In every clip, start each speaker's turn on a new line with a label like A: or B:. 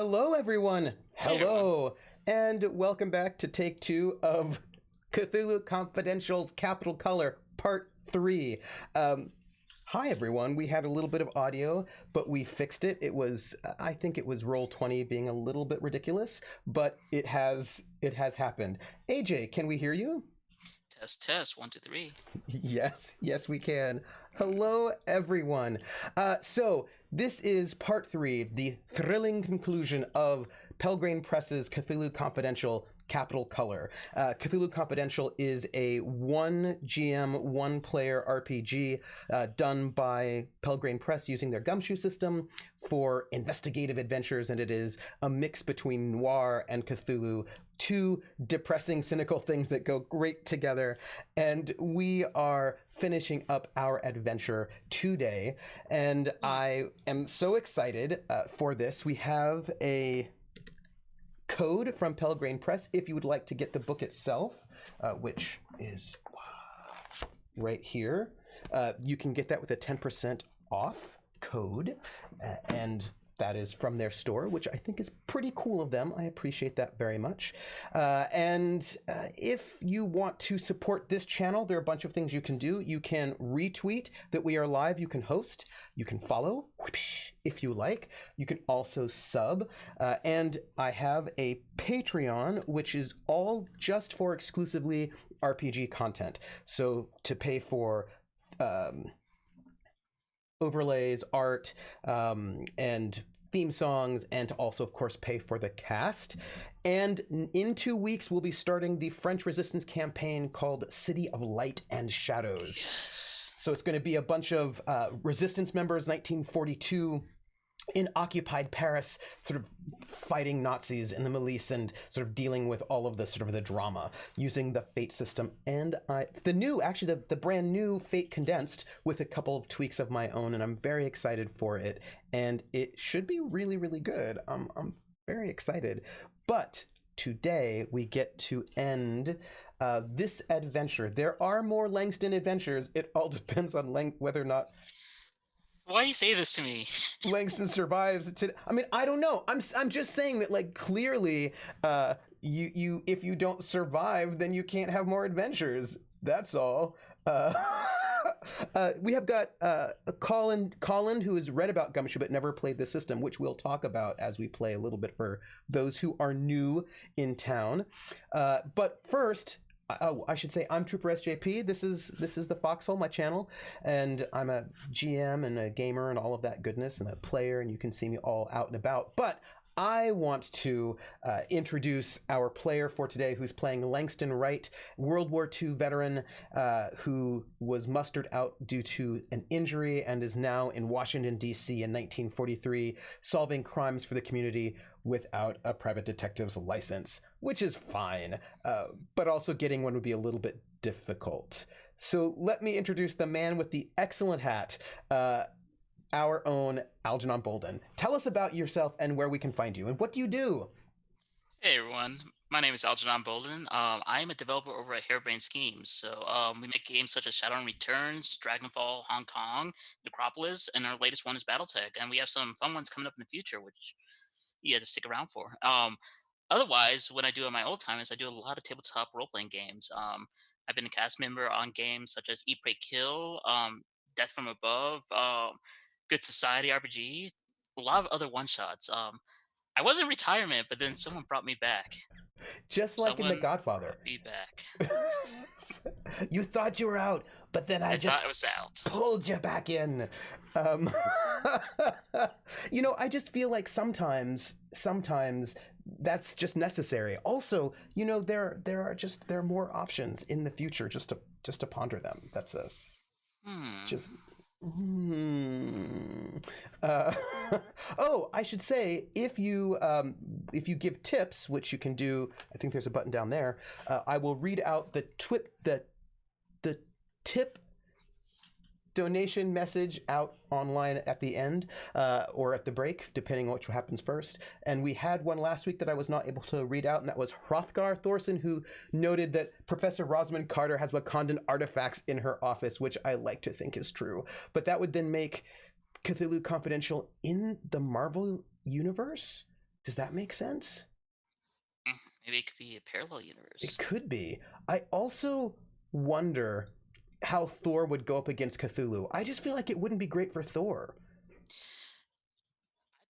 A: Hello, everyone.
B: Hey everyone.
A: Hello, and welcome back to take two of Cthulhu Confidential's Capital Color Part 3. Hi, everyone. We had a little bit of audio, but we fixed it. I think it was Roll20 being a little bit ridiculous, but it has happened. AJ, can we hear you?
B: Test test 1 2 3.
A: Yes, we can. Hello, everyone. So this is part 3, the thrilling conclusion of Pelgrane Press's Cthulhu Confidential Capital Color. Cthulhu Confidential is a 1 GM, 1 player RPG done by Pelgrane Press using their Gumshoe system for investigative adventures, and it is a mix between noir and Cthulhu, two depressing, cynical things that go great together. And we are finishing up our adventure today, and I am so excited for this. We have a code from Pelgrane Press if you would like to get the book itself, which is right here. You can get that with a 10% off code, and that is from their store, which I think is pretty cool of them. I appreciate that very much. And if you want to support this channel, there are a bunch of things you can do. You can retweet that we are live. You can host. You can follow if you like. You can also sub. And I have a Patreon, which is all just for exclusively RPG content. So to pay for overlays, art, and theme songs, and to also, of course, pay for the cast. And in 2 weeks, we'll be starting the French Resistance campaign called City of Light and Shadows.
B: Yes.
A: So it's going to be a bunch of Resistance members, 1942, in occupied Paris, sort of fighting Nazis in the milice and sort of dealing with all of the sort of the drama using the Fate system. And the brand new Fate condensed with a couple of tweaks of my own, and I'm very excited for it. And it should be really, really good. I'm very excited. But today we get to end this adventure. There are more Langston adventures. It all depends on whether or not
B: Why you say this to me?
A: Langston survives. I mean, I don't know. I'm just saying that, like, clearly, you if you don't survive, then you can't have more adventures. That's all. We have got Colin, who has read about Gumshoe but never played the system, which we'll talk about as we play a little bit for those who are new in town. But first, I should say I'm Trooper SJP. This is the Foxhole, my channel, and I'm a GM and a gamer and all of that goodness, and a player, and you can see me all out and about. But I want to introduce our player for today, who's playing Langston Wright, World War II veteran who was mustered out due to an injury and is now in Washington, D.C. in 1943, solving crimes for the community without a private detective's license, which is fine, but also getting one would be a little bit difficult. So let me introduce the man with the excellent hat, our own Algernon Bolden. Tell us about yourself and where we can find you, and what do you do?
B: Hey everyone, my name is Algernon Bolden. I am a developer over at Harebrained Schemes. So we make games such as Shadowrun Returns, Dragonfall, Hong Kong, Necropolis, and our latest one is BattleTech. And we have some fun ones coming up in the future, which you have to stick around for. Otherwise, when I do in my old time is I do a lot of tabletop role-playing games. I've been a cast member on games such as Eat, Pray, Kill, Death from Above, Good Society RPG, a lot of other one-shots. I was in retirement, but then someone brought me back.
A: Just like in The
B: Someone
A: Godfather.
B: brought me back.
A: You thought you were out, but then I just
B: thought I was out.
A: pulled you back in. I just feel like sometimes that's just necessary. Also, there are more options in the future just to ponder them. That's a just. Oh, I should say, if you give tips, which you can do, I think there's a button down there. I will read out the tip donation message out online at the end, or at the break, depending on which happens first. And we had one last week that I was not able to read out, and that was Hrothgar Thorson, who noted that Professor Rosamund Carter has Wakandan artifacts in her office, which I like to think is true. But that would then make Cthulhu Confidential in the Marvel universe, Does that make sense?
B: Mm, maybe it could be a parallel
A: It
B: universe.
A: could be. I also wonder how Thor would go up against Cthulhu. I just feel like it wouldn't be great for Thor.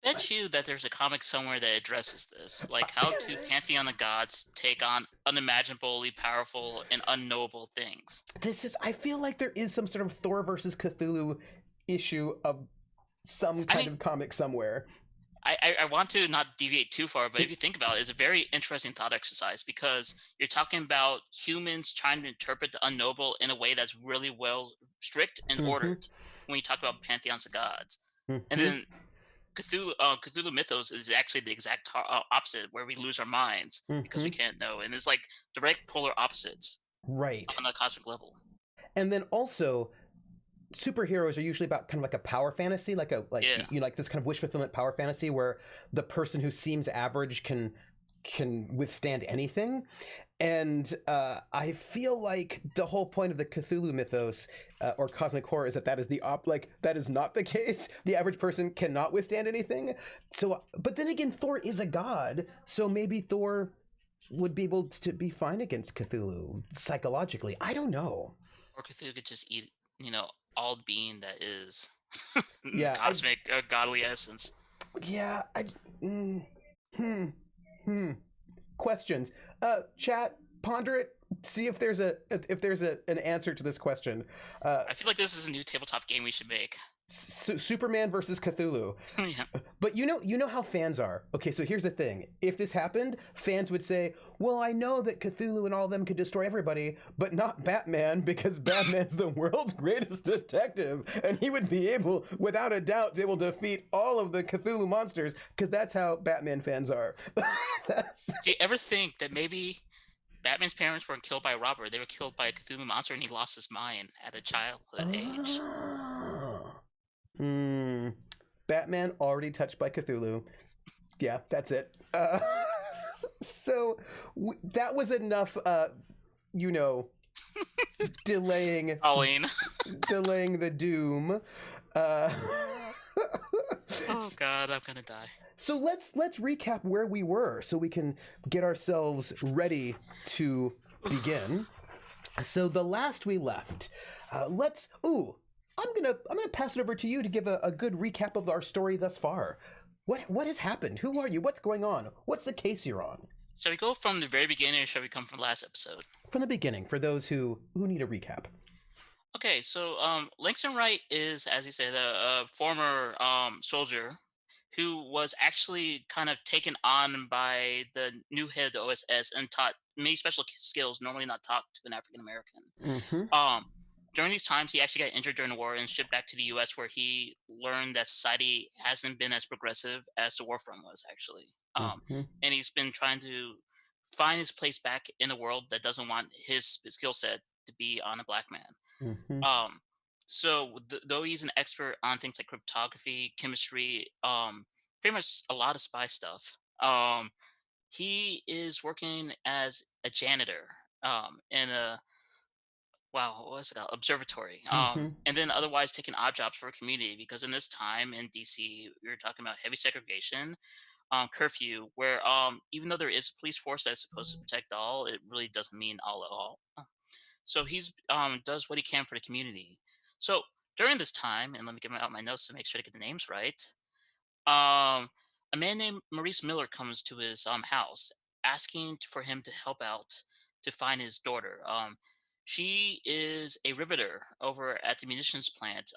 B: Bet you that there's a comic somewhere that addresses this, like how do Pantheon of Gods take on unimaginably powerful and unknowable things.
A: I feel like there is some sort of Thor versus Cthulhu issue of some
B: I
A: kind
B: mean,
A: of comic somewhere.
B: I want to not deviate too far, but if you think about it, it's a very interesting thought exercise because you're talking about humans trying to interpret the unknowable in a way that's really well strict and
A: Mm-hmm.
B: ordered when you talk about pantheons of gods. And
A: Mm-hmm.
B: then Cthulhu mythos is actually the exact opposite, where we lose our minds because we
A: Mm-hmm.
B: can't know, and it's like direct polar opposites
A: Right.
B: on a cosmic level.
A: And then also superheroes are usually about kind of like a power fantasy,
B: Yeah,
A: like this kind of wish fulfillment power fantasy where the person who seems average can withstand anything. And I feel like the whole point of the Cthulhu mythos or cosmic horror is that is that is not the case. The average person cannot withstand anything. So, but then again, Thor is a god, so maybe Thor would be able to be fine against Cthulhu psychologically. I don't know.
B: or Cthulhu could just eat, you know, all being that is
A: Yeah, I
B: cosmic godly essence.
A: yeah I mm, hmm hmm questions. Chat, ponder it. See if there's an answer to this question. Uh,
B: I feel like this is a new tabletop game we should make.
A: Superman versus Cthulhu.
B: Yeah.
A: But you know how fans are. Okay, so here's the thing. If this happened, fans would say, "Well, I know that Cthulhu and all of them could destroy everybody, but not Batman because Batman's the world's greatest detective, and he would be able, without a doubt, be able to defeat all of the Cthulhu monsters because that's how Batman fans are." That's
B: Do you ever think that maybe Batman's parents weren't killed by a robber? They were killed by a Cthulhu monster, and he lost his mind at a childhood age.
A: oh. Hmm. Batman already touched by Cthulhu. Yeah, that's it. So that was enough. You know, delaying
B: Colleen.
A: delaying the doom. Uh,
B: Oh God, I'm gonna die.
A: so let's recap where we were so we can get ourselves ready to begin. So the last we left, let's. Ooh, I'm gonna pass it over to you to give a good recap of our story thus far. What has happened? Who are you? What's going on? What's the case you're on?
B: Shall we go from the very beginning, or shall we come from last episode?
A: From the beginning, for those who need a recap.
B: Okay, so Langston Wright is, as he said, a former soldier who was actually kind of taken on by the new head of the OSS and taught many special skills normally not taught to an African American.
A: Mm-hmm.
B: Um, during these times, he actually got injured during the war and shipped back to the U.S., where he learned that society hasn't been as progressive as the war front was actually.
A: Mm-hmm.
B: And he's been trying to find his place back in the world that doesn't want his skill set to be on a black man.
A: Mm-hmm.
B: Um, so though he's an expert on things like cryptography, chemistry, pretty much a lot of spy stuff. He is working as a janitor in a wow, what was it called? Observatory.
A: Mm-hmm.
B: And then otherwise taking odd jobs for a community because in this time in DC, we were talking about heavy segregation, curfew, where even though there is a police force that's supposed to protect all, it really doesn't mean all at all. So he's does what he can for the community. So during this time, and let me get out my notes to make sure to get the names right. Um, a man named Maurice Miller comes to his house asking for him to help out to find his daughter. She is a riveter over at the munitions plant,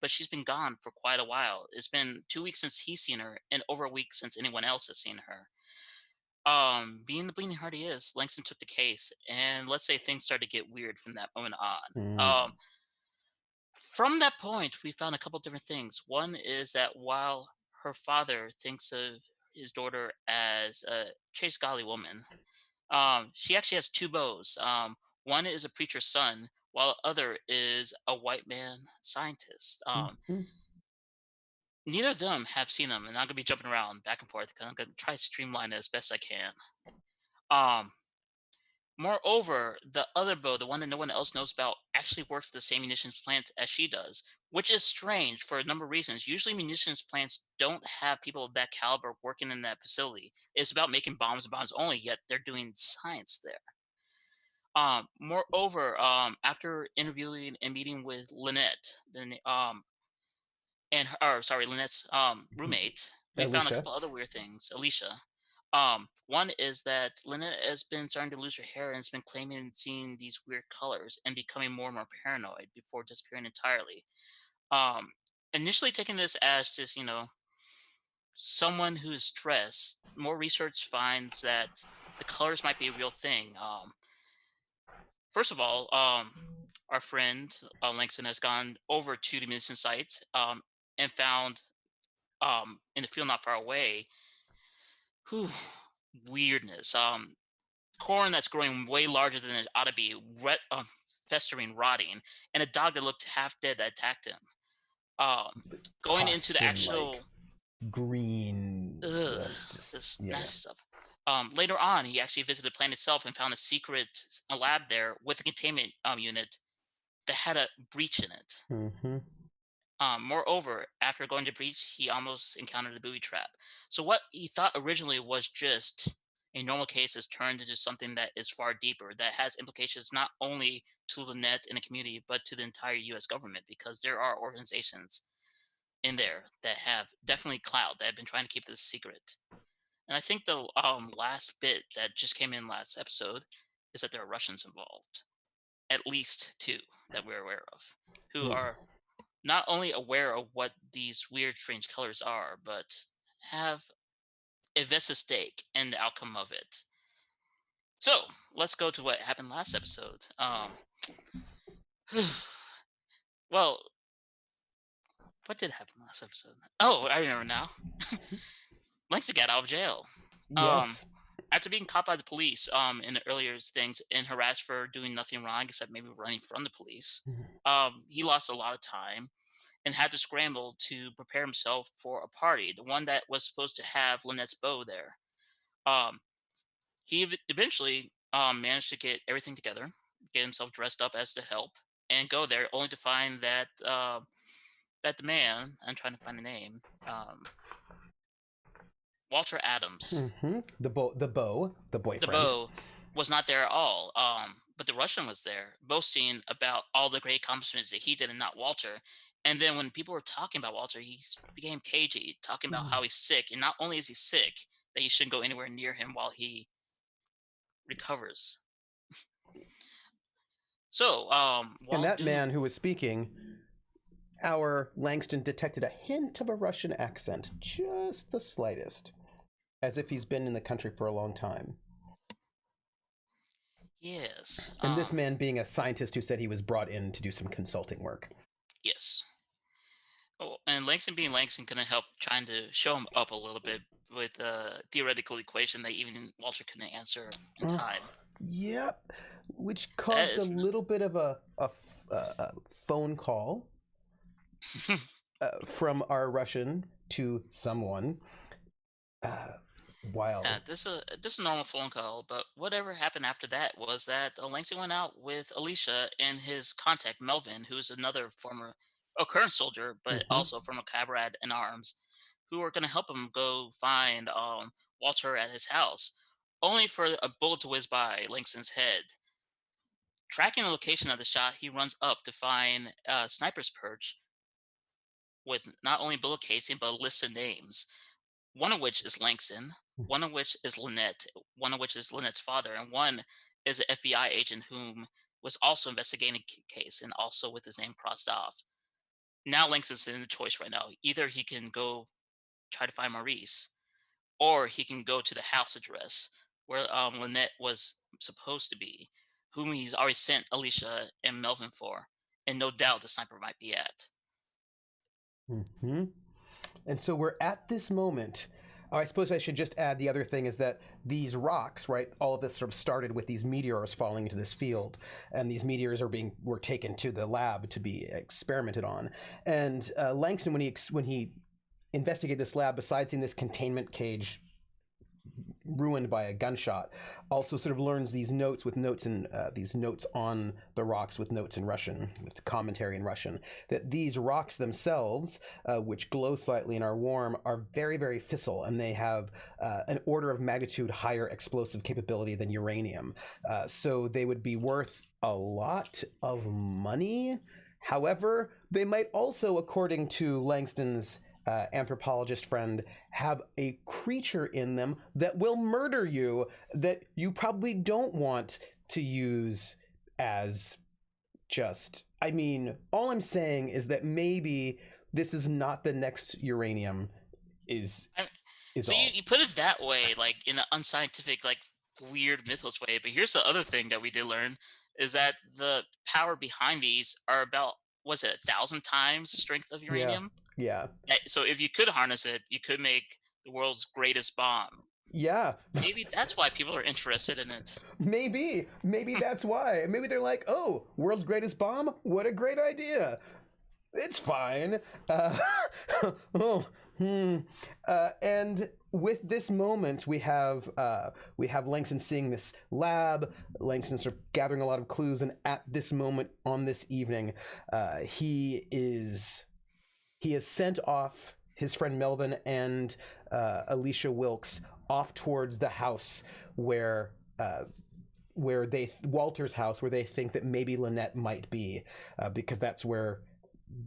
B: but she's been gone for quite a while. It's been 2 weeks since he's seen her, and over a week since anyone else has seen her. Being the bleeding heart he is, Langston took the case, and let's say things started to get weird from that moment on.
A: Mm-hmm.
B: From that point, we found a couple different things. One is that while her father thinks of his daughter as a chaste godly woman, she actually has two beaux. One is a preacher's son, while the other is a white man scientist.
A: Mm-hmm.
B: Neither of them have seen him, and I'm gonna be jumping around back and forth because I'm gonna try to streamline it as best I can. Um, Moreover, the other bow, the one that no one else knows about, actually works at the same munitions plant as she does, which is strange for a number of reasons. Usually, munitions plants don't have people of that caliber working in that facility. It's about making bombs and bombs only, yet they're doing science there. Moreover, after interviewing and meeting with Lynette, then Lynette's roommate, we found a
A: Alicia.
B: couple other weird things. Alicia. One is that Lynette has been starting to lose her hair and has been claiming seeing these weird colors and becoming more and more paranoid before disappearing entirely. Um, Initially taking this as just, someone who's stressed, more research finds that the colors might be a real thing. First of all, our friend Langston has gone over to the mission site and found in the field not far away, whew, weirdness. Corn that's growing way larger than it ought to be, festering, rotting, and a dog that looked half dead that attacked him. Um, Going
A: Pus
B: into the
A: and like
B: actual
A: green.
B: ugh,
A: It's just
B: this
A: yeah.
B: nasty stuff. Later on, he actually visited the plant itself and found a secret lab there with a containment unit that had a breach in it.
A: Mm-hmm.
B: Moreover, after going to breach, he almost encountered the booby trap. So what he thought originally was just a normal case has turned into something that is far deeper, that has implications not only to the net and the community, but to the entire U.S. government, because there are organizations in there that have definitely clout that have been trying to keep this secret. And I think the last bit that just came in last episode is that there are Russians involved, at least two that we're aware of, who are not only aware of what these weird, strange colors are, but have a vested stake in the outcome of it. So let's go to what happened last episode. Well, what did happen last episode? Oh, I remember now. Langston got out of jail. Um,
A: Yes.
B: After being caught by the police in the earlier things and harassed for doing nothing wrong except maybe running from the police, he lost a lot of time and had to scramble to prepare himself for a party, the one that was supposed to have Lynette's bow there. Um, he eventually managed to get everything together, get himself dressed up as the help, and go there, only to find that that the man, I'm trying to find the name, Walter Adams,
A: Mm-hmm. The
B: the
A: boyfriend.
B: bow, was not there at all. But the Russian was there, boasting about all the great accomplishments that he did and not Walter. And then when people were talking about Walter, became cagey, talking about how he's sick. And not only is he sick, that you shouldn't go anywhere near him while he recovers. So,
A: And
B: while
A: that man
B: doing,
A: who was speaking, our Langston detected a hint of a Russian accent, just the slightest, as if he's been in the country for a long time.
B: yes,
A: And this man being a scientist who said he was brought in to do some consulting work.
B: yes. Oh, and Langston being Langston gonna help trying to show him up a little bit with a theoretical equation that even Walter couldn't answer in time.
A: Yep. Which
B: That
A: caused a
B: is
A: little bit of a phone call from our Russian to someone.
B: Yeah,
A: Wild.
B: this is a normal phone call, but whatever happened after that was that Langston went out with Alicia and his contact Melvin, who's another former, current soldier, but
A: Mm-hmm.
B: also former camarade in arms, who were going to help him go find Walter at his house, only for a bullet to whiz by Langston's head. Tracking the location of the shot, he runs up to find a sniper's perch with not only bullet casing but a list of names, one of which is Langston, one of which is Lynette, one of which is Lynette's father, and one is an FBI agent whom was also investigating the case and also with his name crossed off. Now Langston's in the choice right now. Either he can go try to find Maurice, or he can go to the house address where Lynette was supposed to be, whom he's already sent Alicia and Melvin for, and no doubt the sniper might be at.
A: Mm-hmm. And so we're at this moment. I suppose I should just add the other thing is that these rocks, right? All of this sort of started with these meteors falling into this field, and these meteors were taken to the lab to be experimented on. And Langston, when he investigated this lab, besides seeing this containment cage ruined by a gunshot, also sort of learns these notes with notes in these notes on the rocks with notes in Russian, with commentary in Russian, that these rocks themselves, which glow slightly and are warm, are very, very fissile, and they have an order of magnitude higher explosive capability than uranium. So they would be worth a lot of money. However, they might also, according to Langston's anthropologist friend, have a creature in them that will murder you, that you probably don't want to use as just... I mean, all I'm saying is that maybe this is not the next uranium is
B: So
A: all.
B: you put it that way, like in an unscientific, like weird mythos way. But here's the other thing that we did learn is that the power behind these are about, was it 1,000 times the strength of
A: Yeah.
B: uranium?
A: Yeah.
B: So if you could harness it, you could make the world's greatest bomb.
A: Yeah.
B: Maybe that's why people are interested in it.
A: Maybe that's why. Maybe they're like, oh, world's greatest bomb? What a great idea. It's fine. And with this moment, we have Langston seeing this lab. Langston sort of gathering a lot of clues, and at this moment on this evening, he has sent off his friend Melvin and Alicia Wilkes off towards the house where Walter's house, where they think that maybe Lynette might be, because that's where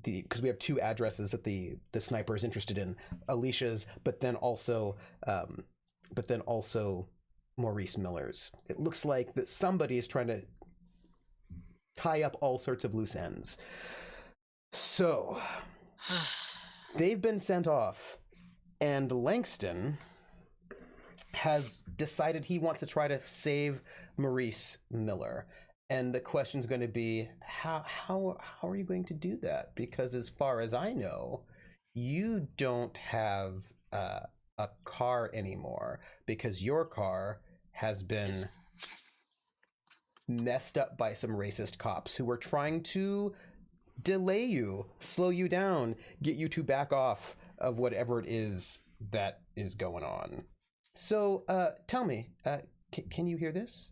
A: because we have two addresses that the sniper is interested in, Alicia's, but then also Maurice Miller's. It looks like that somebody is trying to tie up all sorts of loose ends. So they've been sent off, and Langston has decided he wants to try to save Maurice Miller. And the question's going to be, how are you going to do that? Because as far as I know, you don't have a car anymore, because your car has been messed up by some racist cops who were trying to delay you, slow you down, get you to back off of whatever it is that is going on. So tell me, can you hear this?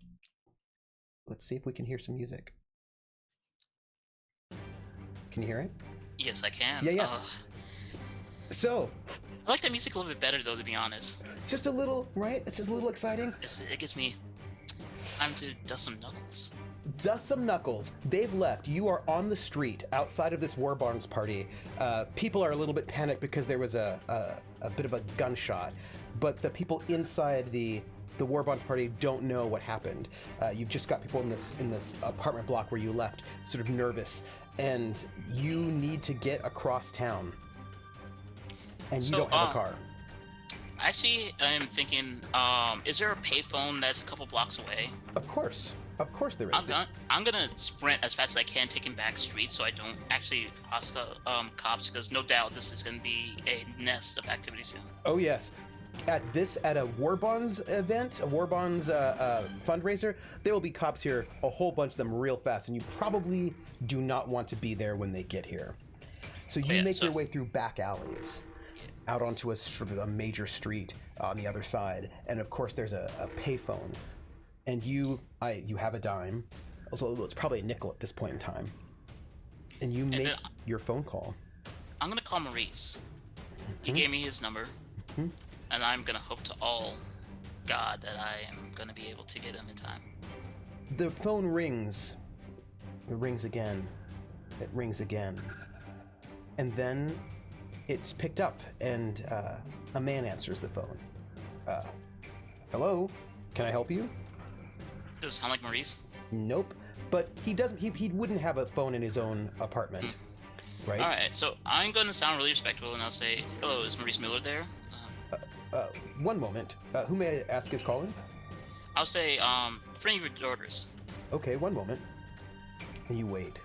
A: Let's see if we can hear some music. Can you hear it?
B: Yes, I can.
A: Yeah. So
B: I like that music a little bit better, though, to be honest.
A: it's just a little, right? It's just a little exciting.
B: It gives me time to dust some knuckles.
A: Dust some knuckles. They've left. You are on the street outside of this War Barns party. People are a little bit panicked because there was a bit of a gunshot, but the people inside the War Bonds party don't know what happened. You've just got people in this apartment block where you left, sort of nervous, and you need to get across town, and you don't have a car.
B: Actually, I'm thinking, is there a payphone that's a couple blocks away?
A: Of course there is.
B: I'm gonna sprint as fast as I can, taking back streets so I don't actually cross the cops, because no doubt this is gonna be a nest of activities here.
A: Oh yes. At a War Bonds event, a War Bonds fundraiser, there will be cops here, a whole bunch of them real fast, and you probably do not want to be there when they get here. So you make your way through back alleys, out onto a sort of a major street on the other side, and of course there's a payphone, and you have a dime, also it's probably a nickel at this point in time, and you make your phone call.
B: I'm gonna call Maurice. He gave me his number. And I'm gonna hope to all God that I am gonna be able to get him in time.
A: The phone rings. It rings again. It rings again. And then it's picked up, and a man answers the phone. Hello? Can I help you?
B: Does it sound like Maurice?
A: Nope. But he doesn't. He wouldn't have a phone in his own apartment, right?
B: All right. So I'm gonna sound really respectful, and I'll say, "Hello, is Maurice Miller there?"
A: One moment. Who may I ask is calling?
B: I'll say, a friend of your daughter's.
A: Okay, one moment. And you wait.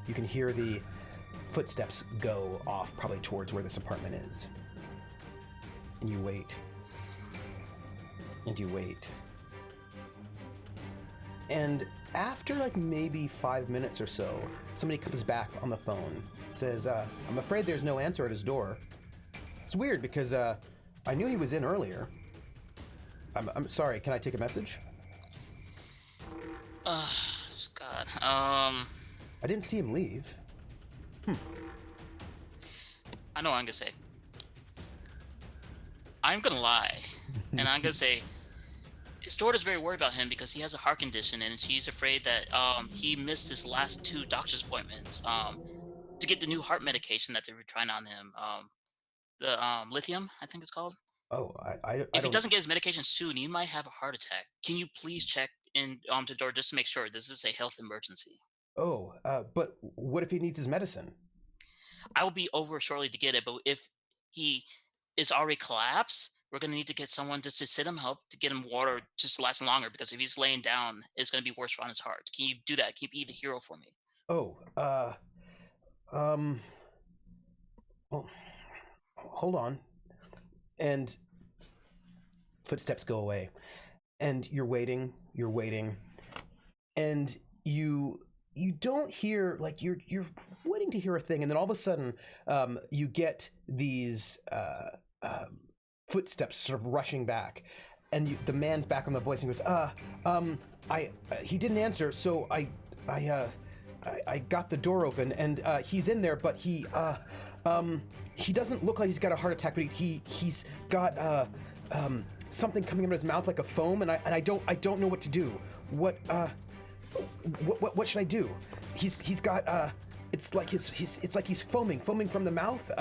A: You can hear the footsteps go off, probably towards where this apartment is. And you wait. And you wait. And after like maybe 5 minutes or so, somebody comes back on the phone, says, I'm afraid there's no answer at his door. It's weird because I knew he was in earlier. I'm sorry. Can I take a message?
B: Uh, God.
A: I didn't see him leave.
B: I know what I'm gonna say. I'm gonna lie, and I'm gonna say his daughter's very worried about him because he has a heart condition, and she's afraid that he missed his last 2 doctor's appointments to get the new heart medication that they were trying on him. The lithium, I think it's called.
A: Oh, I
B: If he
A: don't.
B: doesn't get his medication soon, he might have a heart attack. Can you please check in to the door just to make sure this is a health emergency?
A: Oh, but what if he needs his medicine?
B: I will be over shortly to get it, but if he is already collapsed, we're gonna need to get someone just to sit him up to get him water just to last longer because if he's laying down, it's gonna be worse on his heart. Can you do that? Can you be the hero for me?
A: Oh, um, well, hold on. And footsteps go away, and you're waiting, and you don't hear, like, you're waiting to hear a thing, and then all of a sudden, you get these footsteps sort of rushing back, and the man's back on the voice and goes, he didn't answer, so I got the door open, and he's in there, but he doesn't look like he's got a heart attack, but he's got something coming out of his mouth like a foam, and I don't know what to do. What should I do? He's got it's like he's foaming from the mouth.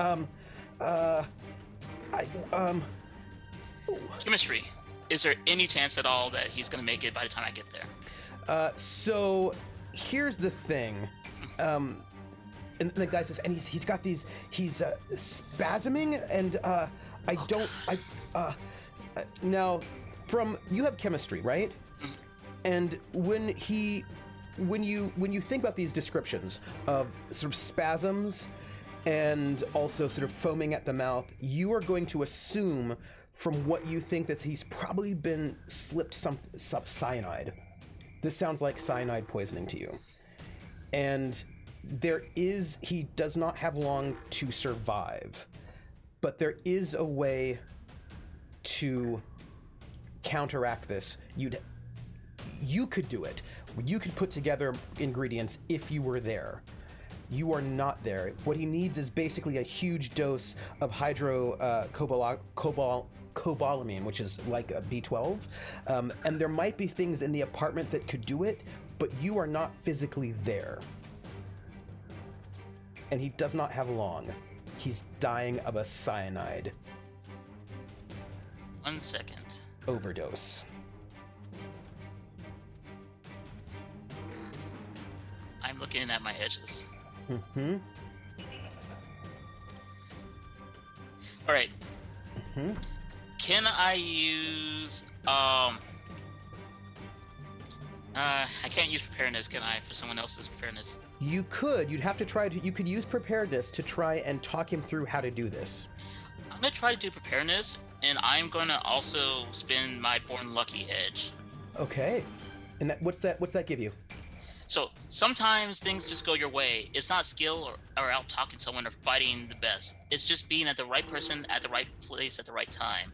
B: Chemistry. Is there any chance at all that he's gonna make it by the time I get there?
A: So here's the thing. And the guy says, and he's got these, he's spasming, and now, you have chemistry, right? And when you think about these descriptions of sort of spasms and also sort of foaming at the mouth, you are going to assume from what you think that he's probably been slipped some cyanide. This sounds like cyanide poisoning to you. And he does not have long to survive, but there is a way to counteract this. You could do it. You could put together ingredients if you were there. You are not there. What he needs is basically a huge dose of cobalamin, which is like a B12. And there might be things in the apartment that could do it, but you are not physically there. And he does not have long. He's dying of a cyanide
B: 1 second.
A: overdose.
B: I'm looking at my edges.
A: Mm-hmm.
B: All right.
A: Mm-hmm.
B: Can I use I can't use preparedness, can I, for someone else's preparedness?
A: You could. You could use preparedness to try and talk him through how to do this.
B: I'm gonna try to do preparedness, and I'm gonna also spin my born lucky edge.
A: Okay. And what's that give you?
B: So sometimes things just go your way. It's not skill or out talking someone or fighting the best. It's just being at the right person at the right place at the right time.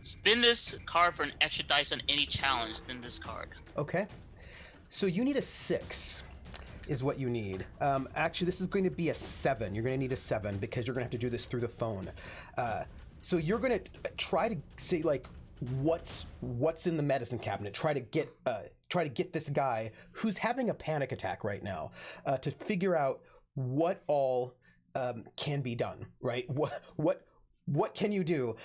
B: Spin this card for an extra dice on any challenge than this card.
A: Okay. So you need a 6 is what you need. Actually, this is going to be a 7. You're going to need a 7 because you're going to have to do this through the phone. So you're going to try to say, like, what's in the medicine cabinet. Try to get this guy who's having a panic attack right now to figure out what all can be done. Right? What can you do?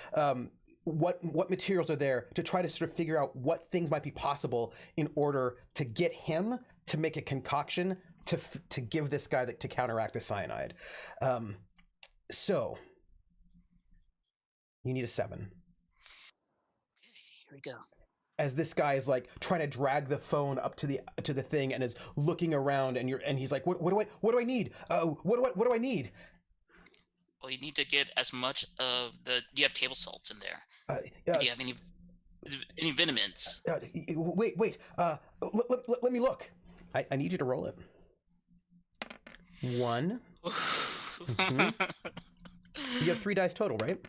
A: What materials are there to try to sort of figure out what things might be possible in order to get him to make a concoction to give this guy to counteract the cyanide. So you need a 7.
B: Here we go.
A: As this guy is like trying to drag the phone up to the thing and is looking around, and he's like, what do I need? What do I need?
B: Well, you need to get as much of the. Do you have table salts in there? Do you have any vitamins?
A: Wait. Let me look. I need you to roll it. 1. Mm-hmm. You have 3 dice total, right?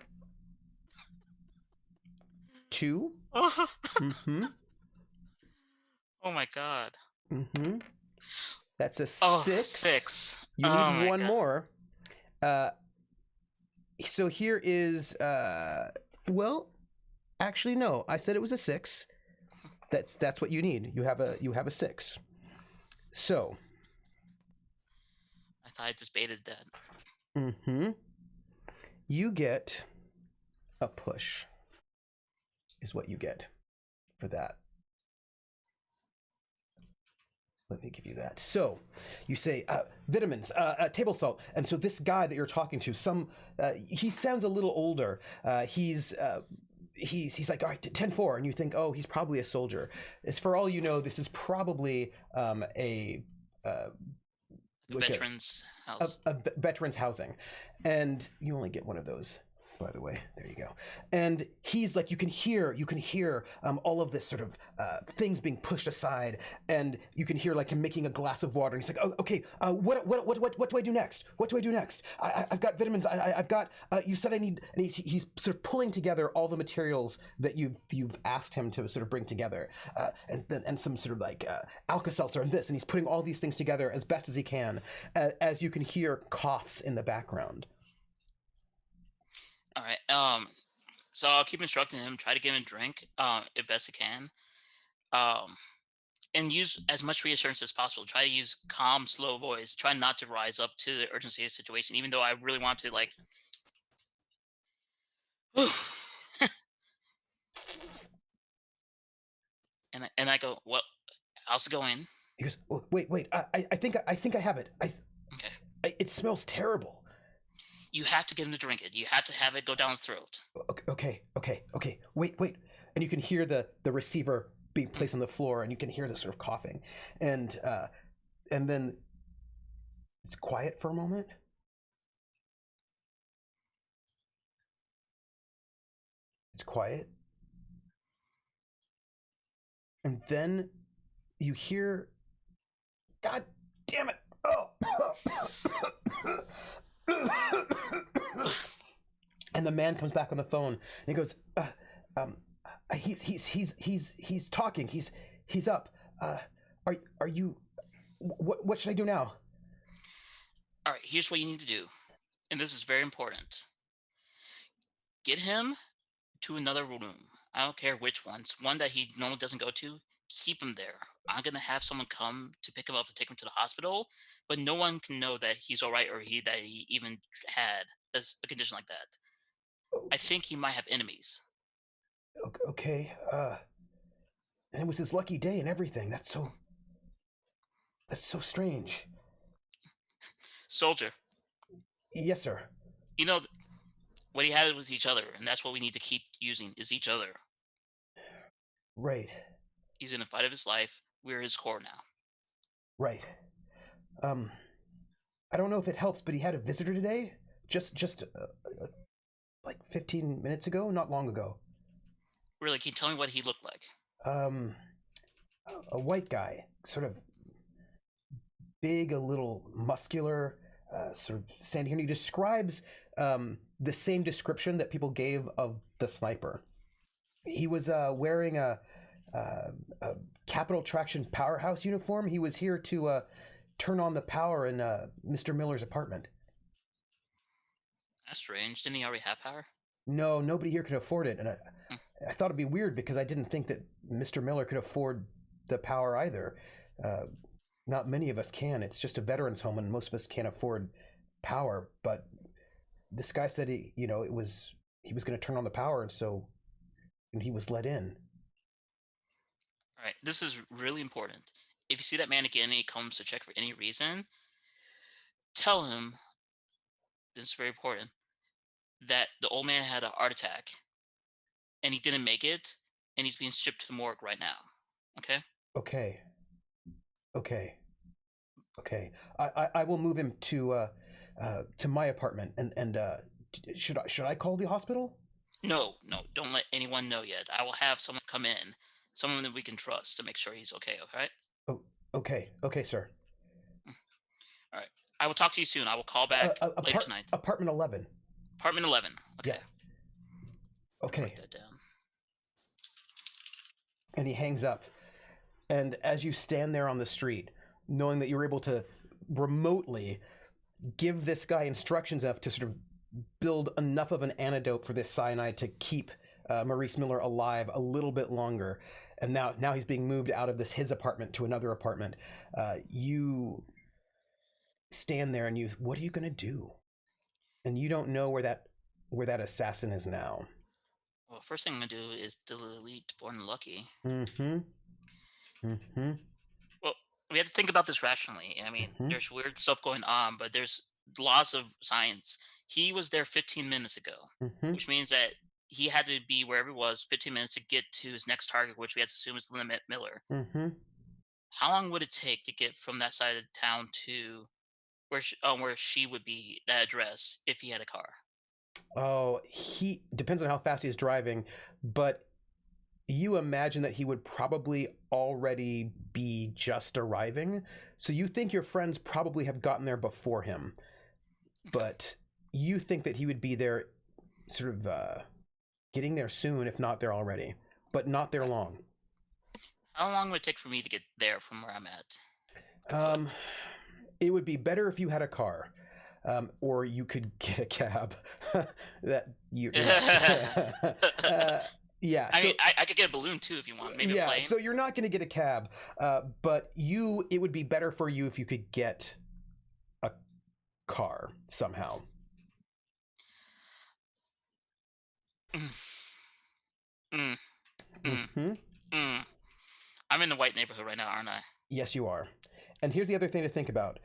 A: 2.
B: Oh,
A: Mm-hmm.
B: oh my god.
A: Mm-hmm. That's a
B: Oh,
A: 6.
B: 6.
A: You need
B: Oh my
A: one
B: god.
A: more. Uh, so here is well, actually no. I said it was a 6. That's what you need. You have a 6. So,
B: I thought I just baited that.
A: mm-hmm. You get a push. Is what you get for that. Let me give you that. So, you say vitamins, table salt, and so this guy that you're talking to, he sounds a little older. He's like, all right, 10-4, and you think, oh, he's probably a soldier. As for all you know, this is probably a like
B: Veterans house.
A: a veterans housing, and you only get one of those, by the way. There you go. And he's like, you can hear all of this sort of things being pushed aside, and you can hear like him making a glass of water. And he's like, oh, okay, what do I do next? What do I do next? I've got vitamins. I've got. You said I need. And he's sort of pulling together all the materials that you've asked him to sort of bring together, and some sort of like Alka-Seltzer and this, and he's putting all these things together as best as he can, as you can hear coughs in the background.
B: All right. So I'll keep instructing him. Try to give him a drink, if best I can. Um, and use as much reassurance as possible. Try to use calm, slow voice. Try not to rise up to the urgency of the situation, even though I really want to like. and I go, well, how's it going?
A: He goes, oh, wait. I think I have it.
B: Okay.
A: It smells terrible.
B: You have to get him to drink it. You have to have it go down his throat.
A: Okay. Wait. And you can hear the receiver being placed on the floor, and you can hear the sort of coughing, and then it's quiet for a moment. It's quiet, and then you hear, God damn it! Oh. And the man comes back on the phone, and he goes, he's talking. He's up. Are you? What should I do now?
B: All right, here's what you need to do. And this is very important. Get him to another room. I don't care which ones. One that he normally doesn't go to, keep him there. I'm going to have someone come to pick him up to take him to the hospital, but no one can know that he's all right or that he even had a condition like that. I think he might have enemies.
A: Okay. And it was his lucky day and everything. That's so strange.
B: Soldier,
A: Yes, sir.
B: you know, what he had was each other, and that's what we need to keep using is each other.
A: Right.
B: He's in a fight of his life. We're his core now.
A: Right. I don't know if it helps, but he had a visitor today. Just like 15 minutes ago, not long ago.
B: Really, can you tell me what he looked like?
A: A white guy, sort of big, a little muscular, sort of standing here. And he describes the same description that people gave of the sniper. He was wearing a Capital Traction Powerhouse uniform. He was here to turn on the power in Mr. Miller's apartment.
B: That's strange. Didn't he already have power?
A: No, nobody here could afford it, and
B: Hmm.
A: I thought it'd be weird because I didn't think that Mr. Miller could afford the power either. Not many of us can. It's just a veterans home, and most of us can't afford power. But this guy said he was going to turn on the power, and he was let in.
B: All right, this is really important. If you see that man again and he comes to check for any reason, tell him this is very important that the old man had a heart attack and he didn't make it, and he's being shipped to the morgue right now. Okay.
A: Okay. I will move him to my apartment, and should I call the hospital?
B: No, no, don't let anyone know yet. I will have someone come in, someone that we can trust to make sure he's okay. All right.
A: Oh, okay, sir.
B: All right. I will talk to you soon. I will call back later tonight.
A: Apartment 11.
B: Apartment 11. Okay.
A: Yeah. Okay.
B: Write that down.
A: and he hangs up. And as you stand there on the street, knowing that you're able to remotely give this guy instructions enough to sort of build enough of an antidote for this cyanide to keep Maurice Miller alive a little bit longer, and now he's being moved out of his apartment to another apartment. You stand there and what are you gonna do? And you don't know where that assassin is now.
B: Well, first thing I'm gonna do is delete Born Lucky.
A: Mm-hmm. Mm-hmm.
B: Well, we have to think about this rationally. I mean,
A: Mm-hmm.
B: there's weird stuff going on, but there's laws of science. He was there 15 minutes ago,
A: Mm-hmm.
B: which means that he had to be wherever he was 15 minutes to get to his next target, which we had to assume is Limit Miller.
A: Mm-hmm.
B: How long would it take to get from that side of town to where she would be, that address, if he had a car?
A: Oh, he depends on how fast he's driving, but you imagine that he would probably already be just arriving. So you think your friends probably have gotten there before him, but you think that he would be there sort of getting there soon, if not there already, but not there long.
B: How long would it take for me to get there from where I'm at?
A: It would be better if you had a car. Or you could get a cab. That you. Yeah.
B: I mean, I could get a balloon too if you want. Maybe a plane.
A: So you're not going to get a cab, but it would be better for you if you could get a car somehow. Mm-hmm.
B: I'm in the white neighborhood right now, aren't I?
A: Yes, you are. And here's the other thing to think about.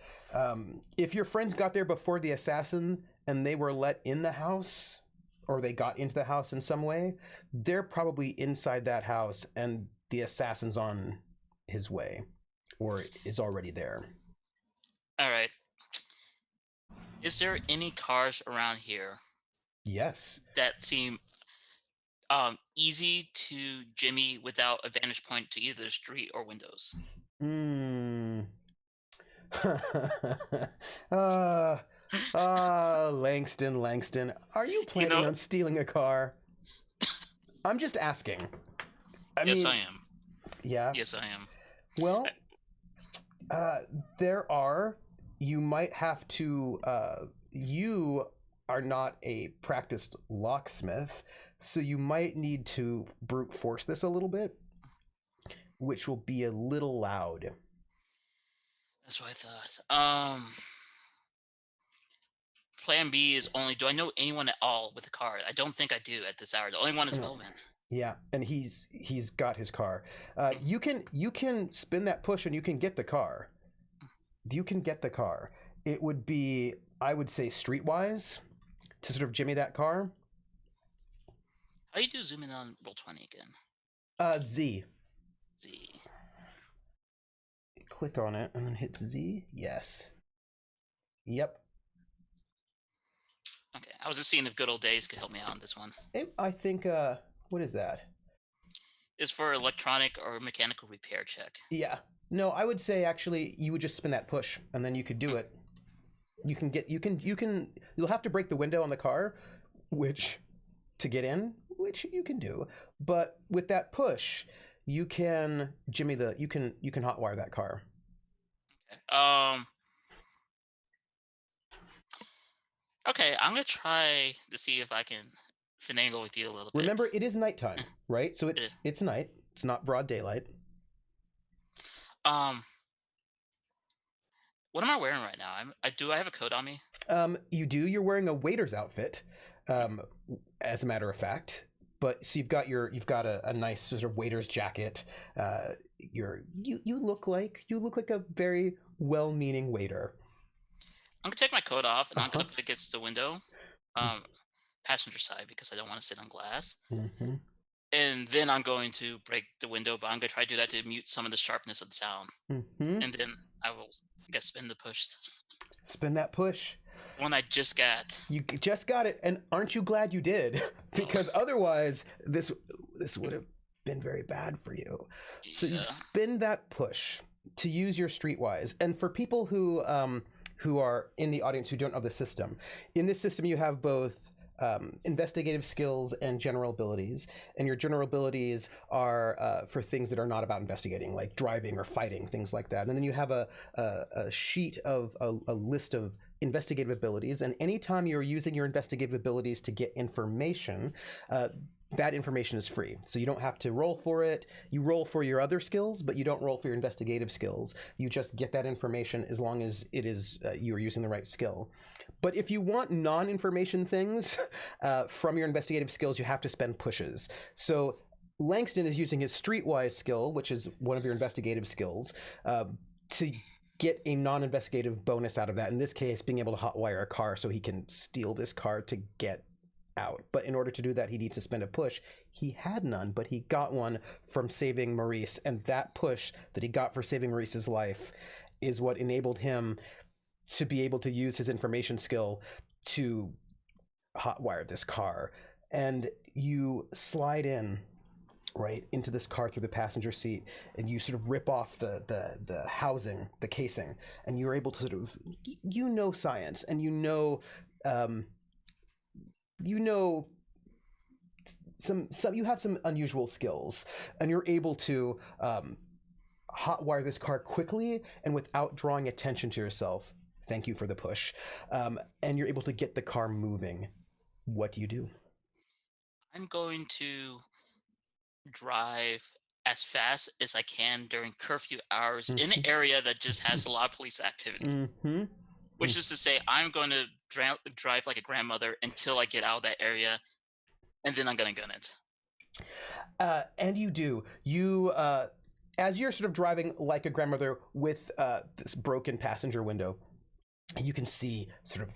A: If your friends got there before the assassin and they were let in the house, or they got into the house in some way, they're probably inside that house and the assassin's on his way or is already there.
B: All right. Is there any cars around here?
A: Yes.
B: That seem easy to jimmy without a vantage point to either the street or windows?
A: Langston. Are you planning on stealing a car? I'm just asking.
B: Yes, I am.
A: Yeah?
B: Yes, I am.
A: Well, you might have to, you are not a practiced locksmith, so you might need to brute force this a little bit, which will be a little loud.
B: That's what I thought. Plan B is only, do I know anyone at all with a car? I don't think I do at this hour. The only one is Melvin.
A: Yeah, and he's got his car. You can spin that push and you can get the car. You can get the car. It would be, I would say, streetwise to sort of jimmy that car.
B: How do you do zoom in on Roll20 again?
A: Z.
B: Z.
A: Click on it and then hit Z. Yes. Yep.
B: Okay, I was just seeing if Good Old Days could help me out on this one.
A: I think, what is that?
B: It's for electronic or mechanical repair check.
A: Yeah. No, I would say actually you would just spin that push and then you could do it. You'll have to break the window on the car, to get in, which you can do. But with that push, you can jimmy you can hotwire that car.
B: Okay. Okay, I'm gonna try to see if I can finagle with you a little bit.
A: Remember, it is nighttime, right? So it's night. It's not broad daylight.
B: What am I wearing right now? I have a coat on me?
A: You do. You're wearing a waiter's outfit, as a matter of fact. But so you've got a nice sort of waiter's jacket. You look like a very well-meaning waiter.
B: I'm gonna take my coat off and I'm gonna put it against the window, passenger side, because I don't want to sit on glass.
A: Mm-hmm.
B: And then I'm going to break the window, but I'm gonna try to do that to mute some of the sharpness of the sound.
A: Mm-hmm.
B: And then I will, I guess, spin the push.
A: Spin that push.
B: One I just got.
A: You just got it, and aren't you glad you did? Because otherwise, this would have been very bad for you. Yeah. So you spin that push to use your streetwise. And for people who are in the audience who don't know the system, in this system you have both investigative skills and general abilities. And your general abilities are for things that are not about investigating, like driving or fighting, things like that. And then you have a sheet of a list of investigative abilities. And anytime you're using your investigative abilities to get information, that information is free. So you don't have to roll for it. You roll for your other skills, but you don't roll for your investigative skills. You just get that information as long as it is you are using the right skill. But if you want non-information things from your investigative skills, you have to spend pushes. So Langston is using his streetwise skill, which is one of your investigative skills, to get a non-investigative bonus out of that. In this case, being able to hotwire a car so he can steal this car to get out. But in order to do that, he needs to spend a push. He had none, but he got one from saving Maurice, and that push that he got for saving Maurice's life is what enabled him to be able to use his information skill to hotwire this car. And you slide in right into this car through the passenger seat, and you sort of rip off the housing, the casing, and you're able to sort of, science, and some you have some unusual skills, and you're able to hotwire this car quickly and without drawing attention to yourself. Thank you for the push. And you're able to get the car moving. What do you do?
B: I'm going to drive as fast as I can during curfew hours in an area that just has a lot of police activity. Which is to say, I'm going to drive like a grandmother until I get out of that area, and then I'm going to gun it.
A: And you do. You, as you're sort of driving like a grandmother with this broken passenger window, you can see sort of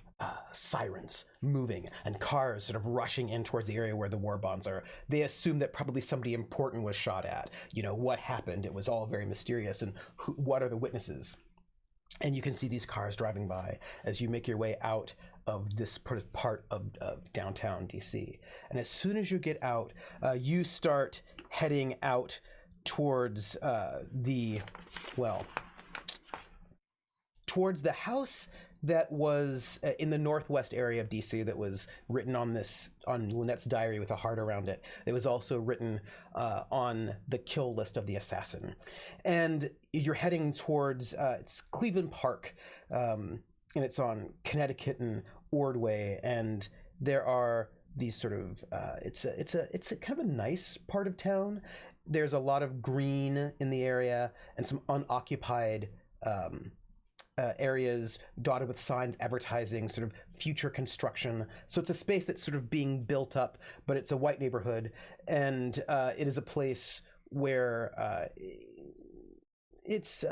A: sirens moving and cars sort of rushing in towards the area where the war bonds are. They assume that probably somebody important was shot at. What happened? It was all very mysterious. And what are the witnesses? And you can see these cars driving by as you make your way out of this part of downtown DC. And as soon as you get out, you start heading out towards towards the house that was in the northwest area of DC that was written on Lynette's diary with a heart around it. It was also written on the kill list of the assassin. And you're heading towards, it's Cleveland Park, and it's on Connecticut and Ordway. And there are these sort of, it's a kind of a nice part of town. There's a lot of green in the area and some unoccupied areas dotted with signs advertising sort of future construction. So it's a space that's sort of being built up, but it's a white neighborhood, and it is a place where it's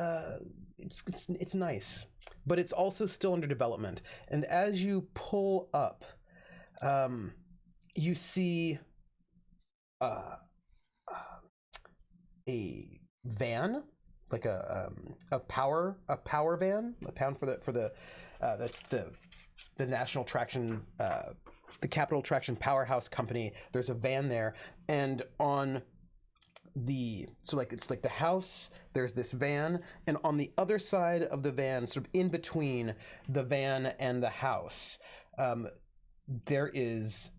A: nice, but it's also still under development. And as you pull up, you see a van, like a power van, a pound for the national traction, the Capital Traction Powerhouse Company. There's a van there, and on it's like the house, there's this van, and on the other side of the van, sort of in between the van and the house, there is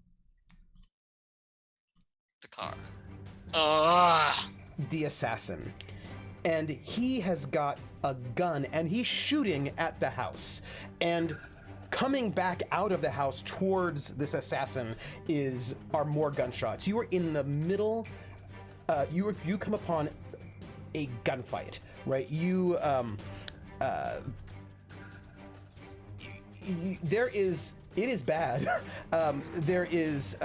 B: the car.
A: The assassin. And he has got a gun, and he's shooting at the house. And coming back out of the house towards this assassin are more gunshots. You are in the middle. You come upon a gunfight, right? It is bad. There is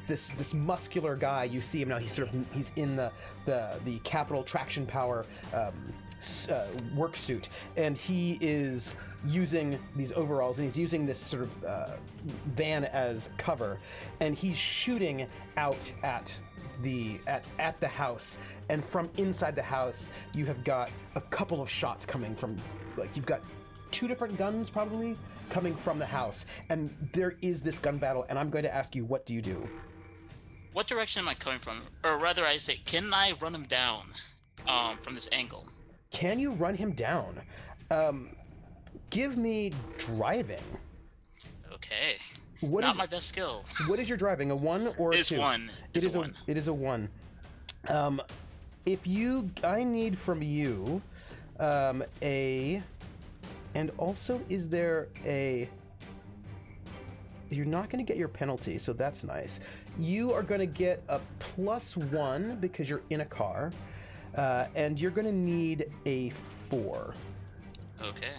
A: this muscular guy. You see him now. He's in the Capital Traction Power work suit, and he is using these overalls, and he's using this sort of van as cover, and he's shooting out at the house. And from inside the house, you have got a couple of shots coming from, you've got 2 different guns probably coming from the house, and there is this gun battle. And I'm going to ask you, what do you do?
B: What direction am I coming from? Or rather, I say, can I run him down from this angle?
A: Can you run him down? Give me driving.
B: Okay.
A: What
B: Not
A: is
B: my best skill.
A: what is your driving? A 1 or a
B: It's
A: 2?
B: one.
A: It
B: It's a
A: is a
B: one.
A: it is a 1. If you, I need from you, a, and also is there a, you're not going to get your penalty, so that's nice. You are going to get a +1 because you're in a car, and you're going to need a 4.
B: Okay.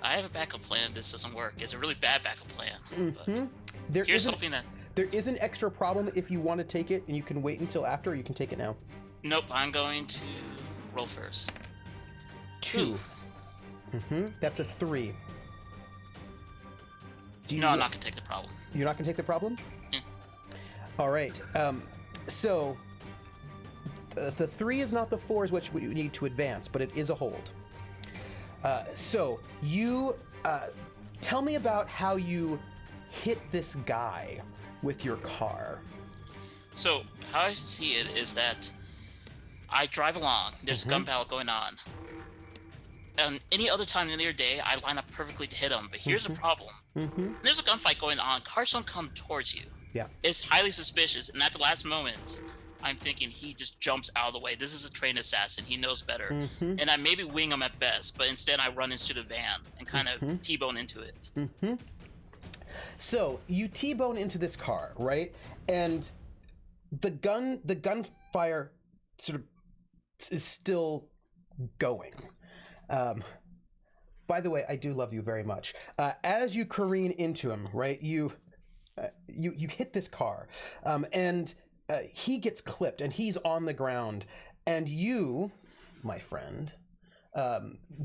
B: I have a backup plan if this doesn't work. It's a really bad backup plan. But
A: There
B: here's
A: isn't-
B: hoping that...
A: There is an extra problem if you want to take it, and you can wait until after, or you can take it now.
B: Nope, I'm going to roll first.
A: 2. That's a 3.
B: No, I'm not going to take the problem.
A: You're not going to take the problem?
B: Yeah.
A: All right. So the 3 is not the 4 is what you need to advance, but it is a hold. So you tell me about how you hit this guy with your car.
B: So, how I see it is that I drive along, there's a gun battle going on. And any other time in the day, I line up perfectly to hit him. But here's the problem. There's a gunfight going on. Cars don't come towards you.
A: Yeah.
B: It's highly suspicious. And at the last moment, I'm thinking he just jumps out of the way. This is a trained assassin. He knows better. And I maybe wing him at best, but instead I run into the van and kind of T-bone into it.
A: So you T-bone into this car, right? And the gunfire sort of is still going. By the way, I do love you very much. As you careen into him, right? You hit this car, and he gets clipped, and he's on the ground, and you, my friend,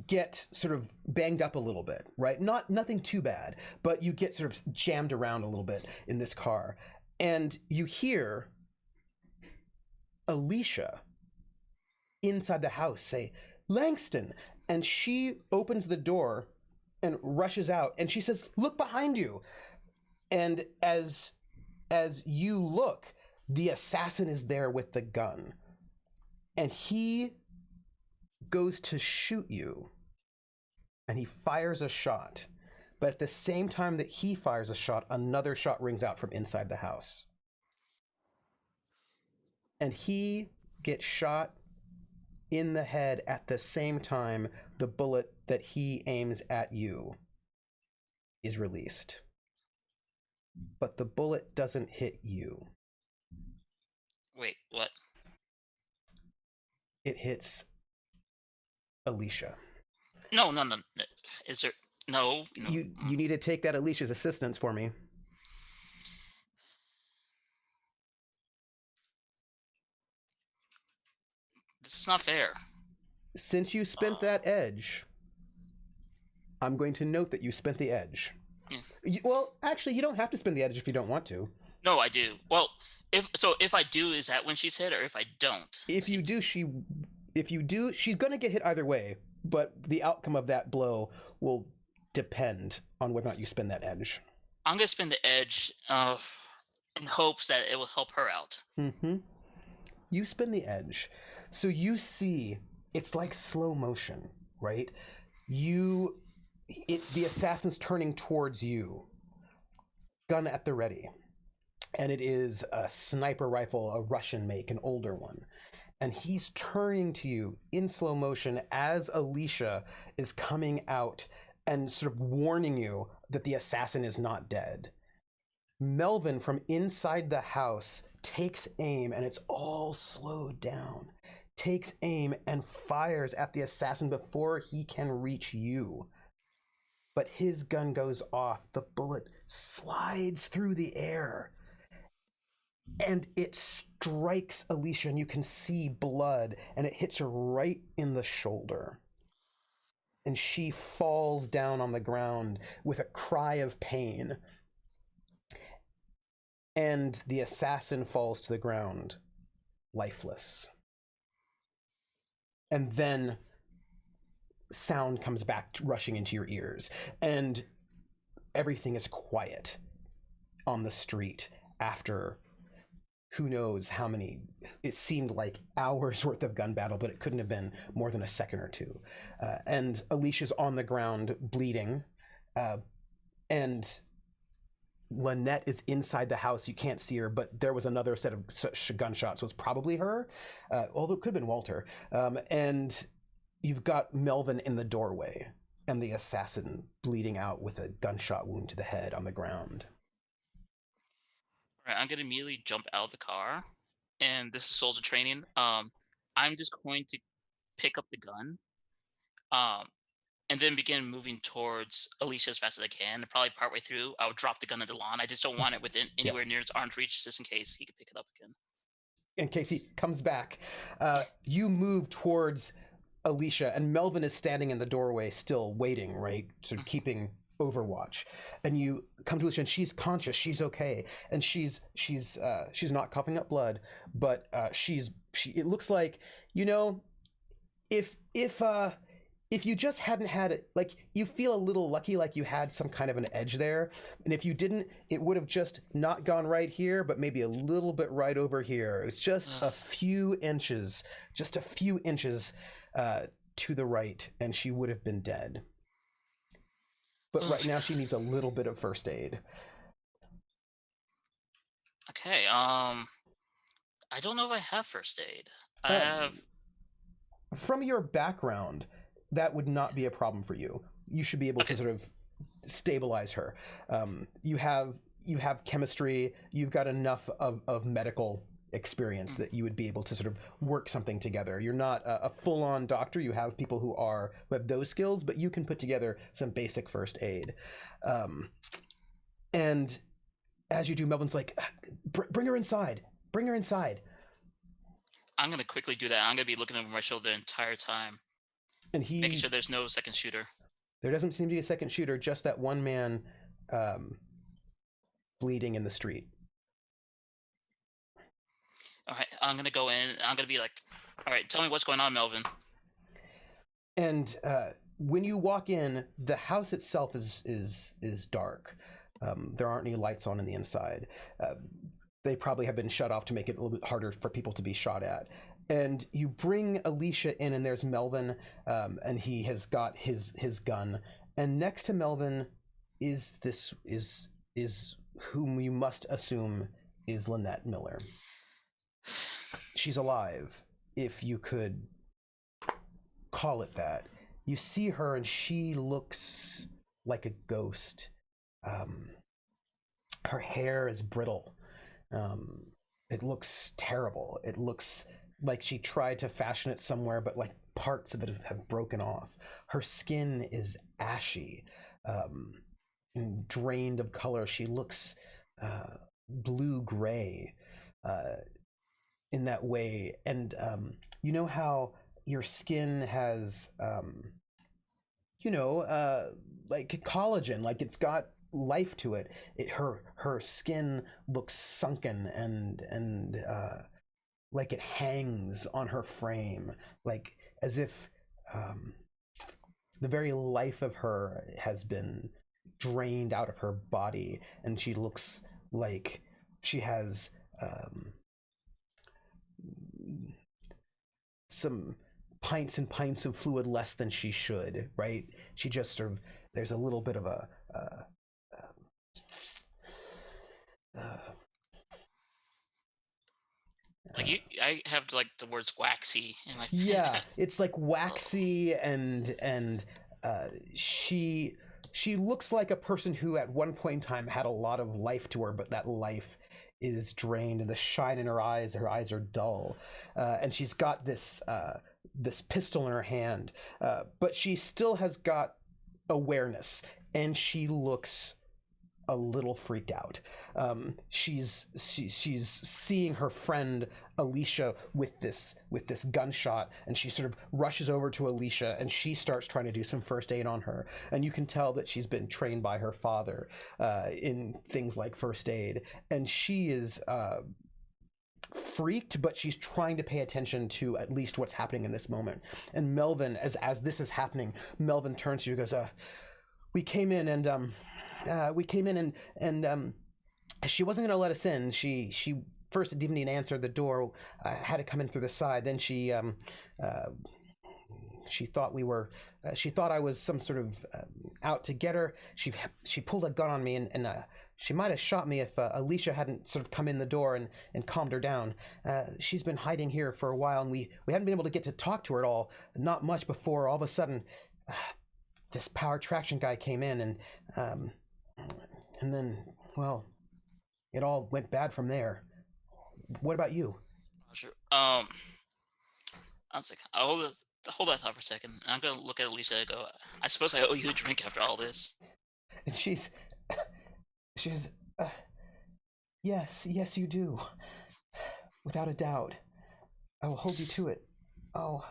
A: get sort of banged up a little bit, right? Nothing too bad, but you get sort of jammed around a little bit in this car, and you hear Alicia inside the house say, "Langston," and she opens the door and rushes out, and she says, "Look behind you." And as you look, the assassin is there with the gun, and he goes to shoot you, and he fires a shot. But at the same time that he fires a shot, another shot rings out from inside the house. And he gets shot in the head at the same time the bullet that he aims at you is released. But the bullet doesn't hit you.
B: Wait, what?
A: It hits Alicia.
B: No. Is there... No.
A: You need to take that Alicia's assistance for me.
B: This is not fair.
A: Since you spent that edge, I'm going to note that you spent the edge. Well, actually, you don't have to spend the edge if you don't want to.
B: No, I do. Well, if I do, is that when she's hit, or if I don't?
A: If you do, she's going to get hit either way, but the outcome of that blow will depend on whether or not you spend that edge.
B: I'm going to spend the edge in hopes that it will help her out.
A: You spin the edge. So you see, it's like slow motion, right? It's the assassin's turning towards you, gun at the ready. And it is a sniper rifle, a Russian make, an older one. And he's turning to you in slow motion as Alicia is coming out and sort of warning you that the assassin is not dead. Melvin from inside the house takes aim, and it's all slowed down, takes aim and fires at the assassin before he can reach you. But his gun goes off. The bullet slides through the air, and it strikes Alicia, and you can see blood, and it hits her right in the shoulder. And she falls down on the ground with a cry of pain. And the assassin falls to the ground, lifeless. And then sound comes back rushing into your ears, and everything is quiet on the street after who knows how many, it seemed like hours worth of gun battle, but it couldn't have been more than a second or two. And Alicia's on the ground bleeding, and Lynette is inside the house. You can't see her, but there was another set of gunshots, so it's probably her, although it could have been Walter. And you've got Melvin in the doorway and the assassin bleeding out with a gunshot wound to the head on the ground.
B: All right, I'm gonna immediately jump out of the car, and this is soldier training. I'm just going to pick up the gun, um, and then begin moving towards Alicia as fast as I can. And probably partway through, I would drop the gun in the lawn. I just don't want it within
A: Yeah.
B: anywhere near its arm's reach, just in case he could pick it up again.
A: In case he comes back, you move towards Alicia, and Melvin is standing in the doorway, still waiting, right? Sort of keeping overwatch. And you come to Alicia, and she's conscious, she's okay, and she's not coughing up blood, but it looks like, you know, if you just hadn't had it, like, you feel a little lucky, like you had some kind of an edge there, and if you didn't, it would have just not gone right here, but maybe a little bit right over here. It's just a few inches, to the right, and she would have been dead. But right now she needs a little bit of first aid.
B: Okay. I don't know if I have first aid. I have.
A: From your background, that would not be a problem for you. You should be able to sort of stabilize her. You have chemistry. You've got enough of medical experience that you would be able to sort of work something together. You're not a full-on doctor. You have people who have those skills, but you can put together some basic first aid. And as you do, Melvin's like, bring her inside. Bring her inside.
B: I'm gonna quickly do that. I'm gonna be looking over my shoulder the entire time,
A: and
B: making sure there's no second shooter.
A: There doesn't seem to be a second shooter, just that one man bleeding in the street.
B: All right, I'm gonna go in. I'm gonna be like, all right, tell me what's going on, Melvin.
A: And when you walk in, the house itself is dark. There aren't any lights on in the inside. They probably have been shut off to make it a little bit harder for people to be shot at. And you bring Alicia in, and there's Melvin, and he has got his gun. And next to Melvin is whom you must assume is Lynette Miller. She's alive, if you could call it that. You see her, and she looks like a ghost. Her hair is brittle. It looks terrible. It looks like she tried to fashion it somewhere, but like parts of it have broken off. Her skin is ashy, and drained of color. She looks blue-gray in that way. And you know how your skin has, like collagen, like it's got life to it. Her skin looks sunken and like it hangs on her frame, like as if the very life of her has been drained out of her body, and she looks like she has some pints and pints of fluid less than she should, right? She just sort of, there's a little bit of a
B: I have like the words waxy in my.
A: Yeah, it's like waxy, and she looks like a person who at one point in time had a lot of life to her, but that life is drained, and the shine in her eyes are dull, and she's got this pistol in her hand, but she still has got awareness, and she looks a little freaked out. She's seeing her friend Alicia with this gunshot, and she sort of rushes over to Alicia, and she starts trying to do some first aid on her. And you can tell that she's been trained by her father in things like first aid, and she is freaked, but she's trying to pay attention to at least what's happening in this moment. And Melvin, as this is happening, Melvin turns to you and goes, we came in and she wasn't going to let us in. She first didn't even answer the door. I had to come in through the side. Then she she thought we were. She thought I was some sort of out to get her. She pulled a gun on me, and she might have shot me if Alicia hadn't sort of come in the door and calmed her down. She's been hiding here for a while, and we hadn't been able to get to talk to her at all. Not much before all of a sudden, this power traction guy came in, and then, well, it all went bad from there. What about you?
B: Sure. I was like, hold that thought for a second. I'm gonna look at Alicia and go, I suppose I owe you a drink after all this.
A: And she's, uh, yes, yes, you do. Without a doubt. I will hold you to it. Oh,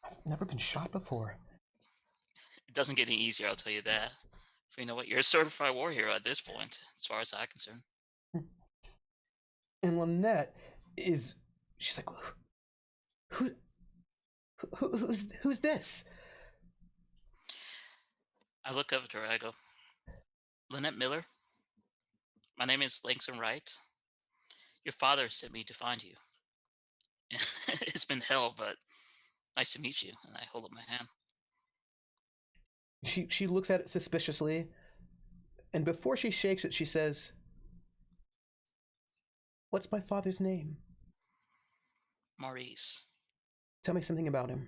A: I've never been shot before.
B: It doesn't get any easier, I'll tell you that. For you know what, you're a certified war hero at this point, as far as I'm concerned.
A: And Lynette is, she's like, who, who's this?
B: I look up at her, I go, Lynette Miller, my name is Langston Wright. Your father sent me to find you. It's been hell, but nice to meet you. And I hold up my hand.
A: She looks at it suspiciously, and before she shakes it, she says, "What's my father's name?
B: Maurice.
A: Tell me something about him."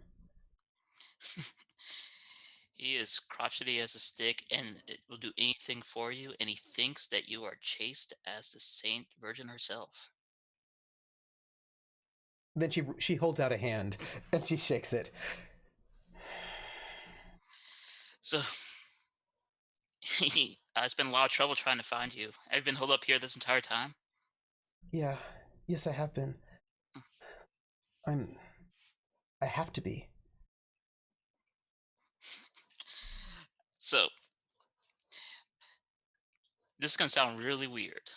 B: He is crotchety as a stick and it will do anything for you, and he thinks that you are chaste as the Saint Virgin herself.
A: Then she holds out a hand and she shakes it.
B: So, I spent a lot of trouble trying to find you. I've been holed up here this entire time.
A: Yeah, yes, I have been. I'm. I have to be.
B: So, this is going to sound really weird.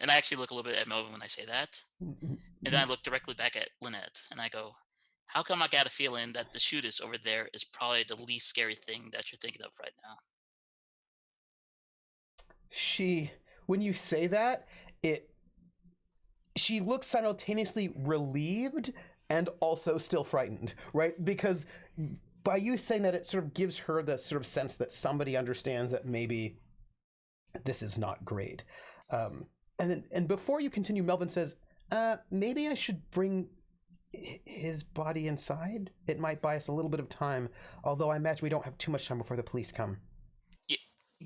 B: And I actually look a little bit at Melvin when I say that. And then I look directly back at Lynette and I go, how come I got a feeling that the shootist over there is probably the least scary thing that you're thinking of right now?
A: When you say that, it. She looks simultaneously relieved and also still frightened, right? Because by you saying that, it sort of gives her the sort of sense that somebody understands that maybe this is not great. And before you continue, Melvin says, maybe I should bring his body inside. It might buy us a little bit of time, although I imagine we don't have too much time before the police come.
B: Yeah,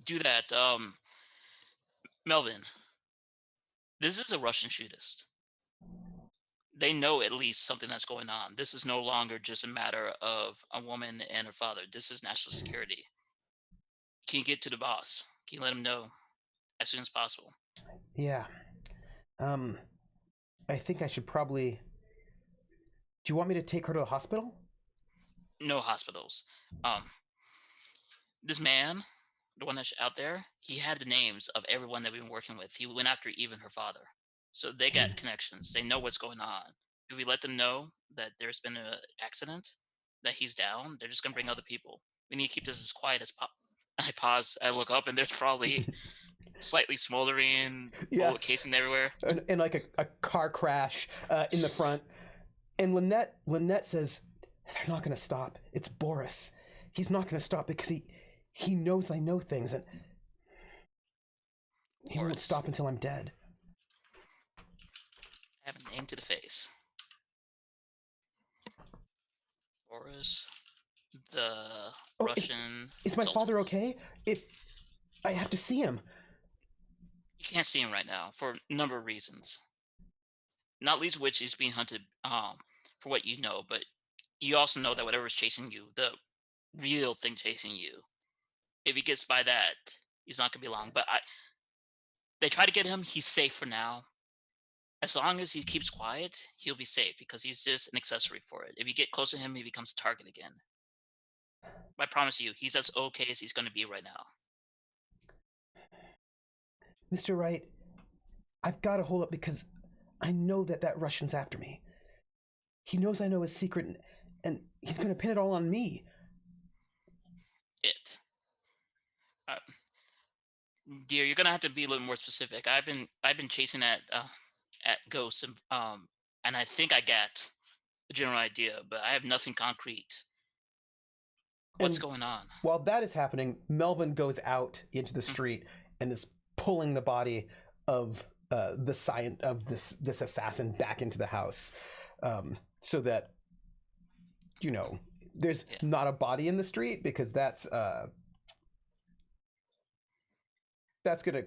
B: do that. Melvin, this is a Russian shootist. They know at least something that's going on. This is no longer just a matter of a woman and her father. This is national security. Can you get to the boss? Can you let him know as soon as possible?
A: Yeah. Um, I think I should probably. Do you want me to take her to the hospital?
B: No hospitals. Um, this man, the one that's out there, he had the names of everyone that we've been working with. He went after even her father. So they got connections. They know what's going on. If we let them know that there's been an accident, that he's down, they're just gonna bring other people. We need to keep this as quiet as possible. I pause. I look up, and there's probably slightly smoldering
A: Yeah.
B: bullet casing everywhere.
A: And like a car crash in the front. And Lynette says, they're not going to stop. It's Boris. He's not going to stop because he knows I know things, and he won't
B: Boris.
A: stop until I'm dead.
B: I have a name to the face. Boris, the
A: Oh,
B: Russian.
A: Is my father
B: consultant.
A: okay? If I have to see him.
B: You can't see him right now for a number of reasons. Not least of which is being hunted for what you know, but you also know that whatever's chasing you, the real thing chasing you, if he gets by that, he's not gonna be long. But they try to get him, he's safe for now. As long as he keeps quiet, he'll be safe because he's just an accessory for it. If you get close to him, he becomes a target again. I promise you, he's as okay as he's gonna be right now.
A: Mr. Wright, I've got to hold up because I know that Russian's after me. He knows I know his secret, and he's going to pin it all on me.
B: It. Uh, Dear, you're gonna have to be a little more specific. I've been chasing at ghosts and I think I got a general idea, but I have nothing concrete. What's
A: And
B: going on?
A: while that is happening, Melvin goes out into the street and is pulling the body of this assassin back into the house, so that there's
B: Yeah.
A: not a body in the street, because that's gonna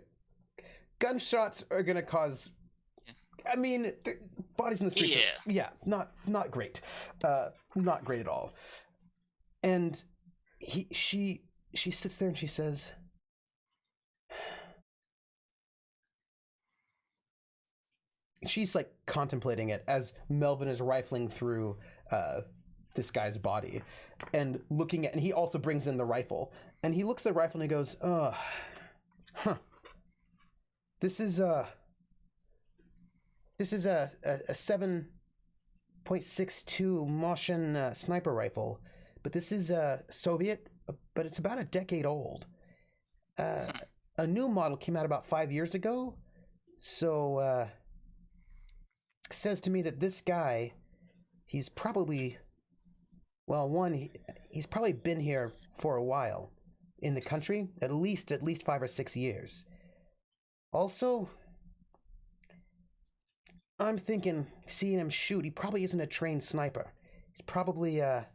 A: gunshots are gonna cause.
B: Yeah.
A: I mean, bodies in the streets.
B: Yeah.
A: Not great, not great at all. And she sits there and she says, she's like contemplating it as Melvin is rifling through this guy's body and looking at, and he also brings in the rifle, and he looks at the rifle and he goes, this is a 7.62 Moschen sniper rifle, but this is Soviet, but it's about a decade old. A new model came out about 5 years ago, so says to me that this guy, he's probably, he's probably been here for a while in the country, at least 5 or 6 years. Also, I'm thinking, seeing him shoot, he probably isn't a trained sniper. He's probably a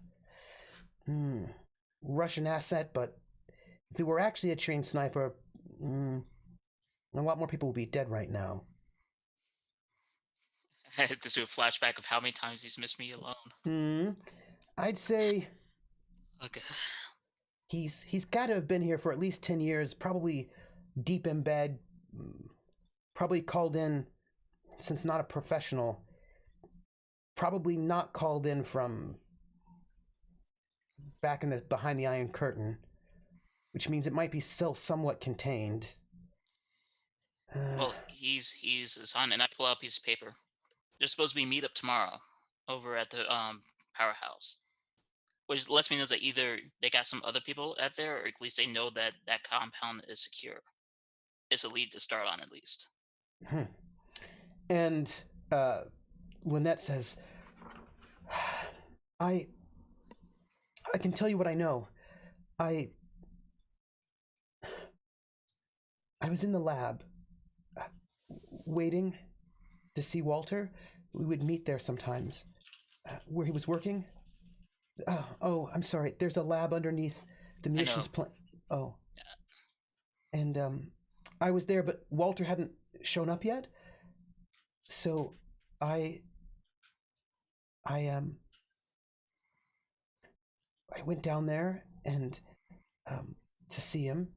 A: Russian asset, but if he were actually a trained sniper, a lot more people would be dead right now.
B: I had to do a flashback of how many times he's missed me alone.
A: I'd say
B: Okay.
A: he's got to have been here for at least 10 years, probably deep in bed, probably called in, since not a professional, probably not called in from back in the behind the Iron Curtain, which means it might be still somewhat contained.
B: Well, he's assigned, and I pull out a piece of paper. There's supposed to be meet up tomorrow over at the powerhouse, which lets me know that either they got some other people out there, or at least they know that that compound is secure. It's a lead to start on, at least.
A: And Lynette says, I can tell you what I know. I was in the lab, waiting to see Walter. We would meet there sometimes, where he was working. Oh, I'm sorry. There's a lab underneath the munitions plant. Oh. And I was there, but Walter hadn't shown up yet. So I went down there and to see him.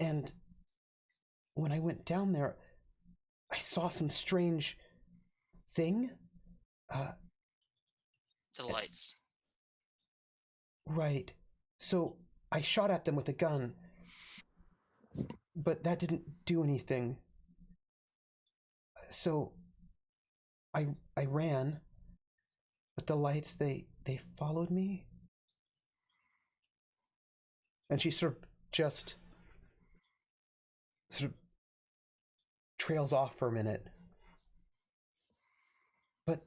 A: And when I went down there, I saw some strange thing.
B: The lights.
A: Right. So I shot at them with a gun, but that didn't do anything. So I ran, but the lights, they followed me. And she sort of trails off for a minute. But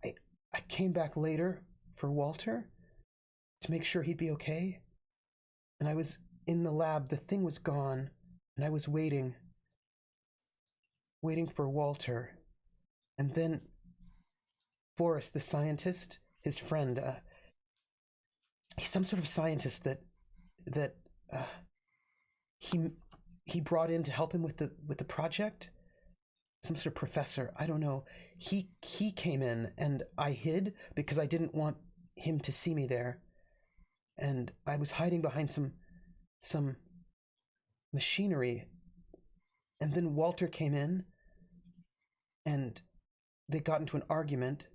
A: I came back later for Walter to make sure he'd be okay. And I was in the lab, the thing was gone, and I was waiting for Walter. And then Boris, the scientist, his friend, he's some sort of scientist that he brought in to help him with the project. Some sort of professor, I don't know. He came in and I hid because I didn't want him to see me there. And I was hiding behind some machinery. And then Walter came in and they got into an argument.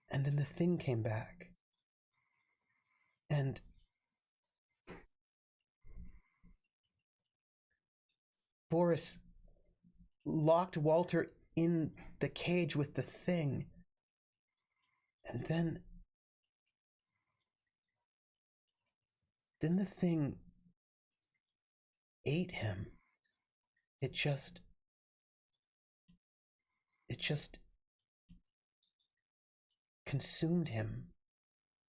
A: And then the thing came back. And Boris locked Walter in the cage with the thing. And then the thing ate him. It just consumed him,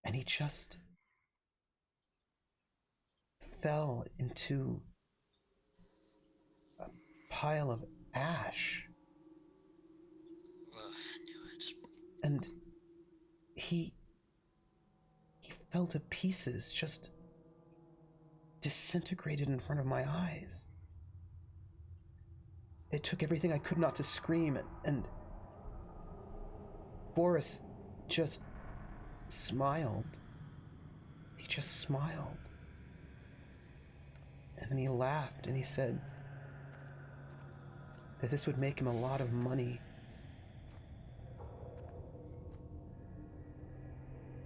A: and he just fell into a pile of ash.
B: Ugh, I knew it.
A: And he he fell to pieces, just disintegrated in front of my eyes. It took everything I could not to scream, and Boris just smiled. He just smiled. And then he laughed and he said that this would make him a lot of money.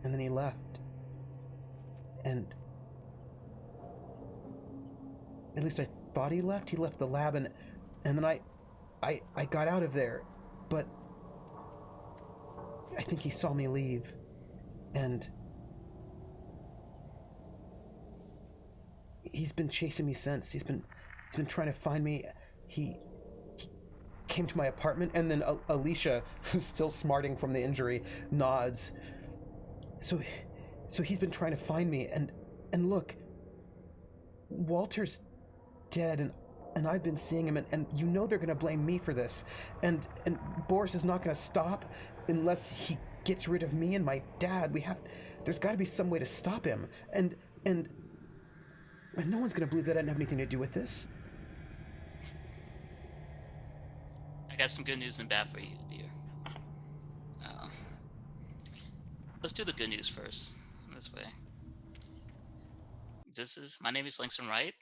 A: And then he left. And at least I thought he left. He left the lab, and then I got out of there. But I think he saw me leave. And he's been chasing me since. He's been trying to find me. He came to my apartment, and then Alicia, who's still smarting from the injury, nods. So he's been trying to find me, and look, Walter's dead, and I've been seeing him, and you know they're gonna blame me for this, and Boris is not gonna stop unless he gets rid of me and my dad. There's got to be some way to stop him, and no one's gonna believe that I didn't have anything to do with this.
B: I got some good news and bad for you, dear. Uh, let's do the good news first. This way. My name is Langston Wright.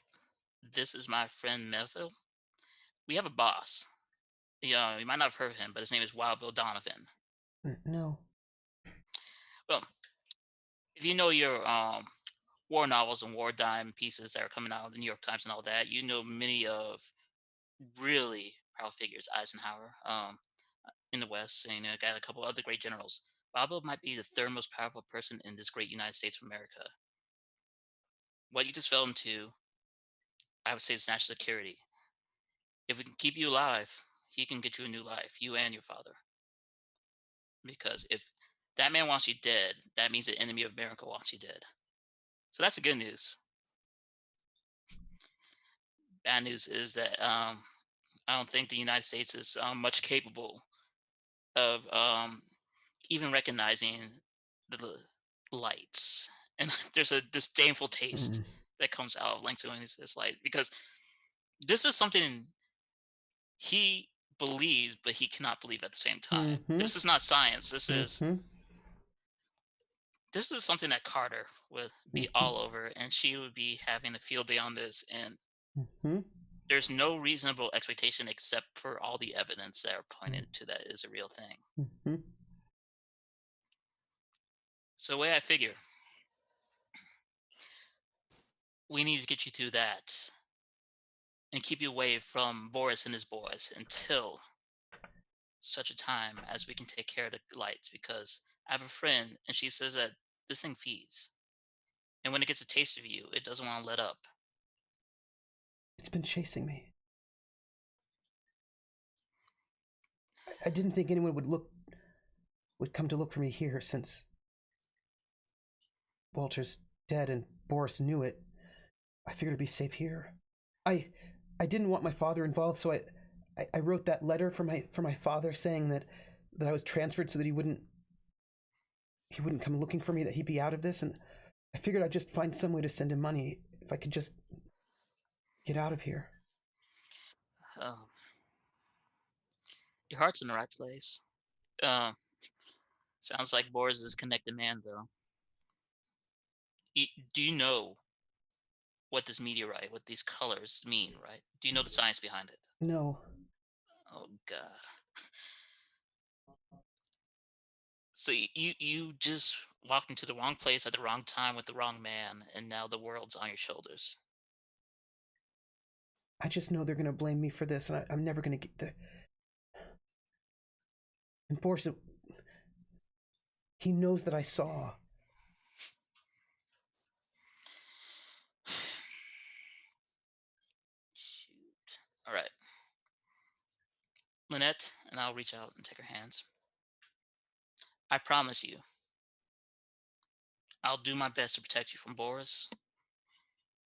B: This is my friend Melville. We have a boss. You might not have heard of him, but his name is Wild Bill Donovan.
A: No.
B: Well, if you know your war novels and war dime pieces that are coming out of the New York Times and all that, you know many of really powerful figures, Eisenhower, in the West, and got a couple other great generals. Wild Bill might be the third most powerful person in this great United States of America. What you just fell into, I would say, is national security. If we can keep you alive, he can get you a new life, you and your father. Because if that man wants you dead, that means the enemy of America wants you dead. So that's the good news. Bad news is that I don't think the United States is much capable of even recognizing lights. And there's a disdainful taste
A: Mm.
B: that comes out of Langston when he says light, because this is something he believes, but he cannot believe at the same time.
A: Mm-hmm.
B: This is not science.
A: Mm-hmm.
B: This is something that Carter would be
A: Mm-hmm.
B: all over, and she would be having a field day on this. And
A: Mm-hmm.
B: there's no reasonable expectation except for all the evidence that are pointed to that is a real thing.
A: Mm-hmm.
B: So the way I figure, we need to get you through that and keep you away from Boris and his boys until such a time as we can take care of the lights. Because I have a friend, and she says that this thing feeds, and when it gets a taste of you, it doesn't want to let up.
A: It's been chasing me. I didn't think anyone would come to look for me here, since Walter's dead and Boris knew it. I figured it'd be safe here. I I didn't want my father involved, so I wrote that letter for my father, saying that I was transferred so that he wouldn't come looking for me, that he'd be out of this, and I figured I'd just find some way to send him money if I could just get out of here.
B: Um, your heart's in the right place. Um, sounds like Boris is a connected man, though. Do you know what this meteorite, what these colors mean, right? Do you know the science behind it?
A: No.
B: Oh God. So you just walked into the wrong place at the wrong time with the wrong man, and now the world's on your shoulders.
A: I just know they're gonna blame me for this, and I'm never gonna get the enforce it. He knows that I saw.
B: Shoot. All right, Lynette, and I'll reach out and take her hands. I promise you, I'll do my best to protect you from Boris,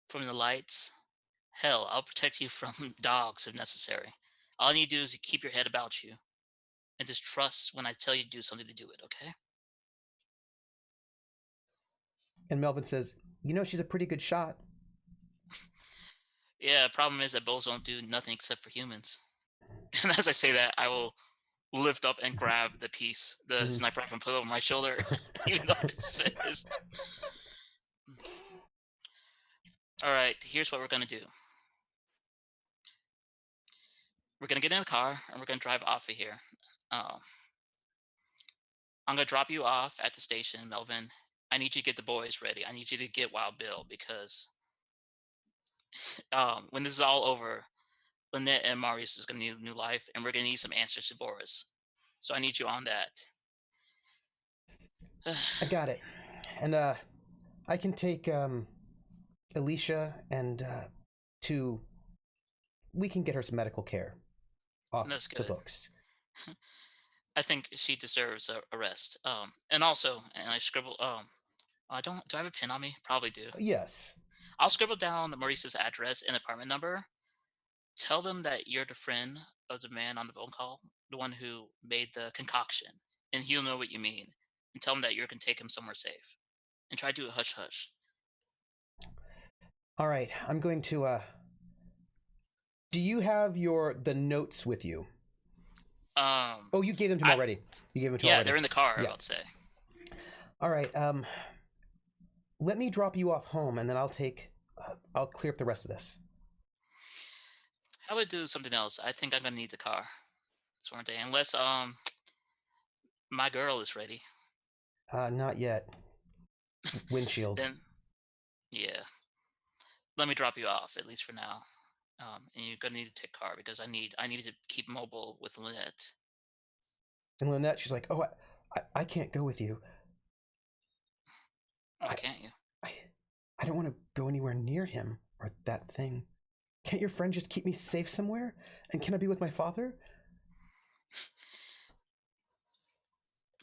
B: from the lights. Hell, I'll protect you from dogs if necessary. All you need to do is keep your head about you and just trust when I tell you to do something to do it, okay?
A: And Melvin says, "You know, she's a pretty good shot."
B: Yeah, problem is that bulls don't do nothing except for humans. And as I say that, I will lift up and grab the
A: Mhm.
B: sniper rifle, and put it over my shoulder, even though I just missed. All right, here's what we're gonna do. We're gonna get in the car and we're gonna drive off of here. Um, I'm gonna drop you off at the station, Melvin. I need you to get the boys ready. I need you to get Wild Bill because when this is all over, Lynette and Marius is gonna need a new life, and we're gonna need some answers to Boris. So I need you on that.
A: I got it. And I can take Alicia and to we can get her some medical care off
B: That's
A: the
B: good.
A: books.
B: I think she deserves a rest. And also, and I scribble. I don't. Do I have a pen on me? Probably do.
A: Yes.
B: I'll scribble down Maurice's address and apartment number. Tell them that you're the friend of the man on the phone call, the one who made the concoction, and he'll know what you mean. And tell him that you're gonna take him somewhere safe. And try to do a hush hush.
A: All right. I'm going to do you have the notes with you?
B: Um,
A: Oh, you gave them to him
B: I
A: already. You gave them to him
B: Yeah,
A: already.
B: they're in the car.
A: Yeah.
B: About to say.
A: All right. Let me drop you off home and then I'll clear up the rest of this.
B: I would do something else. I think I'm gonna need the car. This one day, unless my girl is ready.
A: Not yet. Windshield.
B: Then yeah, let me drop you off at least for now. And you're gonna need to take car because I need to keep mobile with Lynette.
A: And Lynette, she's like, "Oh, I can't go with you.
B: Why
A: I
B: can't you?
A: I I don't want to go anywhere near him or that thing. Can't your friend just keep me safe somewhere? And can I be with my father?"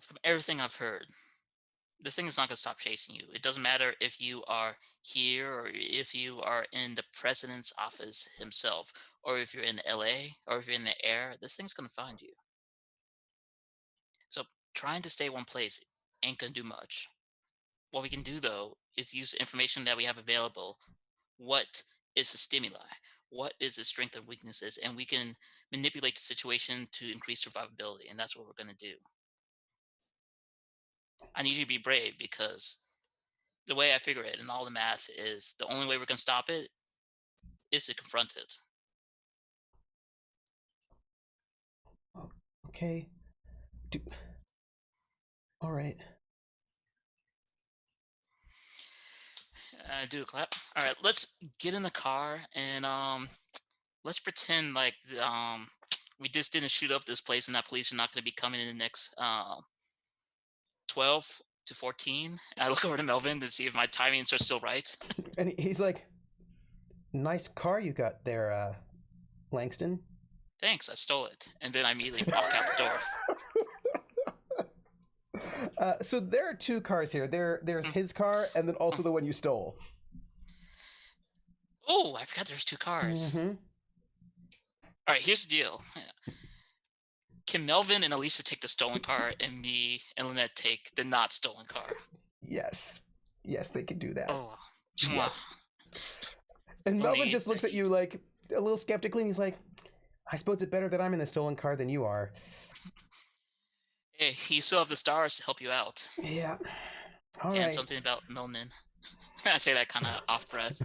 B: From everything I've heard, this thing is not gonna stop chasing you. It doesn't matter if you are here or if you are in the president's office himself, or if you're in LA or if you're in the air. This thing's gonna find you. So trying to stay one place ain't gonna do much. What we can do though is use the information that we have available. What is the stimuli? What is the strength and weaknesses? And we can manipulate the situation to increase survivability. And that's what we're going to do. I need you to be brave because the way I figure it and all the math is the only way we're going to stop it is to confront it.
A: Oh, okay. Do, all right.
B: Do a clap. All right, let's get in the car and let's pretend like we just didn't shoot up this place and that police are not going to be coming in the next 12 to 14. I look over to Melvin to see if my timings are still right.
A: And he's like, "Nice car you got there, Langston."
B: Thanks, I stole it. And then I immediately walk out the door.
A: So there are two cars here. There's his car and then also the one you stole.
B: Oh, I forgot there's two cars.
A: Mm-hmm.
B: All right, here's the deal. Can Melvin and Elisa take the stolen car and me and Lynette take the not stolen car?
A: Yes. Yes, they can do that.
B: Oh,
A: Yes. And Melvin just looks at you like a little skeptically and he's like, "I suppose it's better that I'm in the stolen car than you are."
B: Hey, you still have the stars to help you out.
A: Yeah. All
B: And
A: right.
B: something about Melnin. I say that kind of off breath.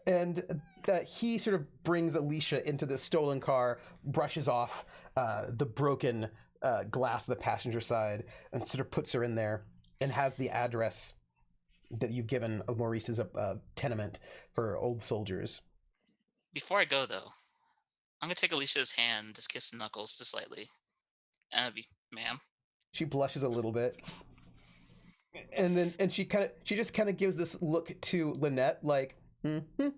A: And he sort of brings Alicia into the stolen car, brushes off the broken glass of the passenger side, and sort of puts her in there, and has the address that you've given of Maurice's tenement for old soldiers.
B: Before I go, though, I'm going to take Alicia's hand, just kiss the knuckles just slightly. And I'll be, ma'am.
A: She blushes a little bit. And she just kind of gives this look to Lynette like, mm-hmm.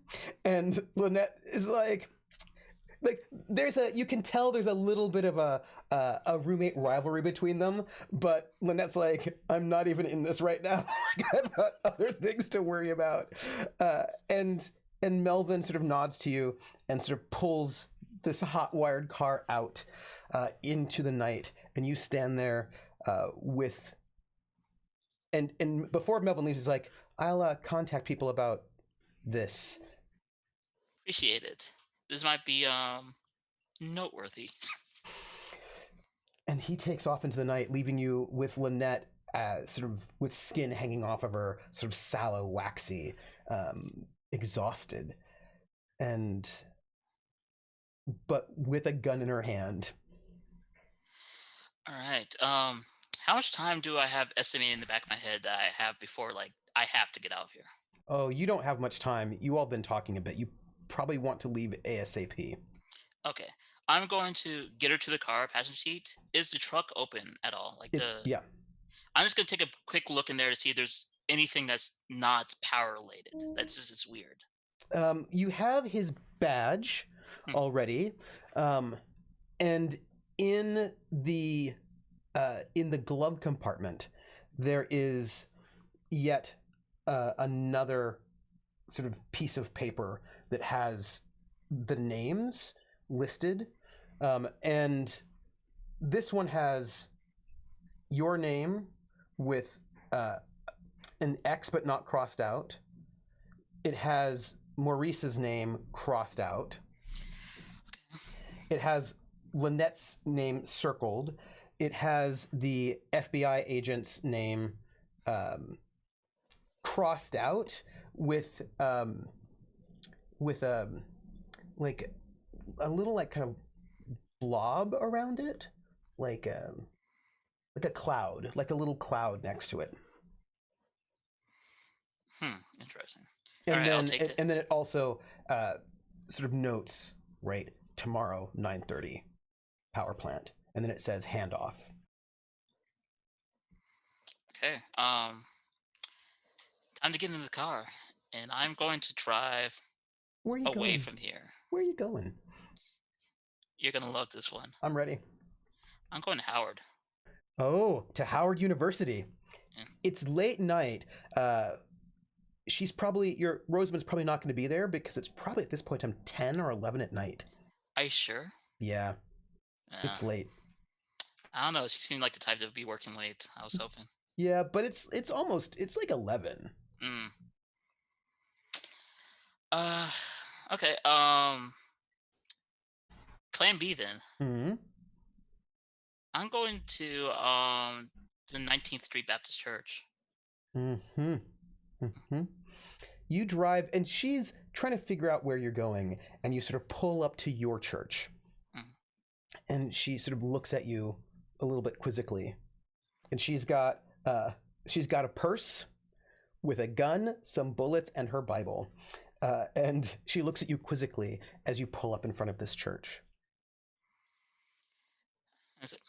A: And Lynette is like, like you can tell there's a little bit of a roommate rivalry between them, but Lynette's like, I'm not even in this right now. Like, I've got other things to worry about. And Melvin sort of nods to you and sort of pulls this hot wired car out into the night, and you stand there with and before Melvin leaves, he's like, I'll contact people about this.
B: Appreciate it. This might be noteworthy.
A: And he takes off into the night, leaving you with Lynette, sort of with skin hanging off of her, sort of sallow, waxy, exhausted, and but with a gun in her hand.
B: All right. How much time do I have estimated in the back of my head that I have before like I have to get out of here?
A: Oh, you don't have much time. You all been talking a bit. You probably want to leave ASAP.
B: Okay. I'm going to get her to the car, passenger seat. Is the truck open at all? Like the
A: Yeah.
B: I'm just gonna take a quick look in there to see if there's anything that's not power related. That's just is weird.
A: You have his badge
B: Hmm.
A: already, and in the glove compartment, there is yet another sort of piece of paper that has the names listed, and this one has your name with an X but not crossed out. It has Maurice's name crossed out. It has Lynette's name circled. It has the FBI agent's name crossed out with like a little like kind of blob around it, like like a cloud, like a little cloud next to it.
B: Interesting. All
A: And
B: right, I'll
A: then
B: take it.
A: and then it also sort of notes, right, tomorrow 9:30 power plant, and then it says handoff.
B: Okay. Time to get in the car, and I'm going to drive
A: Where are you
B: away
A: going?
B: from here.
A: Where are you going?
B: You're gonna love this one.
A: I'm ready.
B: I'm going to Howard.
A: Oh, to Howard University.
B: Yeah.
A: It's late night. She's probably your Rosamund's probably not going to be there because it's probably at this point in time 10 or 11 at night.
B: Are you sure?
A: Yeah,
B: Yeah.
A: it's late.
B: I don't know. She seemed like the type to be working late. I was hoping.
A: Yeah, but it's like 11.
B: Mm. Uh. Okay. Plan B then.
A: Hmm.
B: I'm going to the 19th Street Baptist Church.
A: Hmm. Hmm. You drive, and she's trying to figure out where you're going, and you sort of pull up to your church,
B: Mm.
A: and she sort of looks at you a little bit quizzically, and she's got a purse with a gun, some bullets, and her Bible. And she looks at you quizzically as you pull up in front of this church.
B: I said,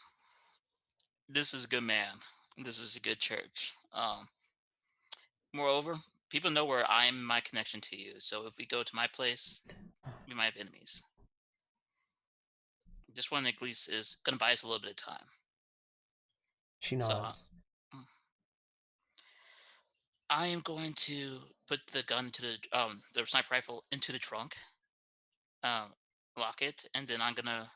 B: "This is a good man. This is a good church." Moreover, people know where I'm my connection to you. So if we go to my place, we might have enemies. This one at least is gonna buy us a little bit of time.
A: She
B: So
A: nods.
B: mm, I am going to put the gun to the sniper rifle into the trunk, um, lock it, and then I'm gonna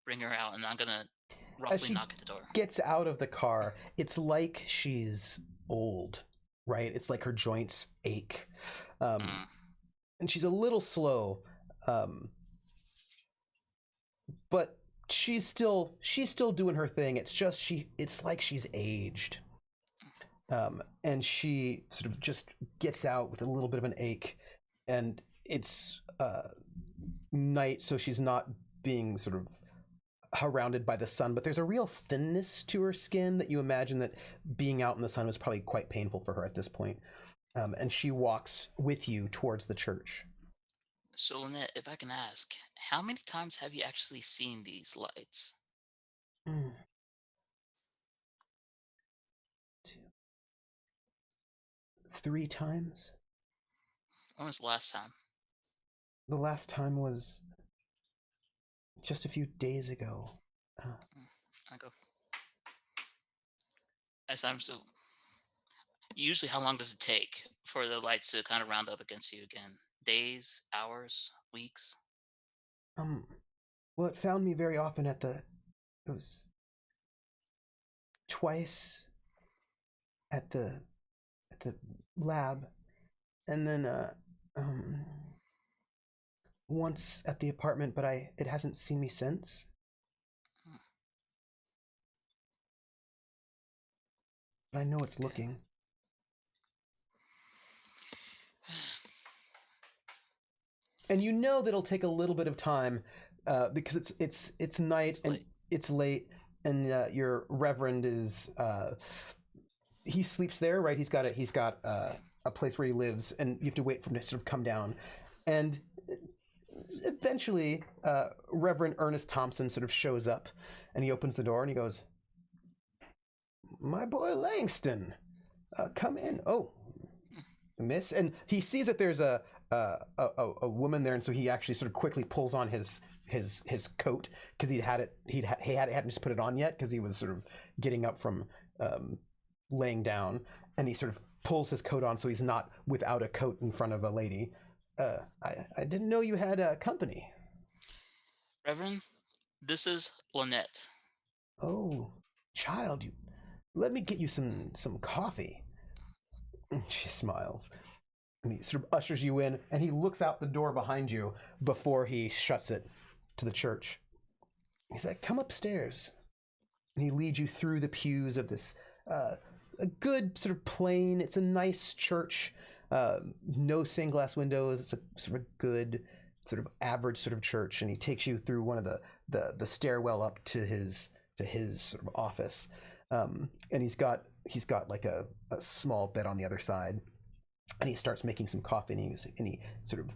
B: bring her out, and I'm gonna
A: As
B: roughly
A: she
B: knock at the door.
A: gets out of the car, it's like she's old, right? It's like her joints ache. Um,
B: Mm.
A: and she's a little slow, um, but she's still doing her thing. It's just it's like she's aged. And she sort of just gets out with a little bit of an ache, and it's night, so she's not being sort of surrounded by the sun, but there's a real thinness to her skin that you imagine that being out in the sun was probably quite painful for her at this point. And she walks with you towards the church.
B: So, Lynette, if I can ask, how many times have you actually seen these lights?
A: Mm, 3 times.
B: When was the last time?
A: The last time was just a few days ago. Uh,
B: I go. As I'm so. Usually, how long does it take for the lights to kind of round up against you again? Days, hours, weeks?
A: um, well, it found me very often at the. It was twice at the lab, and then um, once at the apartment, but it hasn't seen me since.
B: Hmm,
A: But I know it's
B: okay.
A: looking. And you know that it'll take a little bit of time because it's night
B: It's
A: and
B: late.
A: it's late, and your reverend is he sleeps there, right? He's got a place where he lives, and you have to wait for him to sort of come down, and eventually Reverend Ernest Thompson sort of shows up, and he opens the door and he goes, "My boy Langston, come in." Oh, miss, and he sees that there's a woman there, and so he actually sort of quickly pulls on his coat because he hadn't just put it on yet because he was sort of getting up from um, laying down, and he sort of pulls his coat on so he's not without a coat in front of a lady. I didn't know you had company.
B: Reverend, this is Lynette.
A: Oh, child, you let me get you some coffee. She smiles. And he sort of ushers you in, and he looks out the door behind you before he shuts it to the church. He's like, "Come upstairs." And he leads you through the pews of this a good sort of plain. It's a nice church, no stained glass windows. It's a sort of good, sort of average sort of church, and he takes you through one of the stairwell up to his sort of office, and he's got like a small bed on the other side, and he starts making some coffee, and he sort of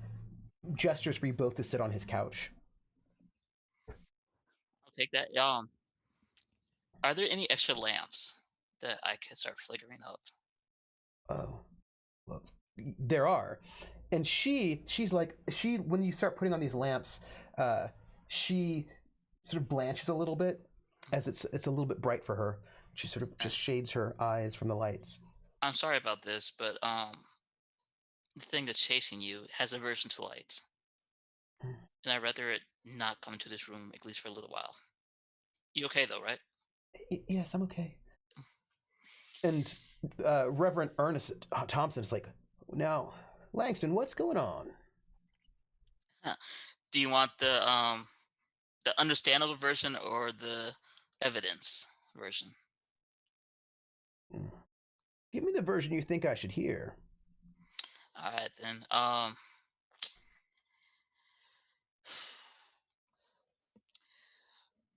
A: gestures for you both to sit on his couch.
B: I'll take that. Are there any extra lamps that I can start flickering up?
A: Oh, well, there are, and she's like she when you start putting on these lamps, uh, she sort of blanches a little bit as it's a little bit bright for her. She sort of
B: Uh,
A: just shades her eyes from the lights.
B: I'm sorry about this, but the thing that's chasing you has aversion to light, and I'd rather it not come into this room at least for a little while. You okay though, right?
A: Yes, I'm okay. And Reverend Ernest Thompson is like, "Now, Langston, what's going on?"
B: Huh. Do you want the understandable version or the evidence version?
A: "Hmm, give me the version you think I should hear."
B: All right then.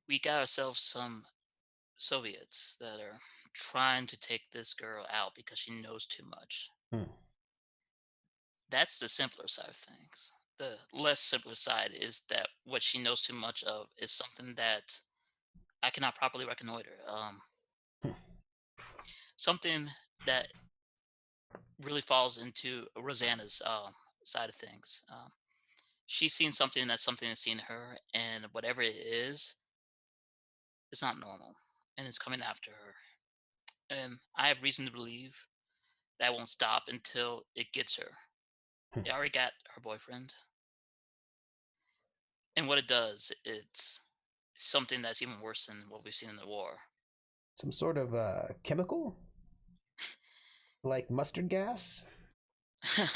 B: We got ourselves some Soviets that are trying to take this girl out because she knows too much.
A: Hmm.
B: That's the simpler side of things. The less simpler side is that what she knows too much of is something that I cannot properly reconnoiter.
A: Hmm.
B: Something that really falls into Rosanna's side of things. She's seen something that's seen her, and whatever it is, it's not normal, and it's coming after her. And I have reason to believe that won't stop until it gets her.
A: Hmm.
B: It already got her boyfriend, and what it does, it's something that's even worse than what we've seen in the war.
A: Some sort of chemical, like mustard gas.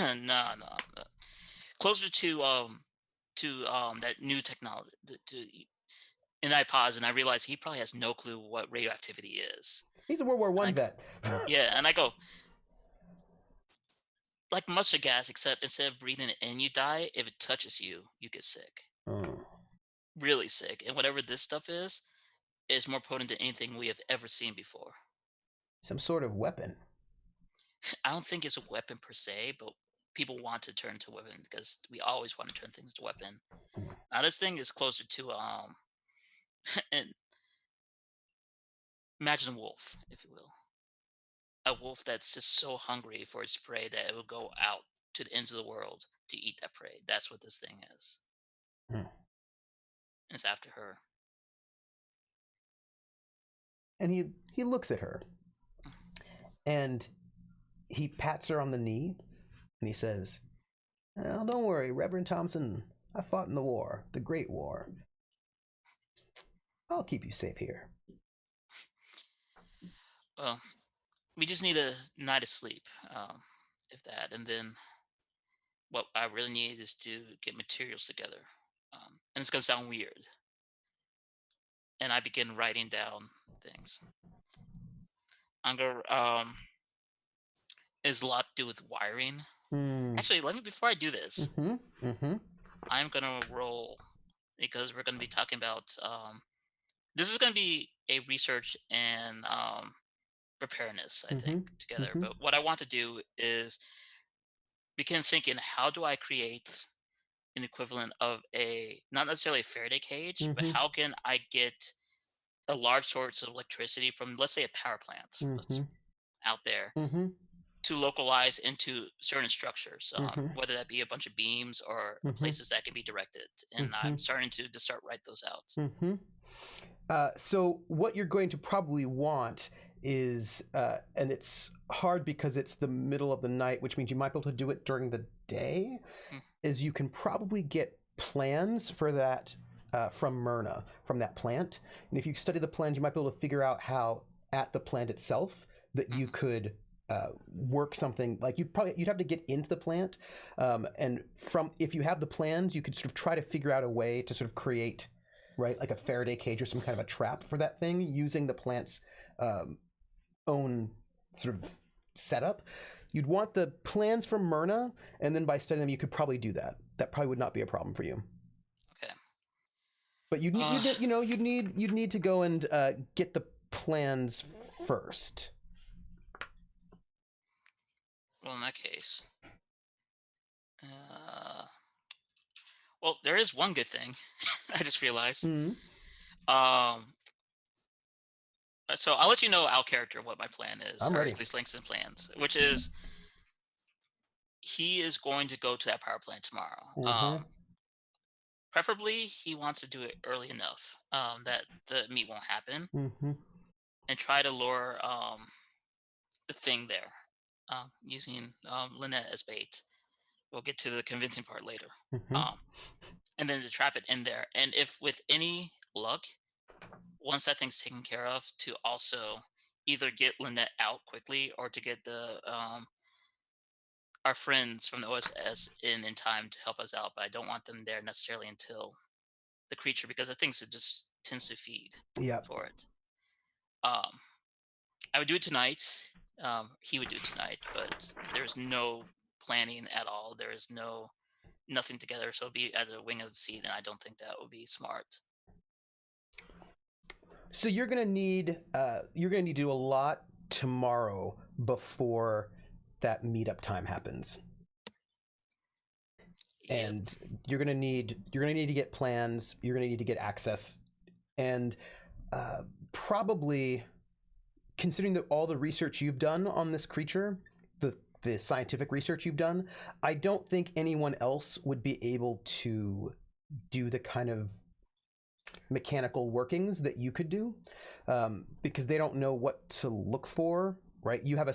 B: No, no, no. Closer to that new technology. And I pause and I realize he probably has no clue what radioactivity is.
A: He's a World War
B: And
A: One
B: I
A: vet.
B: yeah, and I go like mustard gas, except instead of breathing it in, you die. If it touches you, you get sick,
A: Oh,
B: really sick. And whatever this stuff is more potent than anything we have ever seen before.
A: some sort of weapon.
B: I don't think it's a weapon per se, but people want to turn to weapon because we always want to turn things to weapon. Now this thing is closer to and imagine a wolf, if you will. A wolf that's just so hungry for its prey that it will go out to the ends of the world to eat that prey. That's what this thing is.
A: Hmm.
B: and it's after her.
A: And he looks at her, and he pats her on the knee, and he says, "Well, don't worry, Reverend Thompson. I fought in the war, the Great War. I'll keep you safe here."
B: Well, we just need a night of sleep, if that, and then what I really need is to get materials together. And it's gonna sound weird, and I begin writing down things. I'm gonna is a lot to do with wiring.
A: Hmm.
B: Actually, let me before I do this,
A: Mm-hmm. Mm-hmm.
B: I'm gonna roll because we're gonna be talking about this is gonna be a research and preparedness, I think,
A: Mm-hmm.
B: together.
A: Mm-hmm.
B: But what I want to do is begin thinking, how do I create an equivalent of a not necessarily a Faraday cage, but
A: Mm-hmm.
B: how can I get a large source of electricity from, let's say, a power plant that's
A: Mm-hmm.
B: out there
A: Mm-hmm.
B: to localize into certain structures,
A: Mm-hmm.
B: whether that be a bunch of beams or
A: Mm-hmm.
B: places that can be directed. And
A: Mm-hmm.
B: I'm starting to start write those out.
A: Mm-hmm. So what you're going to probably want is, and it's hard because it's the middle of the night, which means you might be able to do it during the day,
B: Mm,
A: is you can probably get plans for that from Myrna, from that plant. And if you study the plans, you might be able to figure out how at the plant itself that you
B: mhm.
A: could work something like you'd have to get into the plant, and from if you have the plans, you could sort of try to figure out a way to sort of create, right, like a Faraday cage or some kind of a trap for that thing using the plant's um, own sort of setup. You'd want the plans from Myrna, and then by studying them, you could probably do that. That probably would not be a problem for you.
B: Okay.
A: But you'd need,
B: Uh,
A: you'd need to go and get the plans first.
B: well, in that case, uh, well, there is one good thing. I just realized.
A: Mm-hmm.
B: Um, so I'll let you know out character what my plan is,
A: I'm
B: or
A: ready.
B: at least links and plans, which is he is going to go to that power plant tomorrow.
A: Mm-hmm.
B: Preferably, he wants to do it early enough that the meet won't happen,
A: Mm-hmm.
B: and try to lure the thing there using Lynette as bait. We'll get to the convincing part later.
A: Mm-hmm.
B: Um, and then to trap it in there. And if with any luck, once that thing's taken care of, to also either get Lynette out quickly or to get the our friends from the OSS in time to help us out. But I don't want them there necessarily until the creature because the things it just tends to feed
A: Yep.
B: for it. Um, I would do it tonight. He would do it tonight, but there's no planning at all. There is nothing together. So it'd be at a wing of the seat, and I don't think that would be smart.
A: So you're gonna need to do a lot tomorrow before that meetup time happens.
B: Yep.
A: And you're gonna need to get plans. You're gonna need to get access, and probably considering that all the research you've done on this creature, the scientific research you've done, I don't think anyone else would be able to do the kind of mechanical workings that you could do, because they don't know what to look for. Right, you have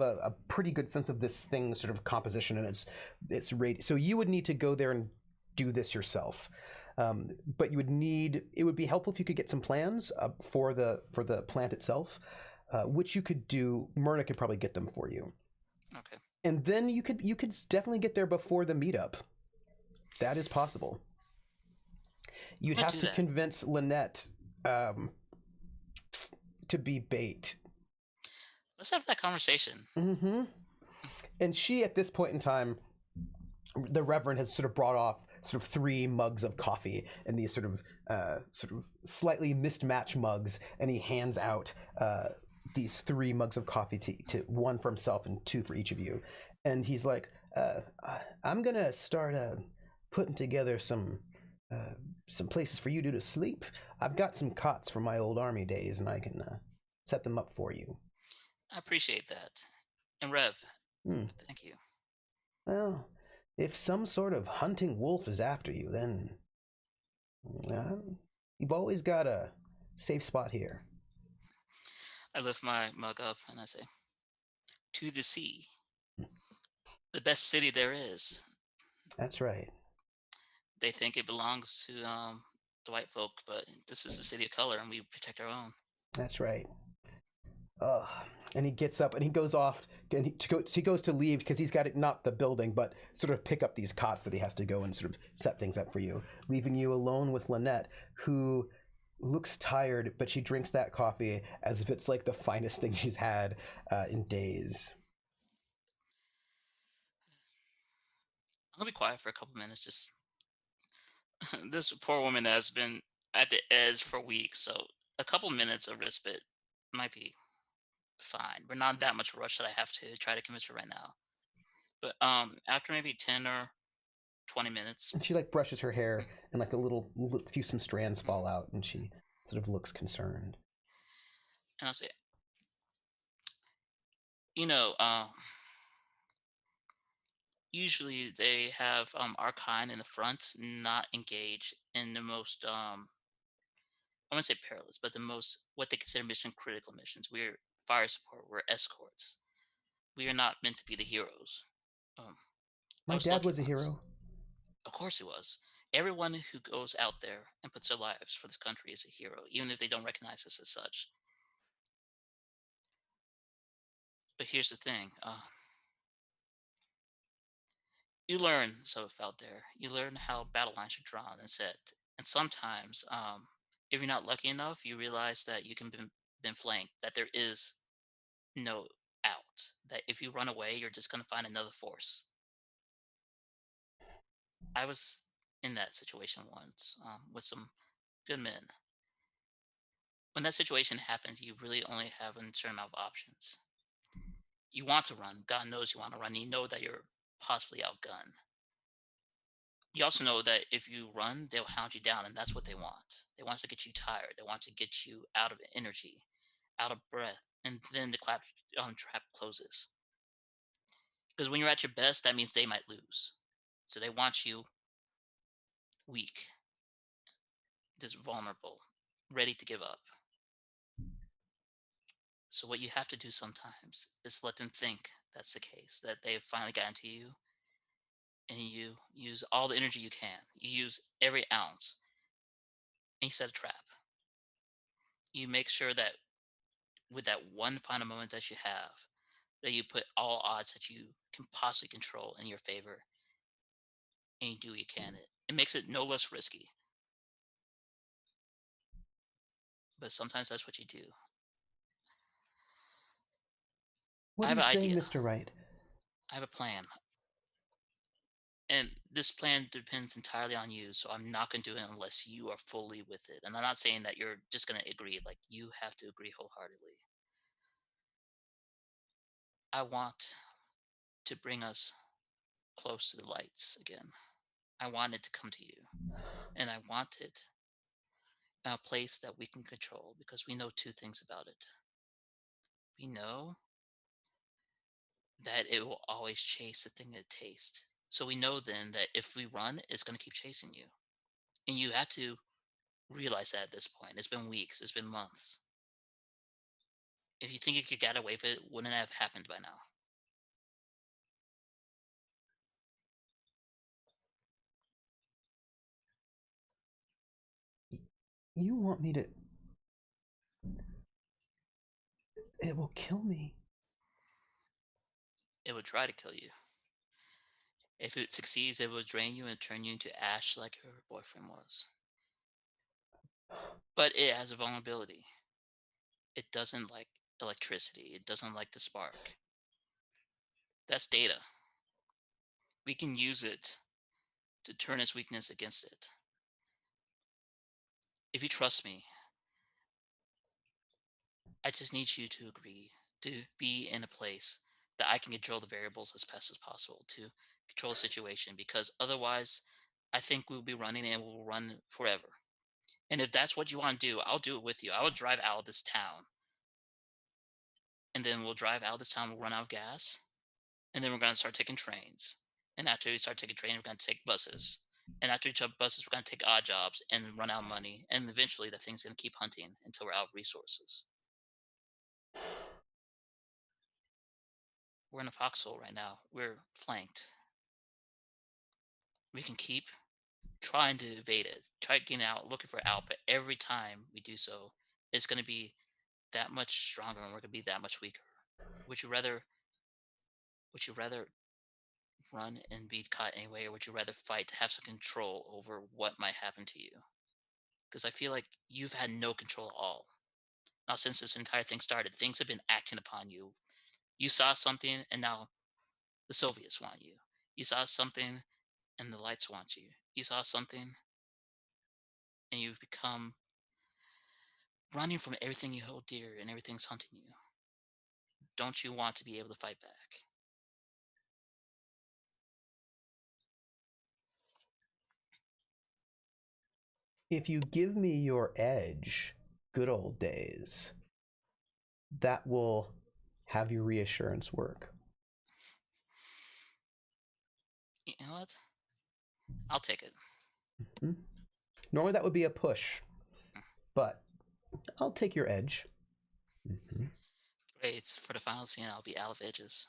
A: a pretty good sense of this thing's sort of composition and its rate. So you would need to go there and do this yourself. But it would be helpful if you could get some plans for the plant itself, which you could do. Myrna could probably get them for you,
B: Okay.
A: and then you could definitely get there before the meetup. That is possible.
B: I'm
A: You'd
B: gonna
A: have
B: do
A: to
B: that.
A: convince Lynette um, to be bait.
B: Let's have that conversation.
A: Mm-hmm. And she, at this point in time, the Reverend has sort of brought off sort of 3 mugs of coffee and these sort of slightly mismatched mugs, and he hands out these 3 mugs of coffee to 1 for himself and 2 for each of you. And he's like, "I'm gonna start putting together some places for you to sleep. I've got some cots from my old army days, and I can set them up for you."
B: I appreciate that. And Rev,
A: Hmm.
B: thank you.
A: Well, if some sort of hunting wolf is after you, then You've always got a safe spot here.
B: I lift my mug up and I say, "To the sea, the best city there is."
A: That's right.
B: They think it belongs to the white folk, but this is a city of color, and we protect our own.
A: That's right. Ugh. And he gets up and he goes off and he goes to leave because he's got it, not the building, but sort of pick up these cots that he has to go and sort of set things up for you, leaving you alone with Lynette, who looks tired, but she drinks that coffee as if it's like the finest thing she's had in days.
B: I'm gonna be quiet for a couple minutes. Just this poor woman has been at the edge for weeks, so a couple minutes of respite might be fine. We're not that much rush that I have to try to convince her right now. But after maybe 10 or 20 minutes,
A: And she like brushes her hair and like a few some strands fall out and she sort of looks concerned.
B: and I'll say, you know, usually they have our kind in the front not engage in the most I wouldn't say perilous, but the most what they consider mission critical missions. We're fire support, we're escorts. We are not meant to be the heroes. Um, I
A: My
B: was
A: dad
B: lucky
A: was a
B: once.
A: hero.
B: Of course he was. Everyone who goes out there and puts their lives for this country is a hero, even if they don't recognize us as such. But here's the thing: you learn stuff out there. You learn how battle lines are drawn and set. And sometimes, if you're not lucky enough, you realize that you can been flanked. That there is no out. That if you run away, you're just gonna find another force. I was in that situation once with some good men. When that situation happens, you really only have a certain amount of options. You want to run. God knows you want to run. You know that you're possibly outgunned. You also know that if you run, they'll hound you down, and that's what they want. They want to get you tired. They want to get you out of energy, out of breath, and then the trap closes. Because when you're at your best, that means they might lose. So they want you weak, just vulnerable, ready to give up. So what you have to do sometimes is let them think that's the case, that they've finally gotten to you, and you use all the energy you can. You use every ounce, and you set a trap. You make sure that with that one final moment that you have, that you put all odds that you can possibly control in your favor, and you do what you can. It makes it no less risky, but sometimes that's what you do. I
A: What are
B: have
A: you
B: an
A: saying,
B: idea.
A: Mr. Wright?
B: I have a plan. And this plan depends entirely on you, so I'm not going to do it unless you are fully with it. And I'm not saying that you're just going to agree, like, you have to agree wholeheartedly. I want to bring us close to the lights again. I want it to come to you. And I want it in a place that we can control because we know two things about it. We know that it will always chase the thing it tastes. So we know then that if we run, it's going to keep chasing you. And you have to realize that at this point. It's been weeks, it's been months. If you think you could get away with it, wouldn't it have happened by now?
A: You want me to. It will kill me.
B: It would try to kill you. If it succeeds, it will drain you and turn you into ash like your boyfriend was. But it has a vulnerability. It doesn't like electricity. It doesn't like the spark. That's data. We can use it to turn its weakness against it. If you trust me, I just need you to agree to be in a place that I can control the variables as best as possible to control the situation because otherwise I think we'll be running and we'll run forever. And if that's what you want to do, I'll do it with you. I will drive out of this town and then we'll drive out of this town, we'll run out of gas, and then we're gonna start taking trains. And after we start taking trains, we're gonna take buses. And after each job buses, we're gonna take odd jobs and run out of money, and eventually the thing's gonna keep hunting until we're out of resources. We're in a foxhole right now. We're flanked. We can keep trying to evade it, try getting out, looking for out, but every time we do so, it's gonna be that much stronger and we're gonna be that much weaker. Would you rather would you rather run and be caught anyway, or would you rather fight to have some control over what might happen to you? Because I feel like you've had no control at all. Now, since this entire thing started, things have been acting upon you. You saw something, and now the Soviets want you. You saw something, and the lights want you. You saw something, and you've become running from everything you hold dear, and everything's hunting you. Don't you want to be able to fight back?
A: If you give me your edge, good old days, that will have your reassurance work.
B: You know what? I'll take it.
A: Hmm? Normally that would be a push, but I'll take your edge. Hmm.
B: Great. For the final scene, I'll be out of edges.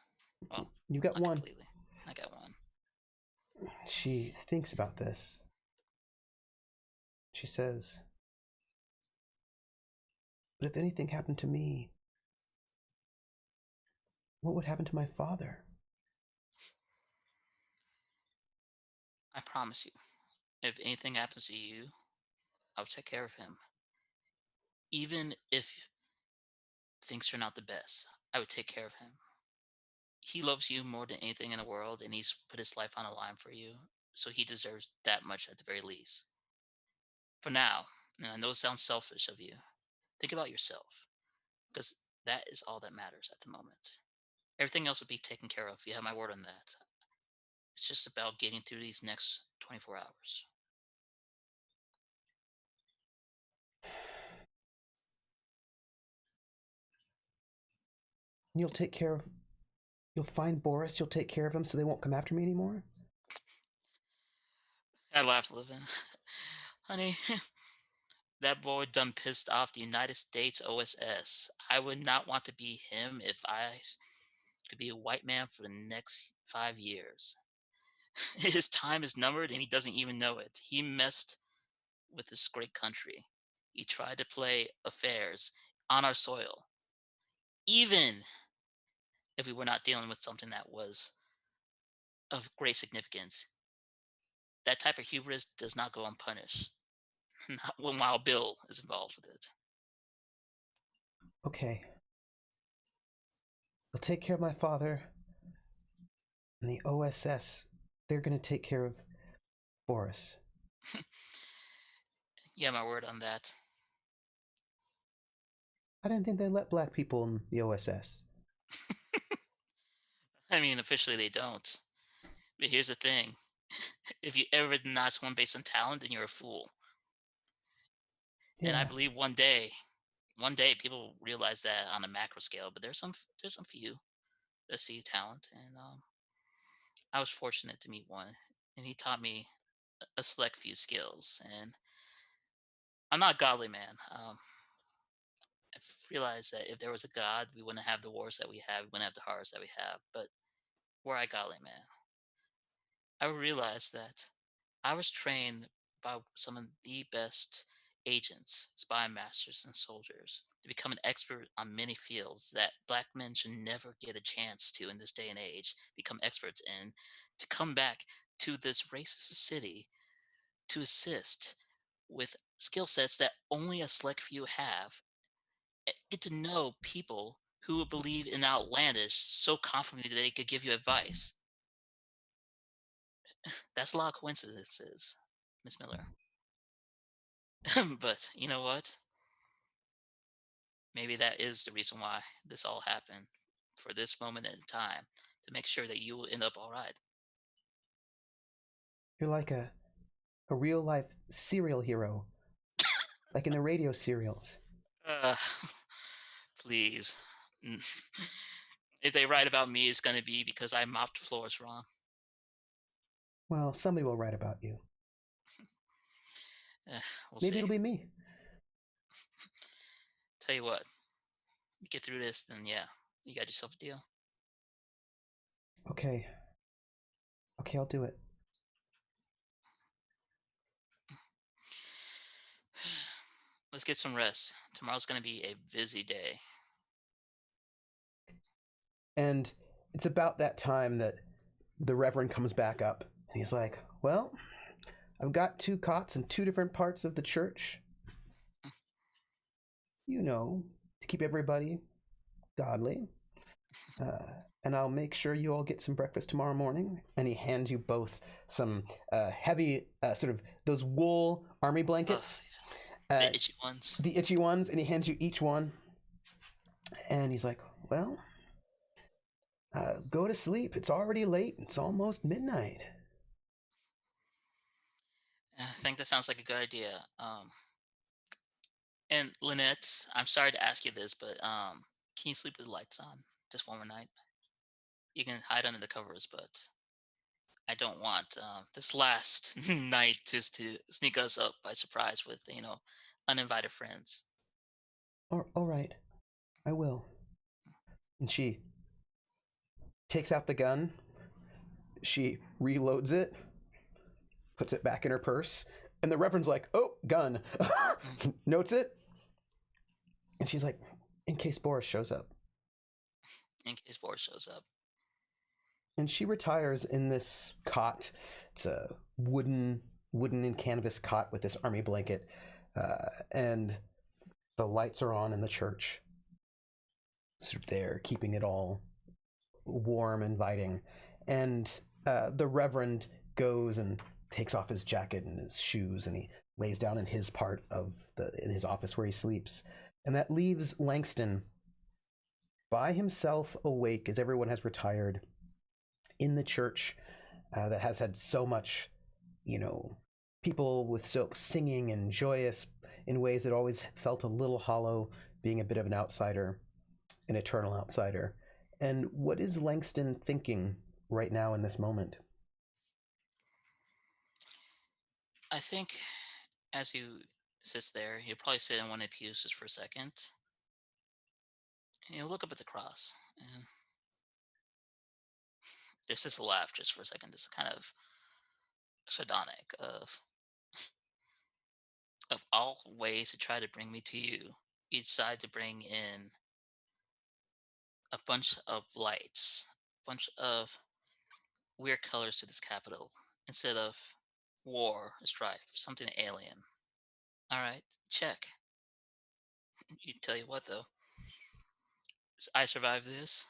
B: Well,
A: You got
B: not
A: one.
B: completely. I got one.
A: She thinks about this. She says, but if anything happened to me, what would happen to my father?
B: I promise you, if anything happens to you, I'll take care of him. Even if things turn out the best, I would take care of him. He loves you more than anything in the world, and he's put his life on the line for you. So he deserves that much at the very least. For now, and I know it sounds selfish of you, think about yourself, because that is all that matters at the moment. Everything else will be taken care of. You have my word on that. It's just about getting through these next 24 hours.
A: You'll take care of. You'll find Boris. You'll take care of him so they won't come after me anymore.
B: I laugh, living. Honey, that boy done pissed off the United States OSS. I would not want to be him if could be a white man for the next 5 years. His time is numbered and he doesn't even know it. He messed with this great country. He tried to play affairs on our soil, even if we were not dealing with something that was of great significance. That type of hubris does not go unpunished. Not when Wild Bill is involved with it.
A: Okay. You'll take care of my father, and the OSS, they're going to take care of Boris.
B: You have my word on that.
A: I didn't think they let black people in the OSS.
B: I mean, officially they don't. But here's the thing: if you ever deny someone based on talent, then you're a fool. And I
A: Yeah.
B: believe one day people realize that on a macro scale. But there's some few that see talent, and I was fortunate to meet one, and he taught me a select few skills. And I'm not a godly man. I realized that if there was a God, we wouldn't have the wars that we have, we wouldn't have the horrors that we have. But were I godly man, I realized that I was trained by some of the best agents, spy masters, and soldiers to become an expert on many fields that black men should never get a chance to in this day and age become experts in, to come back to this racist city to assist with skill sets that only a select few have. Get to know people who believe in outlandish so confidently that they could give you advice. That's a lot of coincidences, Miss Miller. But you know what? Maybe that is the reason why this all happened for this moment in time to make sure that you will end up all right.
A: You're like a real life serial hero, like in the radio serials.
B: Uh, please. Mm. If they write about me, it's going to be because I mopped floors wrong.
A: Well, somebody will write about you.
B: Eh, we'll
A: Maybe
B: see.
A: it'll be me.
B: Tell you what, you get through this, then yeah, you got yourself a deal.
A: Okay. Okay, I'll do it.
B: Let's get some rest. Tomorrow's gonna be a busy day.
A: And it's about that time that the Reverend comes back up and he's like, well, I've got 2 cots in 2 different parts of the church. You know, to keep everybody godly. Uh, and I'll make sure you all get some breakfast tomorrow morning. And he hands you both some heavy, sort of those wool army
B: Ugh,
A: blankets,
B: the
A: uh,
B: itchy ones.
A: the itchy ones, and he hands you each one. And he's like, well, go to sleep. It's already late. It's almost midnight.
B: I think that sounds like a good idea. And Lynette, I'm sorry to ask you this, but can you sleep with the lights on just one more night? You can hide under the covers, but I don't want this last night just to sneak us up by surprise with uninvited friends.
A: All right, I will. And she takes out the gun. She reloads it, puts it back in her purse. And the Reverend's like, oh, gun.
B: Mm,
A: Notes it. And she's like, in case Boris shows up.
B: in case Boris shows up.
A: And she retires in this cot. It's a wooden and canvas cot with this army blanket. And the lights are on in the church. Sort of there, keeping it all warm, inviting. And the Reverend goes and takes off his jacket and his shoes, and he lays down in his part of in his office where he sleeps. And that leaves Langston by himself, awake as everyone has retired, in the church that has had so much, people with so singing and joyous in ways that always felt a little hollow, being a bit of an outsider, an eternal outsider. And what is Langston thinking right now in this moment?
B: I think as he sits there, he'll probably sit in one of the pews just for a second, and he'll look up at the cross, and there's just a laugh just for a second, this kind of sardonic of all ways to try to bring me to you. You decide to bring in a bunch of lights, a bunch of weird colors to this capital instead of war, strife, something alien. All right, check. You tell you what though, I survived this.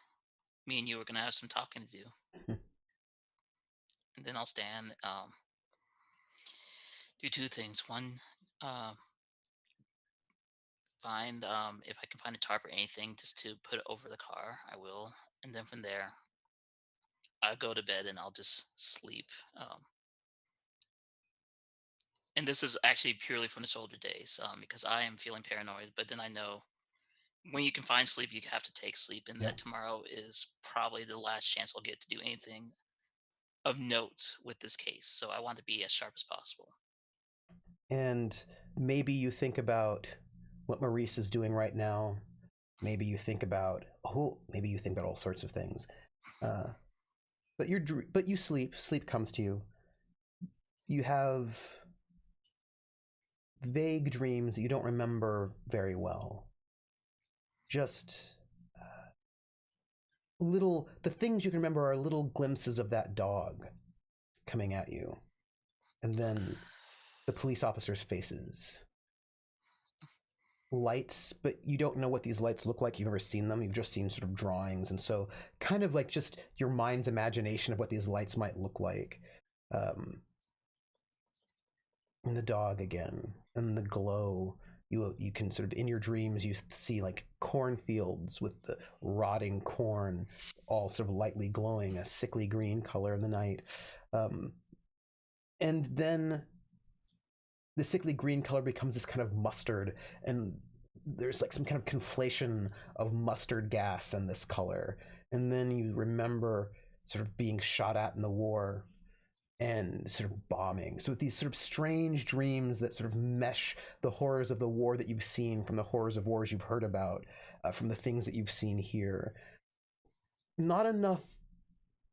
B: Me and you are gonna have some talking to do, and then I'll stand. Do 2 things. One, um, find if I can find a tarp or anything just to put it over the car. I will, and then from there, I'll go to bed and I'll just sleep. And this is actually purely from the shoulder days, because I am feeling paranoid. But then I know when you can find sleep, you have to take sleep, and
A: Yeah.
B: that tomorrow is probably the last chance I'll get to do anything of note with this case. So I want to be as sharp as possible.
A: And maybe you think about what Maurice is doing right now. Maybe you think about maybe you think about all sorts of things. Uh, but you sleep. Sleep comes to you. You have vague dreams that you don't remember very well. Just the things you can remember are little glimpses of that dog coming at you, and then the police officers' faces, lights, but you don't know what these lights look like. You've never seen them. You've just seen sort of drawings, and so kind of like just your mind's imagination of what these lights might look like. Um, and the dog again, and the glow. You can sort of in your dreams you see like cornfields with the rotting corn all sort of lightly glowing a sickly green color in the night, um, and then the sickly green color becomes this kind of mustard, and there's like some kind of conflation of mustard gas and this color, and then you remember sort of being shot at in the war, and sort of bombing. So these sort of strange dreams that sort of mesh the horrors of the war that you've seen from the horrors of wars you've heard about, from the things that you've seen here. Not enough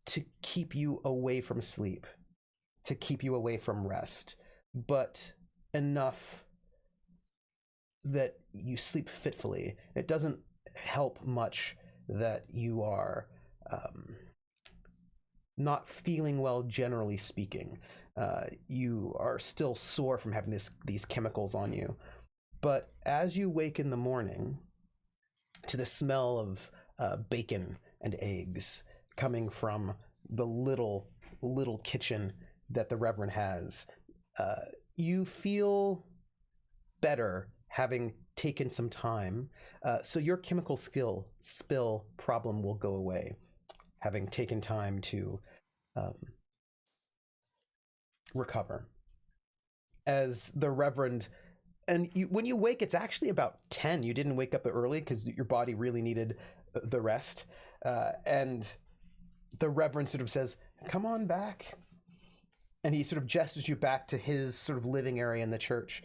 A: to keep you away from sleep, to keep you away from rest, but enough that you sleep fitfully. It doesn't help much that you are not feeling well, generally speaking. You are still sore from having these chemicals on you. But as you wake in the morning to the smell of bacon and eggs coming from the little kitchen that the Reverend has, you feel better having taken some time. So your chemical spill problem will go away, having taken time to recover. As the Reverend, and when you wake, it's actually about 10. You didn't wake up early because your body really needed the rest. And the Reverend sort of says, "Come on back." And he sort of gestures you back to his sort of living area in the church,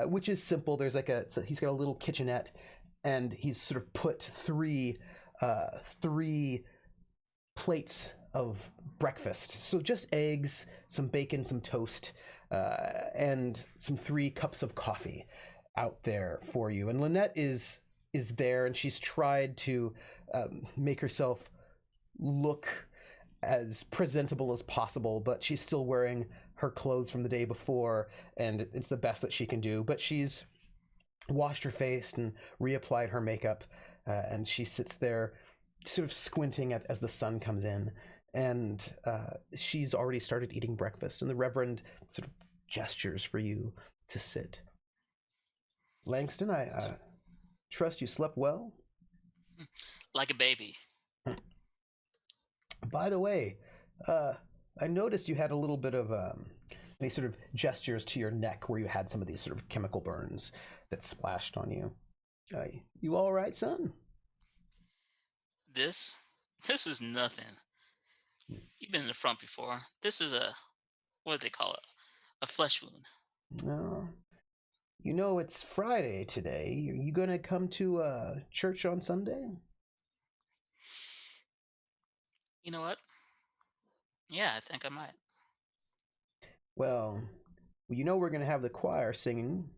A: which is simple. There's like he's got a little kitchenette, and he's sort of put three plates of breakfast. So just eggs, some bacon, some toast, and some 3 cups of coffee out there for you. And Lynette is there, and she's tried to make herself look as presentable as possible, but she's still wearing her clothes from the day before, and it's the best that she can do. But she's washed her face and reapplied her makeup, and she sits there sort of squinting as the sun comes in, and she's already started eating breakfast, and the Reverend sort of gestures for you to sit. Langston, I trust you slept well?
B: Like a baby.
A: By the way, I noticed you had a little bit of, and he sort of gestures to your neck where you had some of these sort of chemical burns that splashed on you. You all right, son?
B: This is nothing. You've been in the front before. This is what do they call it? A flesh wound.
A: No. You know it's Friday today. Are you going to come to church on Sunday?
B: You know what? Yeah, I think I might.
A: Well, you know we're going to have the choir singing,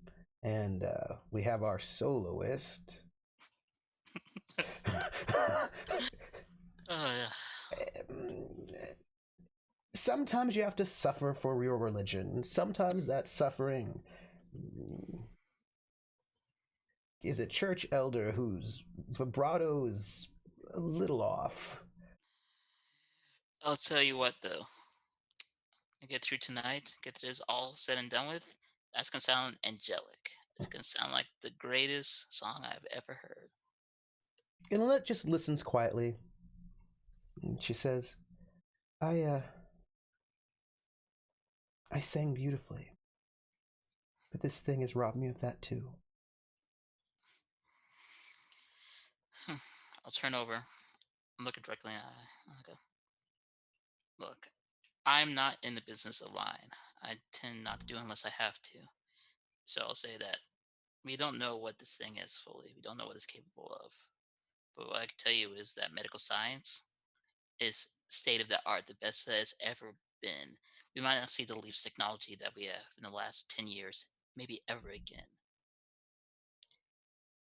A: and we have our soloist. Sometimes you have to suffer for your religion. Sometimes that suffering is a church elder whose vibrato is a little off.
B: I'll tell you what, though. I get through tonight, get this all said and done with. That's gonna sound angelic. It's gonna sound like the greatest song I've ever heard.
A: And Lynette just listens quietly. And she says, I sang beautifully. But this thing has robbed me of that too.
B: I'll turn over. I'm looking directly in the eye. Okay. Look, I'm not in the business of lying. I tend not to do unless I have to. So I'll say that we don't know what this thing is fully. We don't know what it's capable of. But what I can tell you is that medical science is state of the art, the best that it's ever been. We might not see the leaps of technology that we have in the last 10 years, maybe ever again.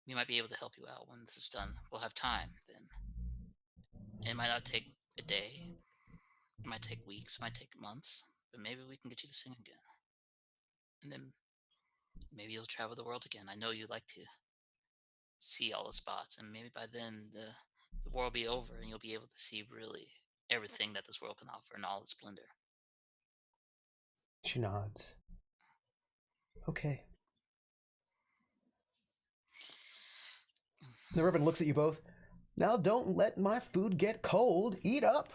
B: We might be able to help you out when this is done. We'll have time then. It might not take a day. It might take weeks. It might take months. But maybe we can get you to sing again. And then maybe you'll travel the world again. I know you like to see all the spots. And maybe by then the war will be over and you'll be able to see really everything that this world can offer in all its splendor.
A: She nods. Okay. The Reverend looks at you both. Now don't let my food get cold. Eat up.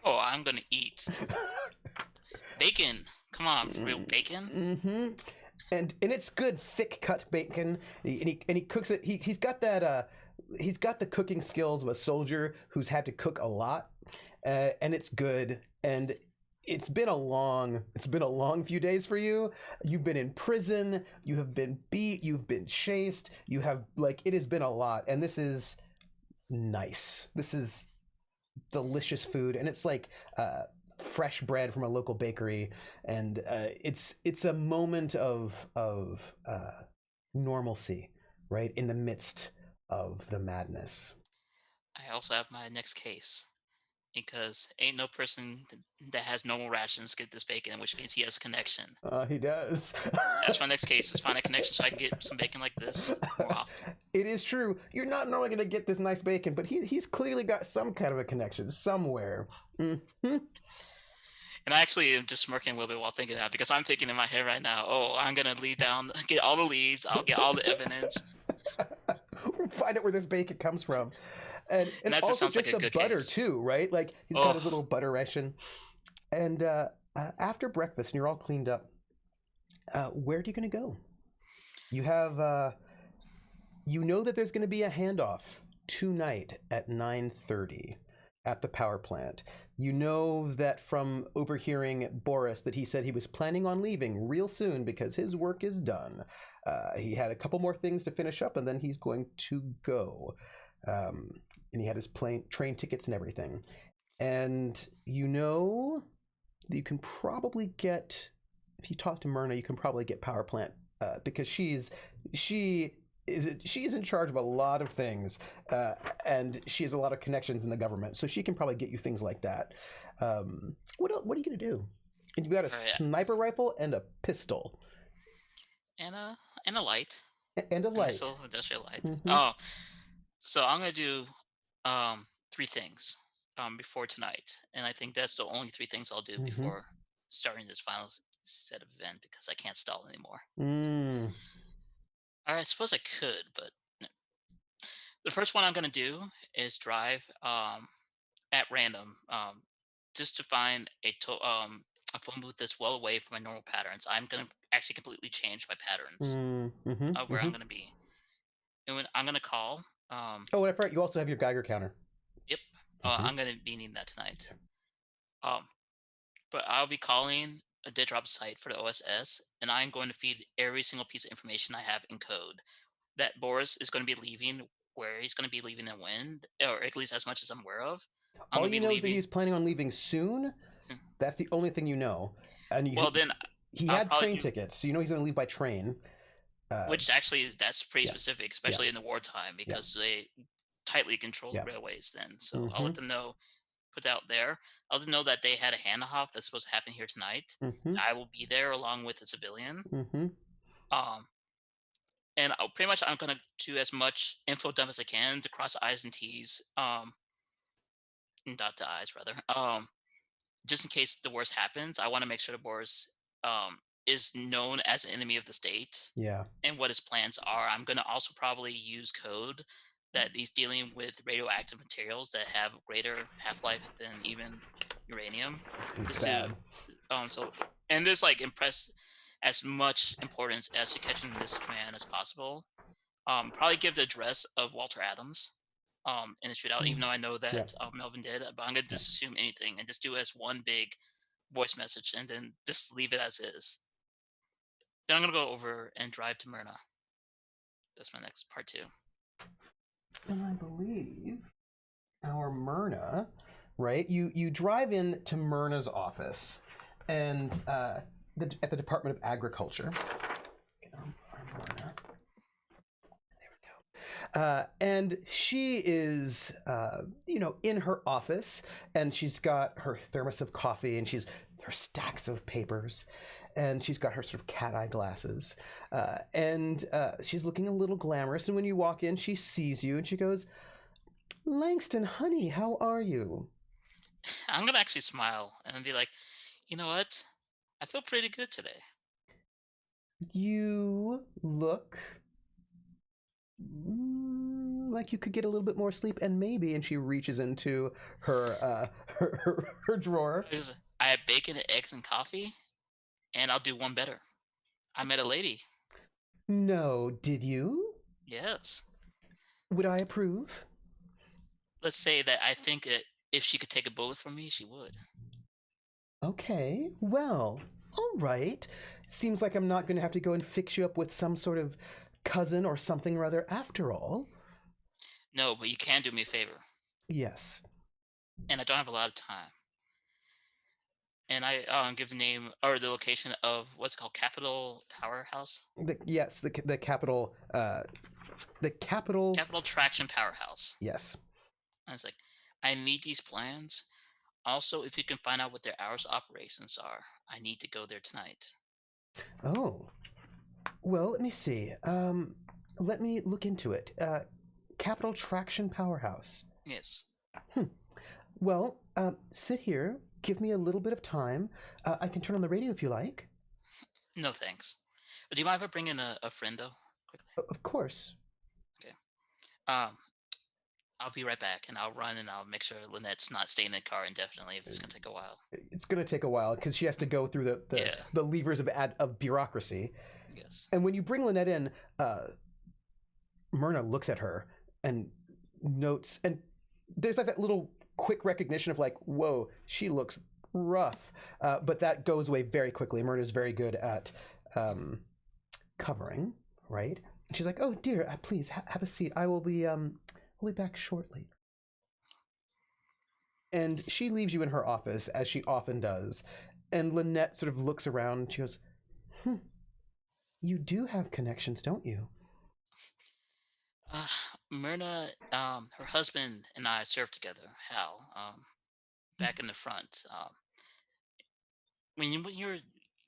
B: Oh, I'm gonna eat. Bacon. Come on, real bacon.
A: Mm-hmm. And it's good thick cut bacon. And he cooks it. He's got that he's got the cooking skills of a soldier who's had to cook a lot. And it's good. And it's been a long few days for you. You've been in prison, you have been beat, you've been chased, you have like it has been a lot, and this is nice. This is delicious food, and it's like fresh bread from a local bakery, and it's a moment of normalcy, right in the midst of the madness.
B: I also have my next case because ain't no person that has normal rations get this bacon, which means he has a connection.
A: He does.
B: That's my next case is find a connection so I can get some bacon like this more often.
A: It is true. You're not normally going to get this nice bacon, but he's clearly got some kind of a connection somewhere. Mm-hmm.
B: And I actually am just smirking a little bit while thinking that because I'm thinking in my head right now, oh, I'm gonna lead down, get all the leads, I'll get all the evidence.
A: Find out where this bacon comes from, and
B: That just
A: also
B: sounds like
A: just
B: a
A: the
B: good
A: butter
B: case.
A: too, right? Like he's got his little butter ration. And after breakfast, and you're all cleaned up, where are you going to go? You have, you know that there's going to be a handoff tonight at 9:30 at the power plant. You know that from overhearing Boris that he said he was planning on leaving real soon because his work is done. He had a couple more things to finish up, and then he's going to go. And he had his train tickets and everything. And you know that you can probably get, if you talk to Myrna, you can probably get power plant because she's in charge of a lot of things, and she has a lot of connections in the government, so she can probably get you things like that. What are you gonna do? And you've got a sniper rifle and a pistol,
B: and a light,
A: and a light,
B: nice little industrial light.
A: Mm-hmm.
B: Oh, so I'm gonna do three things before tonight, and I think that's the only three things I'll do
A: Mm-hmm.
B: before starting this final set of event because I can't stall anymore. I suppose I could, but no. The first one I'm gonna do is drive at random just to find a phone booth that's well away from my normal patterns. I'm gonna actually completely change my patterns
A: Mm-hmm.
B: of where I'm gonna be, and when I'm gonna call.
A: Oh, I forgot. You also have your Geiger counter.
B: Yep. I'm gonna be needing that tonight. Um, but I'll be calling a dead drop site for the OSS, and I'm going to feed every single piece of information I have in code that Boris is going to be leaving, where he's going to be leaving and when, or at least as much as I'm aware of. I'm
A: All
B: going to
A: you
B: be
A: know is that
B: leaving.
A: he's planning on leaving soon. That's the only thing you know. And
B: Well, then
A: he
B: I'll
A: had
B: probably
A: train
B: do,
A: tickets, so you know he's going to leave by train.
B: which actually that's pretty
A: Yeah.
B: specific, especially in the wartime, because they tightly control railways then. So I'll let them know, put out there. I'll let them know that they had a handoff that's supposed to happen here tonight. I will be there along with a civilian. And pretty much I'm gonna do as much info dump as I can to cross I's and T's, and dot the I's rather. Just in case the worst happens, I want to make sure the Boris is known as an enemy of the state.
A: Yeah.
B: And what his plans are. I'm gonna also probably use code that he's dealing with radioactive materials that have greater half life than even uranium.
A: It's
B: Just to so and this like impress as much importance as to catching this man as possible. Probably give the address of Walter Adams in the shootout, even though I know that Melvin did. But I'm gonna just assume anything and just do it as one big voice message, and then just leave it as is. Then I'm gonna go over and drive to Myrna. That's my next part two.
A: And I believe our Myrna, right? You drive in to Myrna's office, and at the Department of Agriculture. Myrna. There we go. And she is, in her office, and she's got her thermos of coffee, and she's her stacks of papers, and she's got her sort of cat eye glasses, and she's looking a little glamorous. And when you walk in, she sees you, and she goes, "Langston, honey, how are you?"
B: I'm gonna actually smile and be like, you know what? I feel pretty good today.
A: You look like you could get a little bit more sleep, and maybe. And she reaches into her her drawer.
B: I have bacon, eggs, and coffee, and I'll do one better. I met a lady.
A: No, did you?
B: Yes.
A: Would I approve?
B: Let's say that I think that if she could take a bullet from me, she would.
A: Okay, well, all right. Seems like I'm not going to have to go and fix you up with some sort of cousin or something or other after all.
B: No, but you can do me a favor,
A: Yes.
B: and I don't have a lot of time. And I give the name or the location of what's it called, Capitol Powerhouse,
A: Yes, the capital, the capital,
B: Capital Traction Powerhouse.
A: yes.
B: I was like, I need these plans. Also, if you can find out what their hours of operations are, I need to go there tonight.
A: Oh, well, let me see. Let me look into it. Capital Traction Powerhouse.
B: Yes.
A: Well, sit here. Give me a little bit of time. I can turn on the radio if you like.
B: No thanks. Do you mind if I bring in a friend though, quickly?
A: Of course.
B: Okay. Um, I'll be right back, and I'll run and I'll make sure Lynette's not staying in the car indefinitely if this is gonna take a while.
A: It's going to take a while because she has to go through
B: Yeah.
A: the levers of bureaucracy.
B: Yes.
A: And when you bring Lynette in, Myrna looks at her and notes, and there's like that little quick recognition of like, whoa, she looks rough. But that goes away very quickly. Myrna's very good at covering, right? And she's like, oh dear, please have a seat. I'll be back shortly. And she leaves you in her office, as she often does. And Lynette sort of looks around and she goes, you do have connections, don't you?
B: Myrna, her husband and I served together. Hal, back in the front. When you're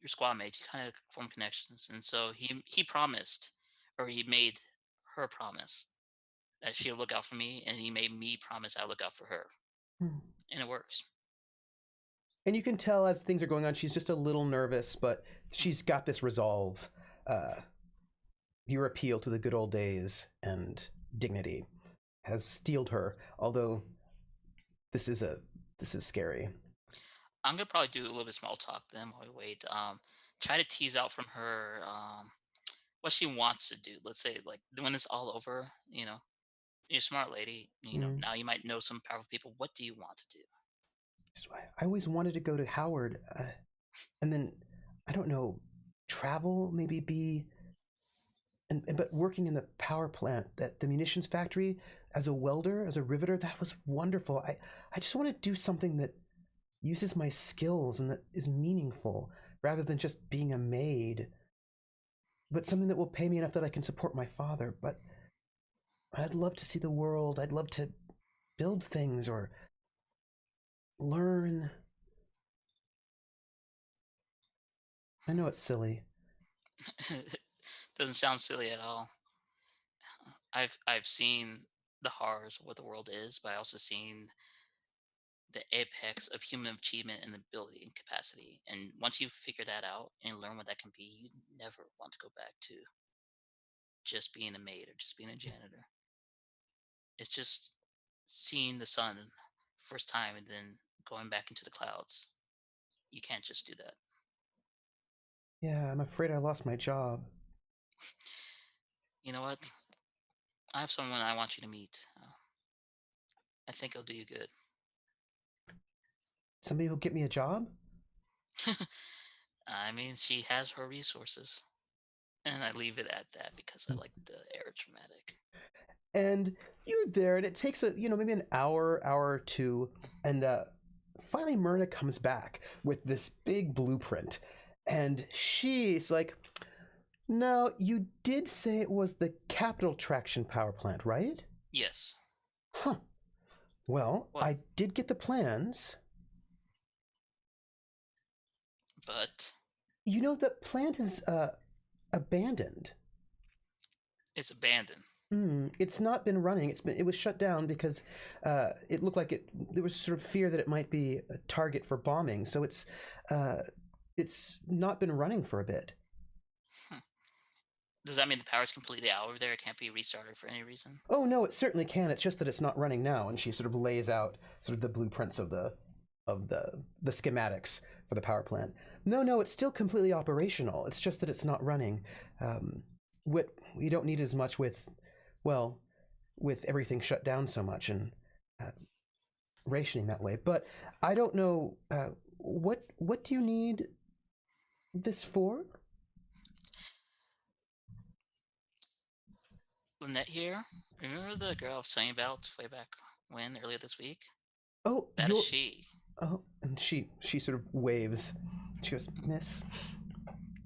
B: your squad mates, you kind of form connections, and so he promised, or he made her promise that she'll look out for me, and he made me promise I'll look out for her,
A: Hmm.
B: and it works.
A: And you can tell as things are going on, she's just a little nervous, but she's got this resolve. Your appeal to the good old days and dignity has steeled her, although this is scary.
B: I'm gonna probably do a little bit of small talk then while we wait. Try to tease out from her what she wants to do. Let's say like when it's all over, you're a smart lady.
A: Mm.
B: Now you might know some powerful people. What do you want to do?
A: I always wanted to go to Howard, and then I don't know, travel, maybe be, but working in the power plant, the munitions factory, as a welder, as a riveter, that was wonderful. I just want to do something that uses my skills and that is meaningful, rather than just being a maid, but something that will pay me enough that I can support my father. But I'd love to see the world. I'd love to build things or learn. I know it's silly.
B: Doesn't sound silly at all. I've seen the horrors of what the world is, but I also seen the apex of human achievement and ability and capacity. And once you figure that out and learn what that can be, you never want to go back to just being a maid or just being a janitor. It's just seeing the sun first time and then going back into the clouds. You can't just do that.
A: Yeah, I'm afraid I lost my job.
B: You know what? I have someone I want you to meet. I think it'll do you good.
A: Somebody who'll get me a job?
B: I mean, she has her resources. And I leave it at that because I like the air dramatic.
A: And you're there, and it takes maybe an hour or two, and finally Myrna comes back with this big blueprint, and she's like, "Now you did say it was the Capital Traction Power Plant, right?"
B: Yes.
A: Huh. Well,
B: What?
A: I did get the plans.
B: But
A: You know, the plant is abandoned.
B: it's abandoned.
A: It's not been running. It was shut down because it looked like there was sort of fear that it might be a target for bombing. So it's not been running for a bit.
B: Hmm. Does that mean the power's completely out over there? It can't be restarted for any reason?
A: Oh no, it certainly can. It's just that it's not running now. And she sort of lays out sort of the blueprints of the schematics for the power plant. No, it's still completely operational. It's just that it's not running. What we don't need as much with everything shut down so much and rationing that way. But I don't know what do you need this for?
B: Lynette here. Remember the girl I was telling you about way back when, earlier this week?
A: Oh,
B: That is
A: you're
B: she.
A: oh, and she sort of waves. She goes, Miss.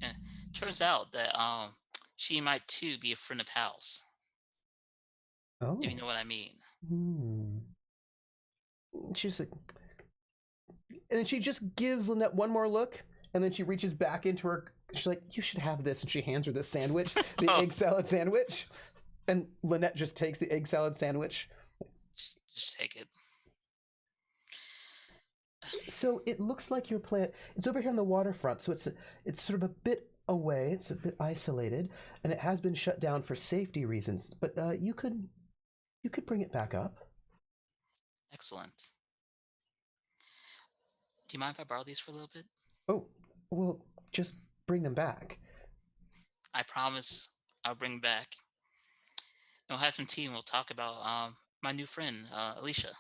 B: Eh, Turns out that she might too be a friend of Hal's, if you
A: Oh,
B: know what I mean.
A: hmm. She's like, and then she just gives Lynette one more look, and then she reaches back into her. She's like, "You should have this," and she hands her the sandwich, the
B: Oh,
A: egg salad sandwich, and Lynette just takes the egg salad sandwich.
B: just take it.
A: So it looks like your plant. It's over here on the waterfront, so it's sort of a bit away. It's a bit isolated, and it has been shut down for safety reasons. But you could bring it back up.
B: Excellent. Do you mind if I borrow these for a little bit?
A: Oh, well, just bring them back.
B: I promise I'll bring back. And we'll have some tea and we'll talk about my new friend, Alicia.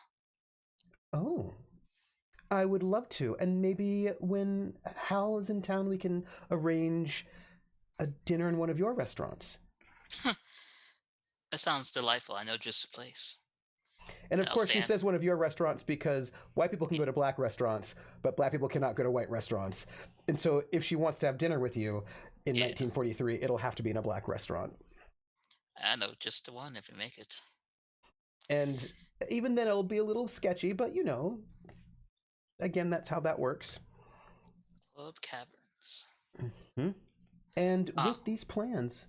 A: Oh, I would love to. And maybe when Hal is in town, we can arrange a dinner in one of your restaurants.
B: That sounds delightful. I know just the place.
A: And of
B: And I'll
A: course, she
B: stand.
A: says one of your restaurants because white people can go to black restaurants, but black people cannot go to white restaurants. And so if she wants to have dinner with you in
B: Yeah,
A: 1943, it'll have to be in a black restaurant.
B: I know just the one if we make it.
A: And even then, it'll be a little sketchy, but again, that's how that works.
B: Club Caverns.
A: Hmm. And
B: Ah,
A: with these plans,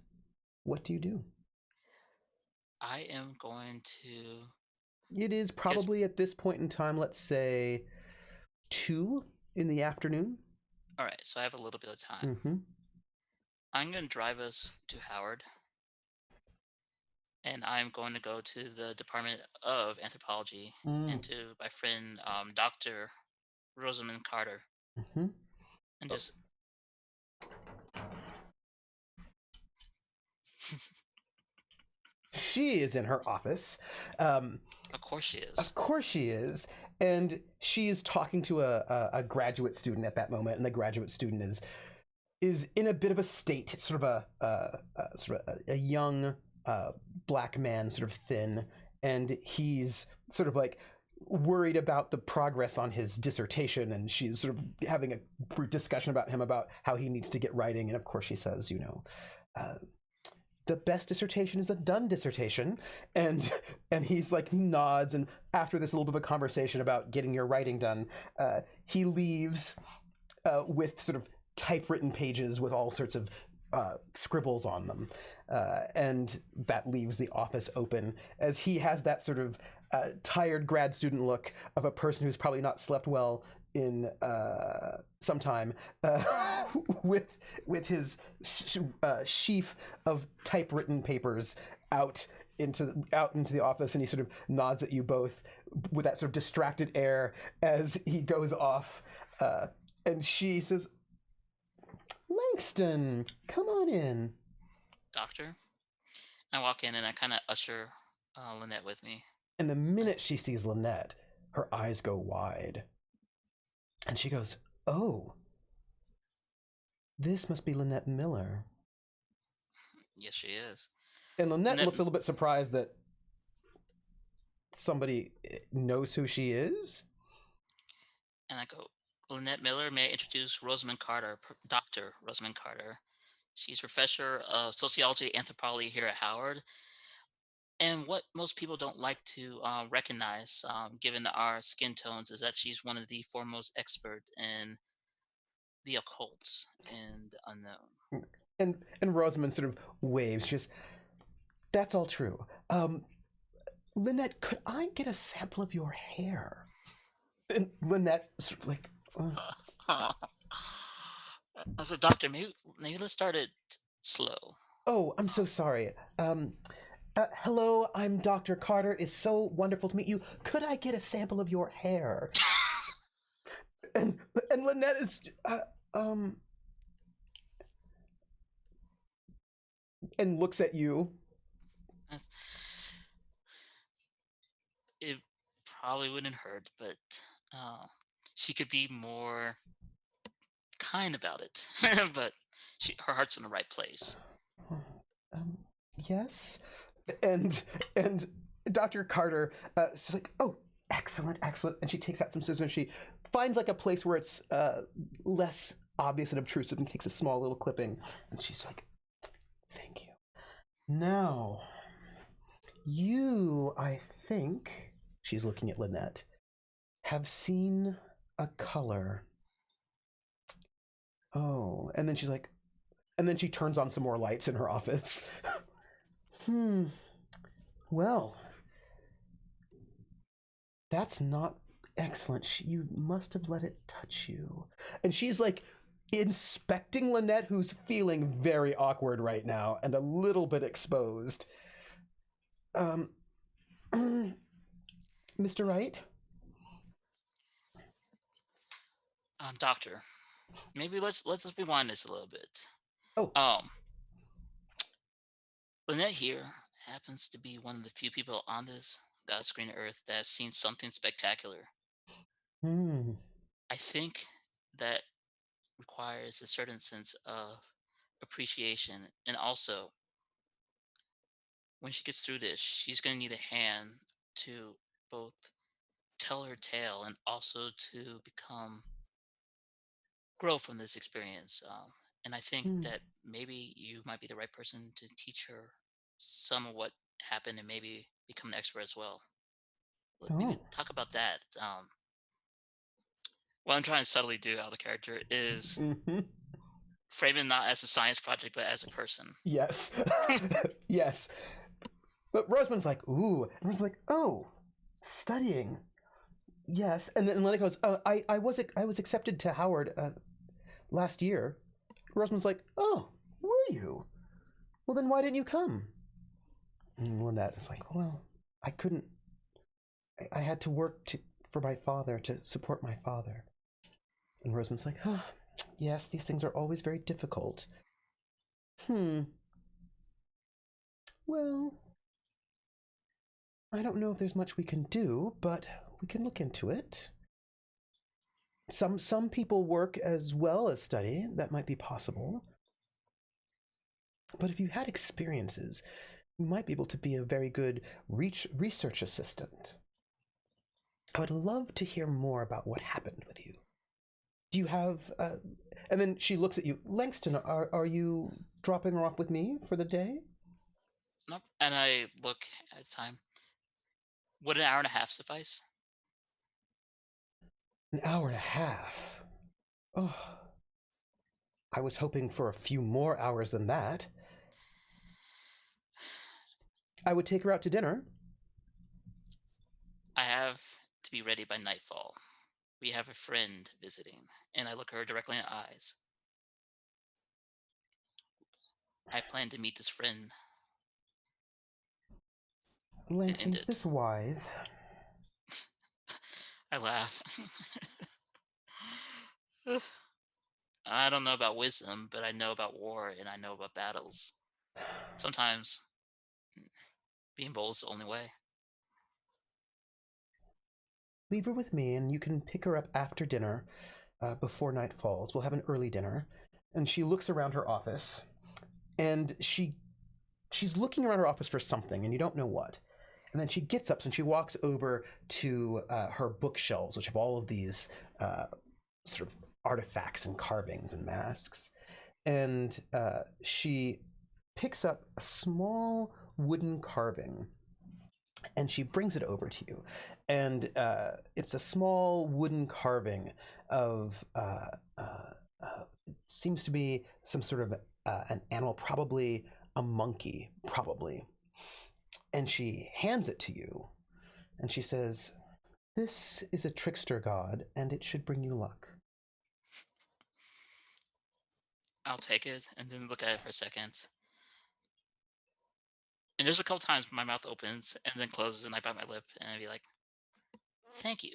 A: what do you do?
B: I am going to
A: It is
B: guess.
A: probably at this point in time, let's say 2 in the afternoon.
B: All right, so I have a little bit of time.
A: Mm-hmm.
B: I'm going to drive us to Howard, and I'm going to go to the Department of Anthropology
A: Mm.
B: and to my friend, Dr. Rosamund Carter,
A: Mm-hmm.
B: and
A: Oh,
B: just,
A: she is in her office. Um,
B: of course, she
A: of
B: is.
A: course she is. And she is talking to a graduate student at that moment, and the graduate student is in a bit of a state. It's sort of a young uh, black man, sort of thin, and he's sort of like worried about the progress on his dissertation, and she's sort of having a discussion about him about how he needs to get writing, and of course she says, uh, the best dissertation is a done dissertation, and he's like nods, and after this little bit of a conversation about getting your writing done, he leaves with sort of typewritten pages with all sorts of scribbles on them. And that leaves the office open as he has that sort of tired grad student look of a person who's probably not slept well in some time, with his sheaf of typewritten papers out into the office, and he sort of nods at you both with that sort of distracted air as he goes off. And she says, Langston, come on in.
B: Doctor. I walk in and I kind of usher Lynette with me.
A: And the minute she sees Lynette, her eyes go wide. And she goes, Oh, this must be Lynette Miller.
B: Yes, she is.
A: And Lynette
B: Lynette,
A: looks a little bit surprised that somebody knows who she is.
B: and I go, Lynette Miller, may I introduce Rosamund Carter, Dr. Rosamund Carter. She's professor of sociology anthropology here at Howard. And what most people don't like to recognize, given our skin tones, is that she's one of the foremost expert in the occult and the unknown.
A: And Rosamund sort of waves. She goes, That's all true. Lynette, could I get a sample of your hair? And Lynette sort of like,
B: I said, Doctor, maybe let's start it slow.
A: Oh, I'm so sorry. Hello, I'm Dr. Carter. It is so wonderful to meet you. Could I get a sample of your hair? And and Lynette is um and looks at you.
B: That's- It probably wouldn't hurt, but uh, she could be more kind about it, but her heart's in the right place.
A: Um, yes, and Dr. Carter, she's like, oh, excellent, excellent, and she takes out some scissors and she finds like a place where it's less obvious and obtrusive and takes a small little clipping, and she's like, thank you. Now, you, I think, she's looking at Lynette, have seen a color. Oh, and then she's like, and then she turns on some more lights in her office. Hmm. Well, that's not excellent. You must have let it touch you. And she's like inspecting Lynette, who's feeling very awkward right now and a little bit exposed. Um, Mr. Wright?
B: Doctor, maybe let's rewind this a little bit.
A: Oh,
B: Um, Lynette here happens to be one of the few people on this God screen Earth that has seen something spectacular.
A: hmm.
B: I think that requires a certain sense of appreciation, and also when she gets through this, she's going to need a hand to both tell her tale and also to grow from this experience. And I think
A: Hmm.
B: that maybe you might be the right person to teach her some of what happened and maybe become an expert as well. Maybe
A: Oh.
B: talk about that. What I'm trying to subtly do out of character is
A: Mm-hmm.
B: frame it not as a science project, but as a person.
A: Yes. Yes. But Rosamund's like, ooh. And Rosamund's like, oh, studying. Yes. And then Lynette goes, I was accepted to Howard last year. Rosamund's like, oh, were you? Well, then why didn't you come? And Lynette is like, well, I couldn't. I had to work for my father, to support my father. And Rosamund's like, oh, yes, these things are always very difficult. Hmm. Well, I don't know if there's much we can do, but we can look into it. Some people work as well as study. That might be possible. But if you had experiences, you might be able to be a very good research assistant. I would love to hear more about what happened with you. Do you have? And then she looks at you, Langston. Are you dropping her off with me for the day?
B: Nope. And I look at time. Would an hour and a half suffice?
A: An hour and a half. Oh, I was hoping for a few more hours than that. I would take her out to dinner.
B: I have to be ready by nightfall. We have a friend visiting, and I look her directly in the eyes. I plan to meet this friend and
A: Langston,
B: end
A: is this
B: it.
A: wise?
B: I laugh. I don't know about wisdom, but I know about war and I know about battles. Sometimes being bold is the only way.
A: Leave her with me, and you can pick her up after dinner, before night falls. We'll have an early dinner. And she looks around her office, and she's looking around her office for something, and you don't know what. And then she gets up and she walks over to her bookshelves, which have all of these sort of artifacts and carvings and masks. And she picks up a small wooden carving and she brings it over to you. And it's a small wooden carving of, it seems to be some sort of an animal, probably a monkey, probably. And she hands it to you and she says, this is a trickster god and it should bring you luck.
B: I'll take it and then look at it for a second. And there's a couple times my mouth opens and then closes and I bite my lip and I'd be like, thank you.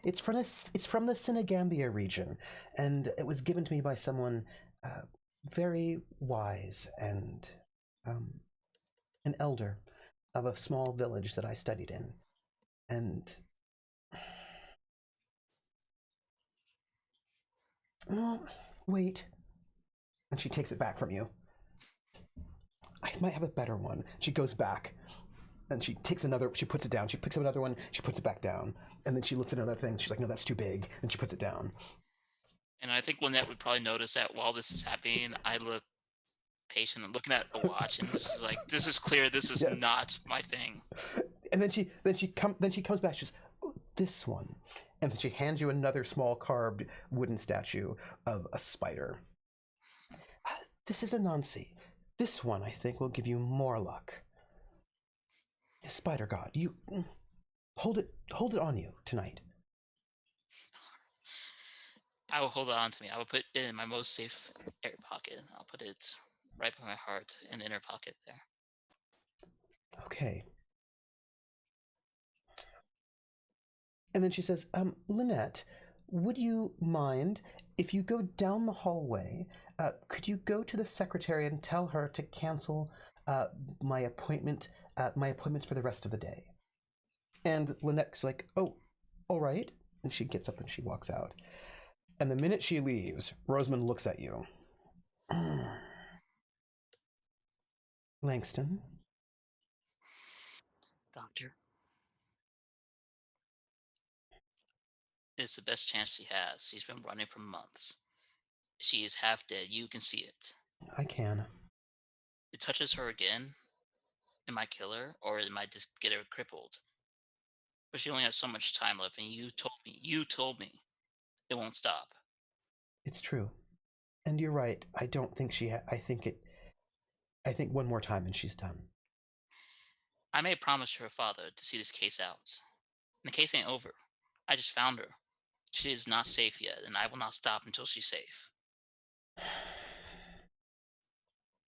A: It's from the Senegambia region, and it was given to me by someone very wise and um, an elder of a small village that I studied in. And Oh, wait. And she takes it back from you. I might have a better one. She goes back and she puts it down. She picks up another one, she puts it back down. And then she looks at another thing. She's like, no, that's too big. And she puts it down.
B: And I think Lynette would probably notice that while this is happening, I look patient and looking at a watch, and this is clear. This is
A: Yes.
B: not my thing.
A: And then she comes back. She's, oh, this one. And then she hands you another small carved wooden statue of a spider. This is Anansi. This one, I think, will give you more luck. Spider God, you hold it on you tonight.
B: I will hold it on to me. I will put it in my most safe air pocket. I'll put it right by my heart in the inner pocket there.
A: Okay. And then she says, Lynette, would you mind if you go down the hallway, could you go to the secretary and tell her to cancel my appointments for the rest of the day? And Lynette's like, oh, all right. And she gets up and she walks out. And the minute she leaves, Rosamund looks at you. Langston?
B: Doctor. It's the best chance she has. She's been running for months. She is half dead. You can see it.
A: I can.
B: It touches her again. It might kill her, or it might just get her crippled. But she only has so much time left, and you told me, it won't stop.
A: It's true. And you're right. I don't think I think one more time and she's done.
B: I made a promise to her father to see this case out. And the case ain't over. I just found her. She is not safe yet, and I will not stop until she's safe.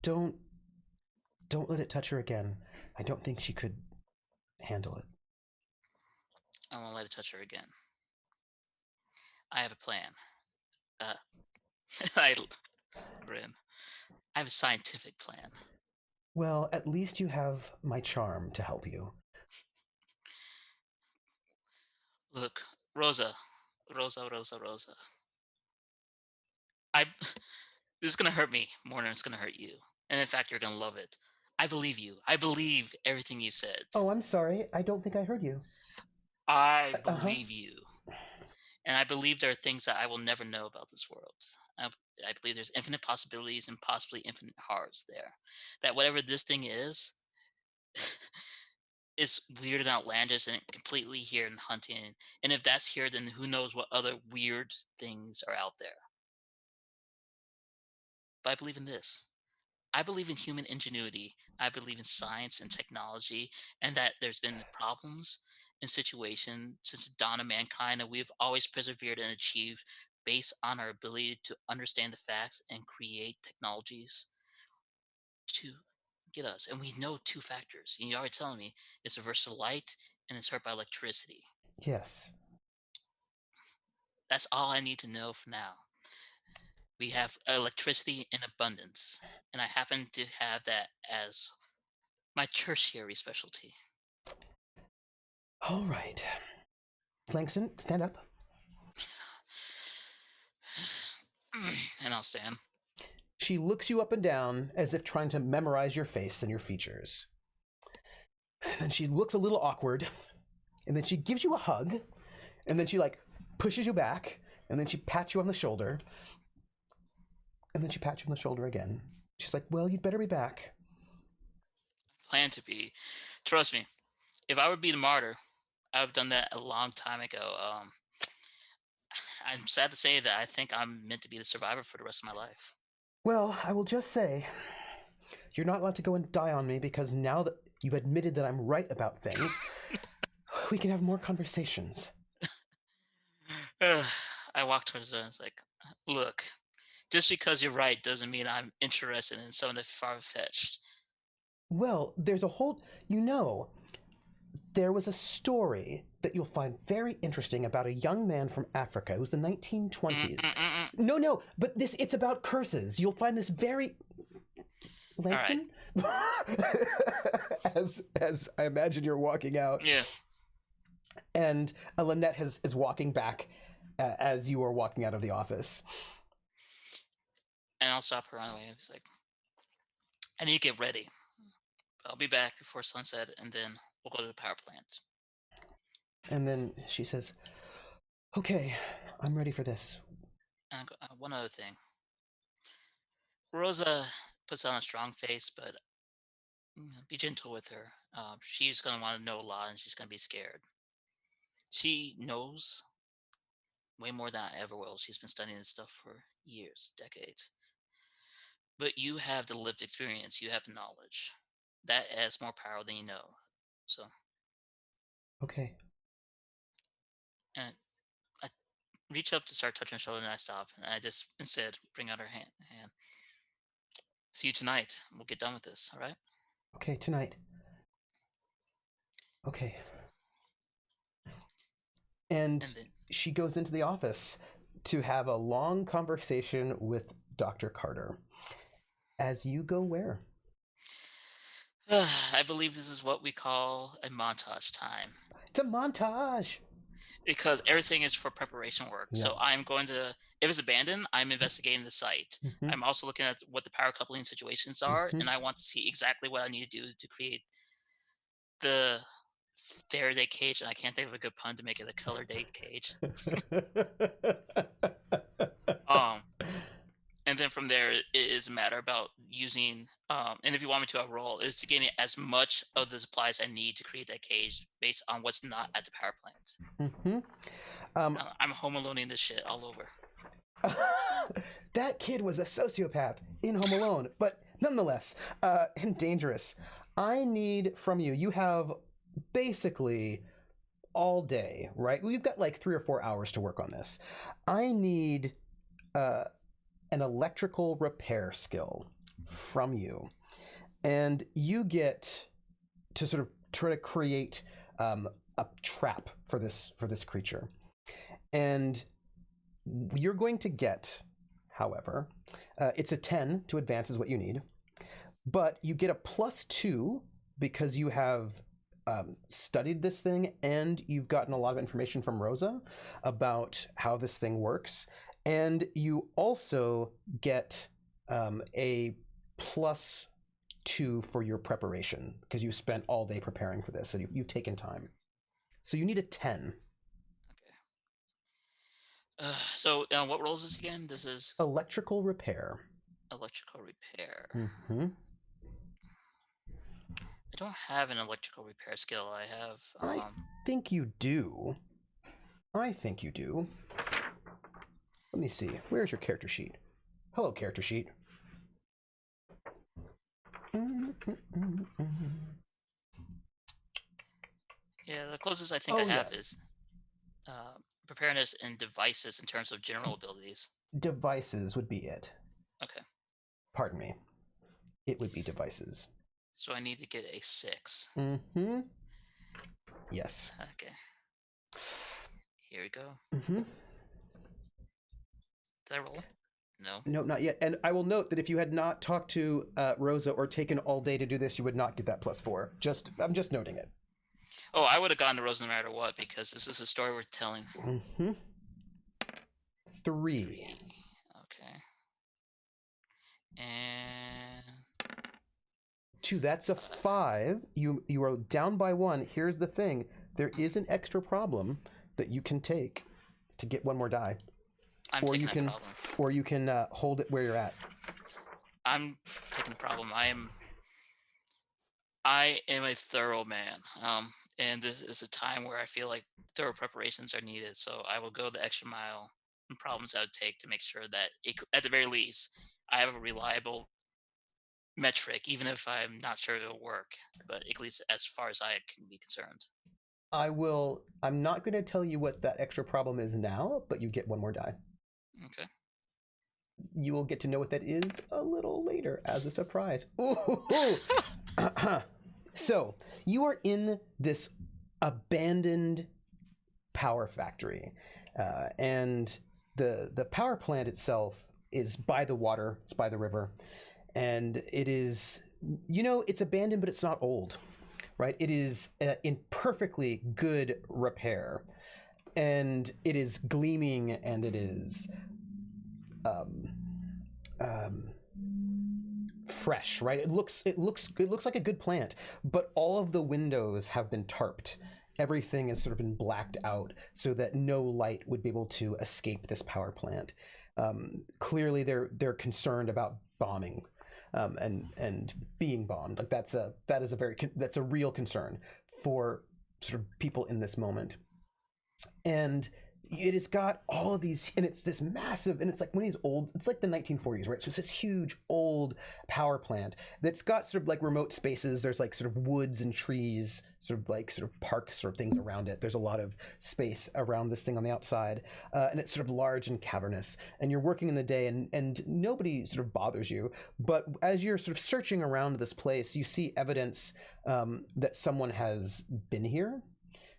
A: Don't let it touch her again. I don't think she could handle it.
B: I won't let it touch her again. I have a plan. I grin. I have a scientific plan.
A: Well, at least you have my charm to help you.
B: Look, Rosa. I this is gonna hurt me more than it's gonna hurt you. And in fact, you're gonna love it. I believe you. I believe everything you said.
A: Oh, I'm sorry. I don't think I heard you.
B: I
A: Uh-huh.
B: believe you. And I believe there are things that I will never know about this world. I believe there's infinite possibilities and possibly infinite horrors there. That whatever this thing is weird and outlandish and completely here and hunting. And if that's here, then who knows what other weird things are out there. But I believe in this. I believe in human ingenuity. I believe in science and technology, and that there's been problems and situations since the dawn of mankind, and we've always persevered and achieved based on our ability to understand the facts and create technologies to get us. And we know two factors. And you're already telling me it's reversed light and it's hurt by electricity.
A: Yes.
B: That's all I need to know for now. We have electricity in abundance, and I happen to have that as my tertiary specialty.
A: All right. Langston, stand up.
B: And I'll stand.
A: She looks you up and down as if trying to memorize your face and your features. And then she looks a little awkward, and then she gives you a hug, and then she like pushes you back, and then she pats you on the shoulder, and then she pats you on the shoulder again. She's like, well, you'd better be back.
B: Plan to be. Trust me, if I would be the martyr, I would have done that a long time ago. I'm sad to say that I think I'm meant to be the survivor for the rest of my life.
A: Well, I will just say, you're not allowed to go and die on me because now that you've admitted that I'm right about things, we can have more conversations.
B: I walk towards her and it's like, look, just because you're right doesn't mean I'm interested in some of the far-fetched.
A: Well, there was a story that you'll find very interesting about a young man from Africa. It was the 1920s. No, but it's about curses. You'll find this very... Langston?
B: Right.
A: as I imagine you're walking out.
B: Yeah.
A: And Lynette is walking back as you are walking out of the office.
B: And I'll stop her on the way. He's like, I need to get ready. I'll be back before sunset, and then we'll go to the power plant.
A: And then she says, "Okay, I'm ready for this."
B: And I go, one other thing. Rosa puts on a strong face, but be gentle with her. She's going to want to know a lot, and she's going to be scared. She knows way more than I ever will. She's been studying this stuff for years, decades. But you have the lived experience. You have the knowledge. That adds more power than you know. So,
A: Okay.
B: and I reach up to start touching her shoulder, and I stop. And I just instead bring out her hand. See you tonight. We'll get done with this. All right.
A: Okay, tonight. Okay. And
B: And then,
A: she goes into the office to have a long conversation with Dr. Carter. As you go where?
B: I believe this is what we call a montage time.
A: It's a montage.
B: Because everything is for preparation work.
A: Yeah.
B: So I'm going to, if it's abandoned, I'm investigating the site.
A: Mhm.
B: I'm also looking at what the power coupling situations are,
A: Mhm.
B: and I want to see exactly what I need to do to create the Faraday cage. And I can't think of a good pun to make it a color date cage. And then from there, it is a matter about using, and if you want me to, I'll roll, is to getting as much of the supplies I need to create that cage based on what's not at the power plant.
A: Mhm.
B: I'm home aloneing this shit all over.
A: That kid was a sociopath in Home Alone, but nonetheless, and dangerous. I need from you, you have basically all day, right? We've got like 3 or 4 hours to work on this. I need an electrical repair skill from you. And you get to sort of try to create a trap for this creature. And you're going to get, however, it's a 10 to advance is what you need, but you get a +2 because you have studied this thing and you've gotten a lot of information from Rosa about how this thing works. And you also get a +2 for your preparation because you spent all day preparing for this. So you've taken time. So you need a 10.
B: So what role is this again? This is
A: Electrical repair.
B: electrical repair.
A: Mm-hmm.
B: I don't have an electrical repair skill. I have.
A: I think you do. I think you do. Let me see. Where's your character sheet? Hello, character sheet.
B: Yeah, the closest I think I have is preparedness and devices in terms of general abilities.
A: Devices would be it.
B: Okay.
A: Pardon me. It would be devices.
B: So I need to get a 6.
A: Mm-hmm. Yes.
B: Okay. Here we go.
A: Mm-hmm.
B: Did I roll? No.
A: No, not yet. And I will note that if you had not talked to Rosa or taken all day to do this, you would not get that +4. I'm just noting it.
B: Oh, I would have gone to Rosa no matter what because this is a story worth telling.
A: Mm-hmm. 3.
B: Okay. And
A: 2. That's a 5. You are down by 1. Here's the thing: there is an extra problem that you can take to get 1 more die.
B: I'm taking that problem.
A: Or you can hold it where you're at.
B: I'm taking the problem. I am a thorough man. And this is a time where I feel like thorough preparations are needed. So I will go the extra mile in problems I would take to make sure that, at the very least, I have a reliable metric, even if I'm not sure it'll work. But at least as far as I can be concerned.
A: I'm not going to tell you what that extra problem is now, but you get 1 more die.
B: Okay.
A: You will get to know what that is a little later as a surprise. Ooh. So you are in this abandoned power factory, and the power plant itself is by the water. It's by the river, and it is, it's abandoned, but it's not old, right? It is in perfectly good repair, and it is gleaming, and it is fresh, right? It looks like a good plant, but all of the windows have been tarped. Everything has sort of been blacked out so that no light would be able to escape this power plant. Clearly, they're concerned about bombing, and being bombed. Like that's a real concern for sort of people in this moment. And it has got all of these, and it's this massive, and it's like one of these old, it's like the 1940s, right? So it's this huge old power plant that's got sort of like remote spaces. There's like sort of woods and trees, sort of parks or things around it. There's a lot of space around this thing on the outside, and it's sort of large and cavernous. And you're working in the day, and nobody sort of bothers you. But as you're sort of searching around this place, you see evidence that someone has been here.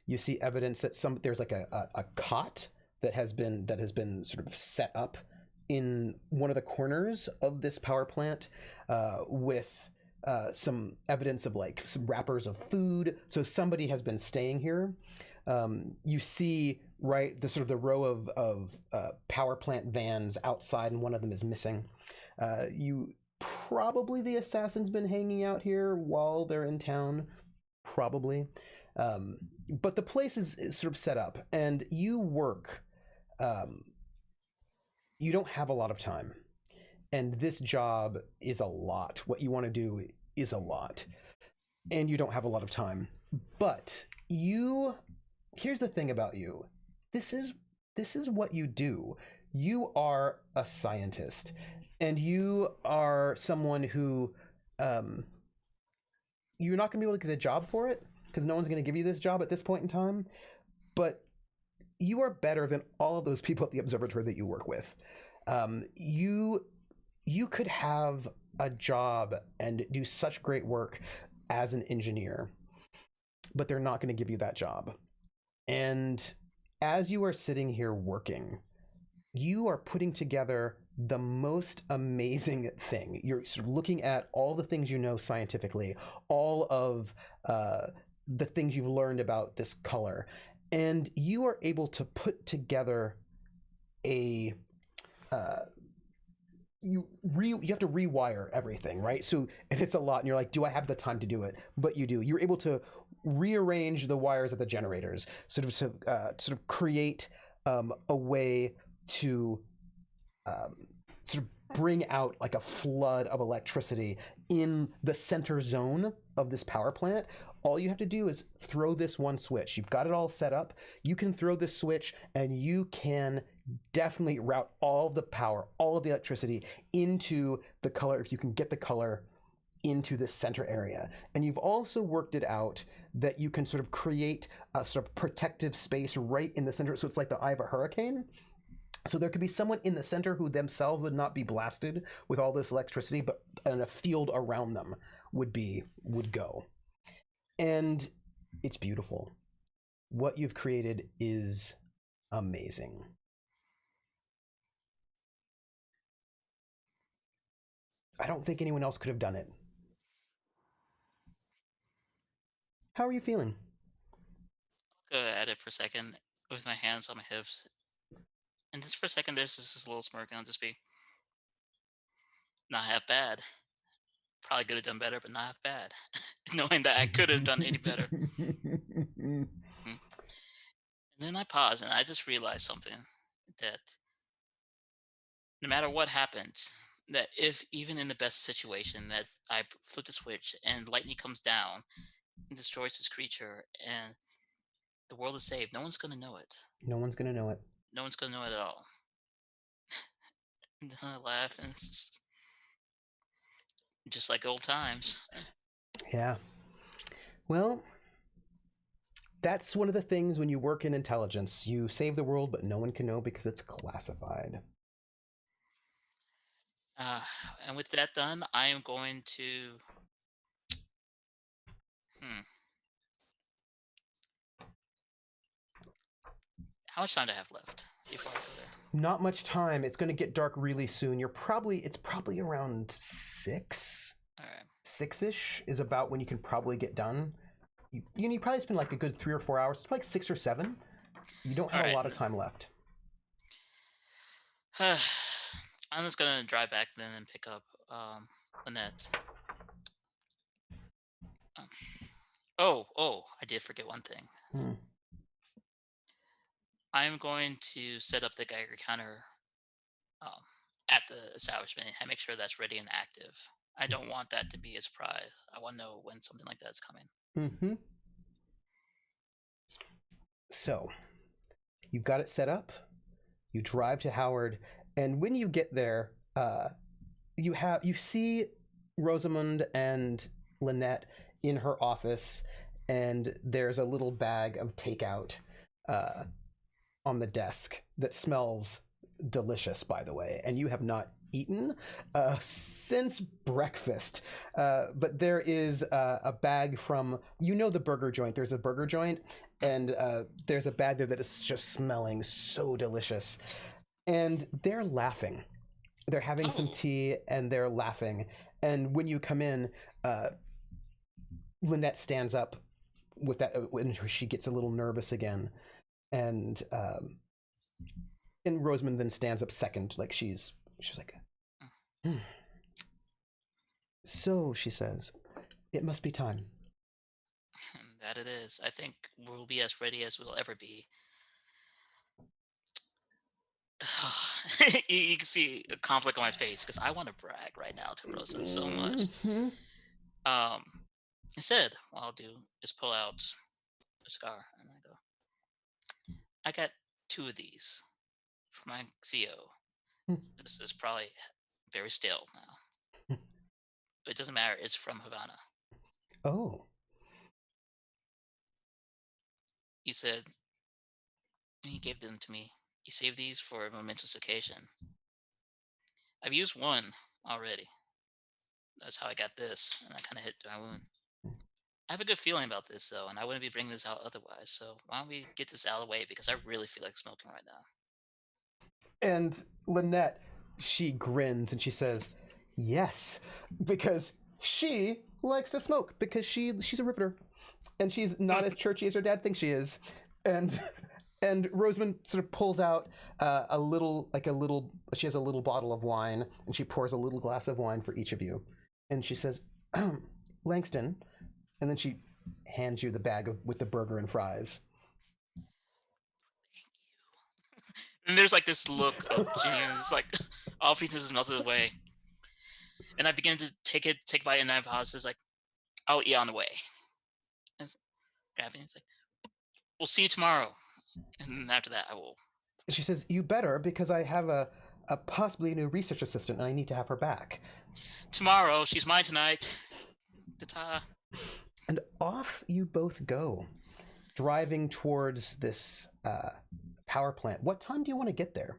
A: You see evidence that there's like a cot that has been sort of set up in one of the corners of this power plant, with some evidence of like some wrappers of food. So somebody has been staying here. You see, right, the row of power plant vans outside, and one of them is missing. Probably the assassin's been hanging out here while they're in town, probably. But the place is sort of set up, and you work. You don't have a lot of time, and this job is a lot. What you want to do is a lot, and you don't have a lot of time. But here's the thing about you. This is what you do. You are a scientist, and you are someone who you're not going to be able to get a job for it, because no one's going to give you this job at this point in time. But you are better than all of those people at the observatory that you work with. You could have a job and do such great work as an engineer, but they're not going to give you that job. And as you are sitting here working, you are putting together the most amazing thing. You're sort of looking at all the things you know scientifically, all of the things you've learned about this color, and you are able to put together a you have to rewire everything, right? So, and it's a lot, and you're like, do I have the time to do it? But you do. You're able to rearrange the wires of the generators, sort of create a way to sort of bring out like a flood of electricity in the center zone of this power plant. All you have to do is throw this one switch. You've got it all set up. You can throw this switch, and you can definitely route all of the power, all of the electricity into the color, if you can get the color into this center area. And you've also worked it out that you can sort of create a sort of protective space right in the center. So it's like the eye of a hurricane. So there could be someone in the center who themselves would not be blasted with all this electricity, but and a field around them would go. And it's beautiful. What you've created is amazing. I don't think anyone else could have done it. How are you feeling?
B: Go at it for a second with my hands on my hips. And just for a second, there's this little smirk, and I'll just be not half bad. Probably could have done better, but not half bad. Knowing that I could have done any better. Mm. And then I pause and I just realized something, that no matter what happens, that if even in the best situation that I flip the switch and lightning comes down and destroys this creature and the world is saved, no one's going to know it.
A: No one's going to know it.
B: No one's going to know it at all. And then I laugh, and it's just like old times.
A: Yeah. Well, that's one of the things when you work in intelligence. You save the world, but no one can know because it's classified.
B: And with that done, I am going to. How much time do I have left before I go there?
A: Not much time. It's going to get dark really soon. It's probably around 6.
B: All right.
A: 6-ish is about when you can probably get done. You probably spend like a good 3 or 4 hours. It's like 6 or 7. You don't have a lot of time left.
B: I'm just gonna drive back then and pick up Lynette. Um, oh, I did forget one thing.
A: Hmm.
B: I'm going to set up the Geiger counter um, at the establishment and make sure that's ready and active. I don't want that to be a surprise. I want to know when something like that's coming.
A: Mm-hmm. So you've got it set up. You drive to Howard, and when you get there, you see Rosamund and Lynette in her office, and there's a little bag of takeout uh, on the desk that smells delicious, by the way, and you have not eaten since breakfast. But there is a bag from, the burger joint. There's a burger joint, and there's a bag there that is just smelling so delicious. And they're laughing. They're having some
B: Oh,
A: tea and they're laughing. And when you come in, Lynette stands up with that when she gets a little nervous again, and Rosamund then stands up second, like she's like, hmm. So she says, "It must be time."
B: that it is. I think we'll be as ready as we'll ever be. You can see a conflict on my face because I want to brag right now to Rosa so much.
A: Mm-hmm.
B: Um, Instead, what I'll do is pull out a cigar and I go, I got two of these for my CO. This is probably very stale now. But it doesn't matter. It's from Havana.
A: Oh,
B: He said, he gave them to me. He saved these for a momentous occasion. I've used one already. That's how I got this, and I kind of hit my wound. I have a good feeling about this though, and I wouldn't be bringing this out otherwise. So why don't we get this out of the way because I really feel like smoking right now.
A: and Lynette, she grins and she says, "Yes," because she likes to smoke because she's a riveter, and she's not as churchy as her dad thinks she is, and Rosamund sort of pulls out a little, she has a little bottle of wine, and she pours a little glass of wine for each of you, and she says, "Langston," and then she hands you the bag with the burger and fries.
B: And there's like this look of genuine, it's like all features is melted away. And I begin to take a bite, and I pause. It's like, I'll eat on the way. And it's, Gavin, it's like, we'll see you tomorrow. And then after that, I will.
A: She says, "You better, because I have a possibly new research assistant, and I need to have her back."
B: Tomorrow, she's mine tonight. Ta-ta.
A: And off you both go, driving towards this power plant. What time do you want to get there?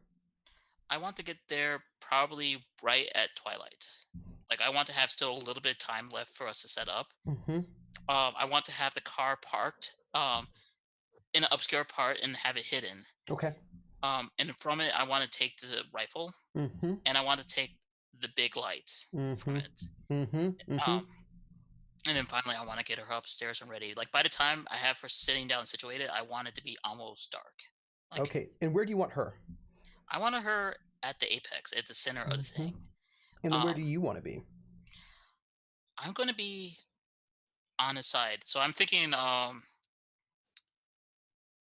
B: I want to get there probably right at twilight. Like, I want to have still a little bit of time left for us to set up.
A: Mm-hmm.
B: I want to have the car parked in an obscure part and have it hidden.
A: Okay.
B: And from it, I want to take the rifle
A: Mm-hmm.
B: and I want to take the big light from
A: Mm-hmm.
B: it.
A: Mm-hmm. Mm-hmm.
B: Um, and then finally, I want to get her upstairs and ready. Like by the time I have her sitting down and situated, I want it to be almost dark. Like
A: Okay. And where do you want her?
B: I wanted her at the apex, at the center of the
A: Mm-hmm.
B: thing.
A: And then where do
B: Um,
A: you want to be?
B: I'm going to be on his side. So I'm thinking,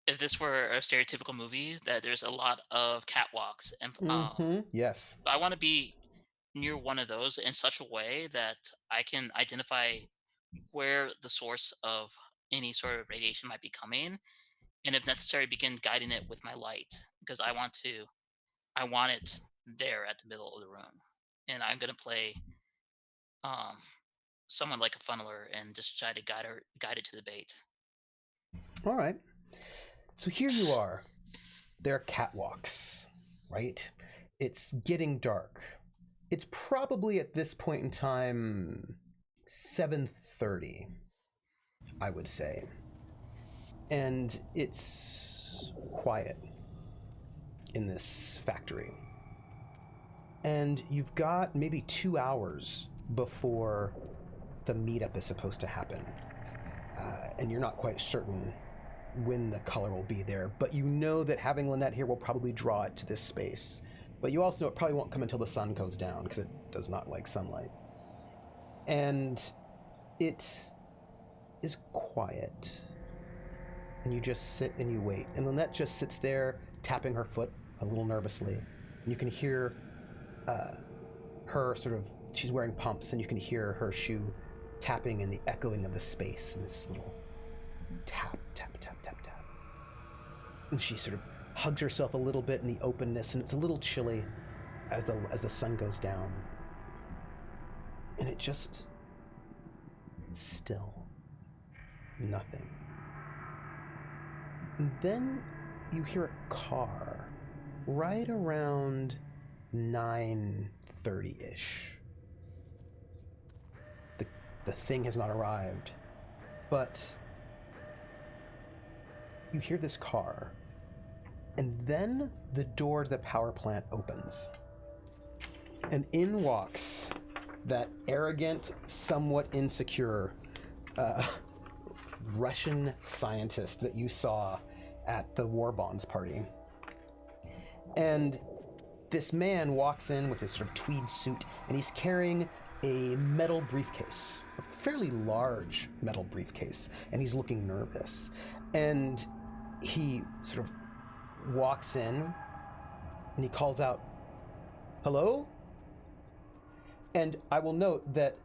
B: if this were a stereotypical movie, that there's a lot of catwalks, and
A: Mm-hmm. Yes.
B: I want to be near one of those in such a way that I can identify where the source of any sort of radiation might be coming, and if necessary, begin guiding it with my light because I want it there at the middle of the room, and I'm gonna play um someone like a funneler and just try to guide it to the bait.
A: All right. So here you are. There are catwalks, right? It's getting dark. It's probably at this point in time 7:30, I would say. And it's quiet in this factory. And you've got maybe 2 hours before the meetup is supposed to happen. And you're not quite certain when the color will be there, but you know that having Lynette here will probably draw it to this space. But you also know it probably won't come until the sun goes down, because it does not like sunlight. And it is quiet. And you just sit and you wait. And Lynette just sits there, tapping her foot a little nervously. And you can hear her sort of, she's wearing pumps, and you can hear her shoe tapping in the echoing of the space, and this little tap, tap, tap, tap, tap. And she sort of hugs herself a little bit in the openness, and it's a little chilly as the sun goes down. And it just still. Nothing. And then you hear a car right around 9:30-ish. The thing has not arrived, but you hear this car, and then the door to the power plant opens, and in walks that arrogant, somewhat insecure Russian scientist that you saw at the war bonds party. And this man walks in with his sort of tweed suit, and he's carrying a metal briefcase, a fairly large metal briefcase, and he's looking nervous. And he sort of walks in, and he calls out, "Hello?" And I will note that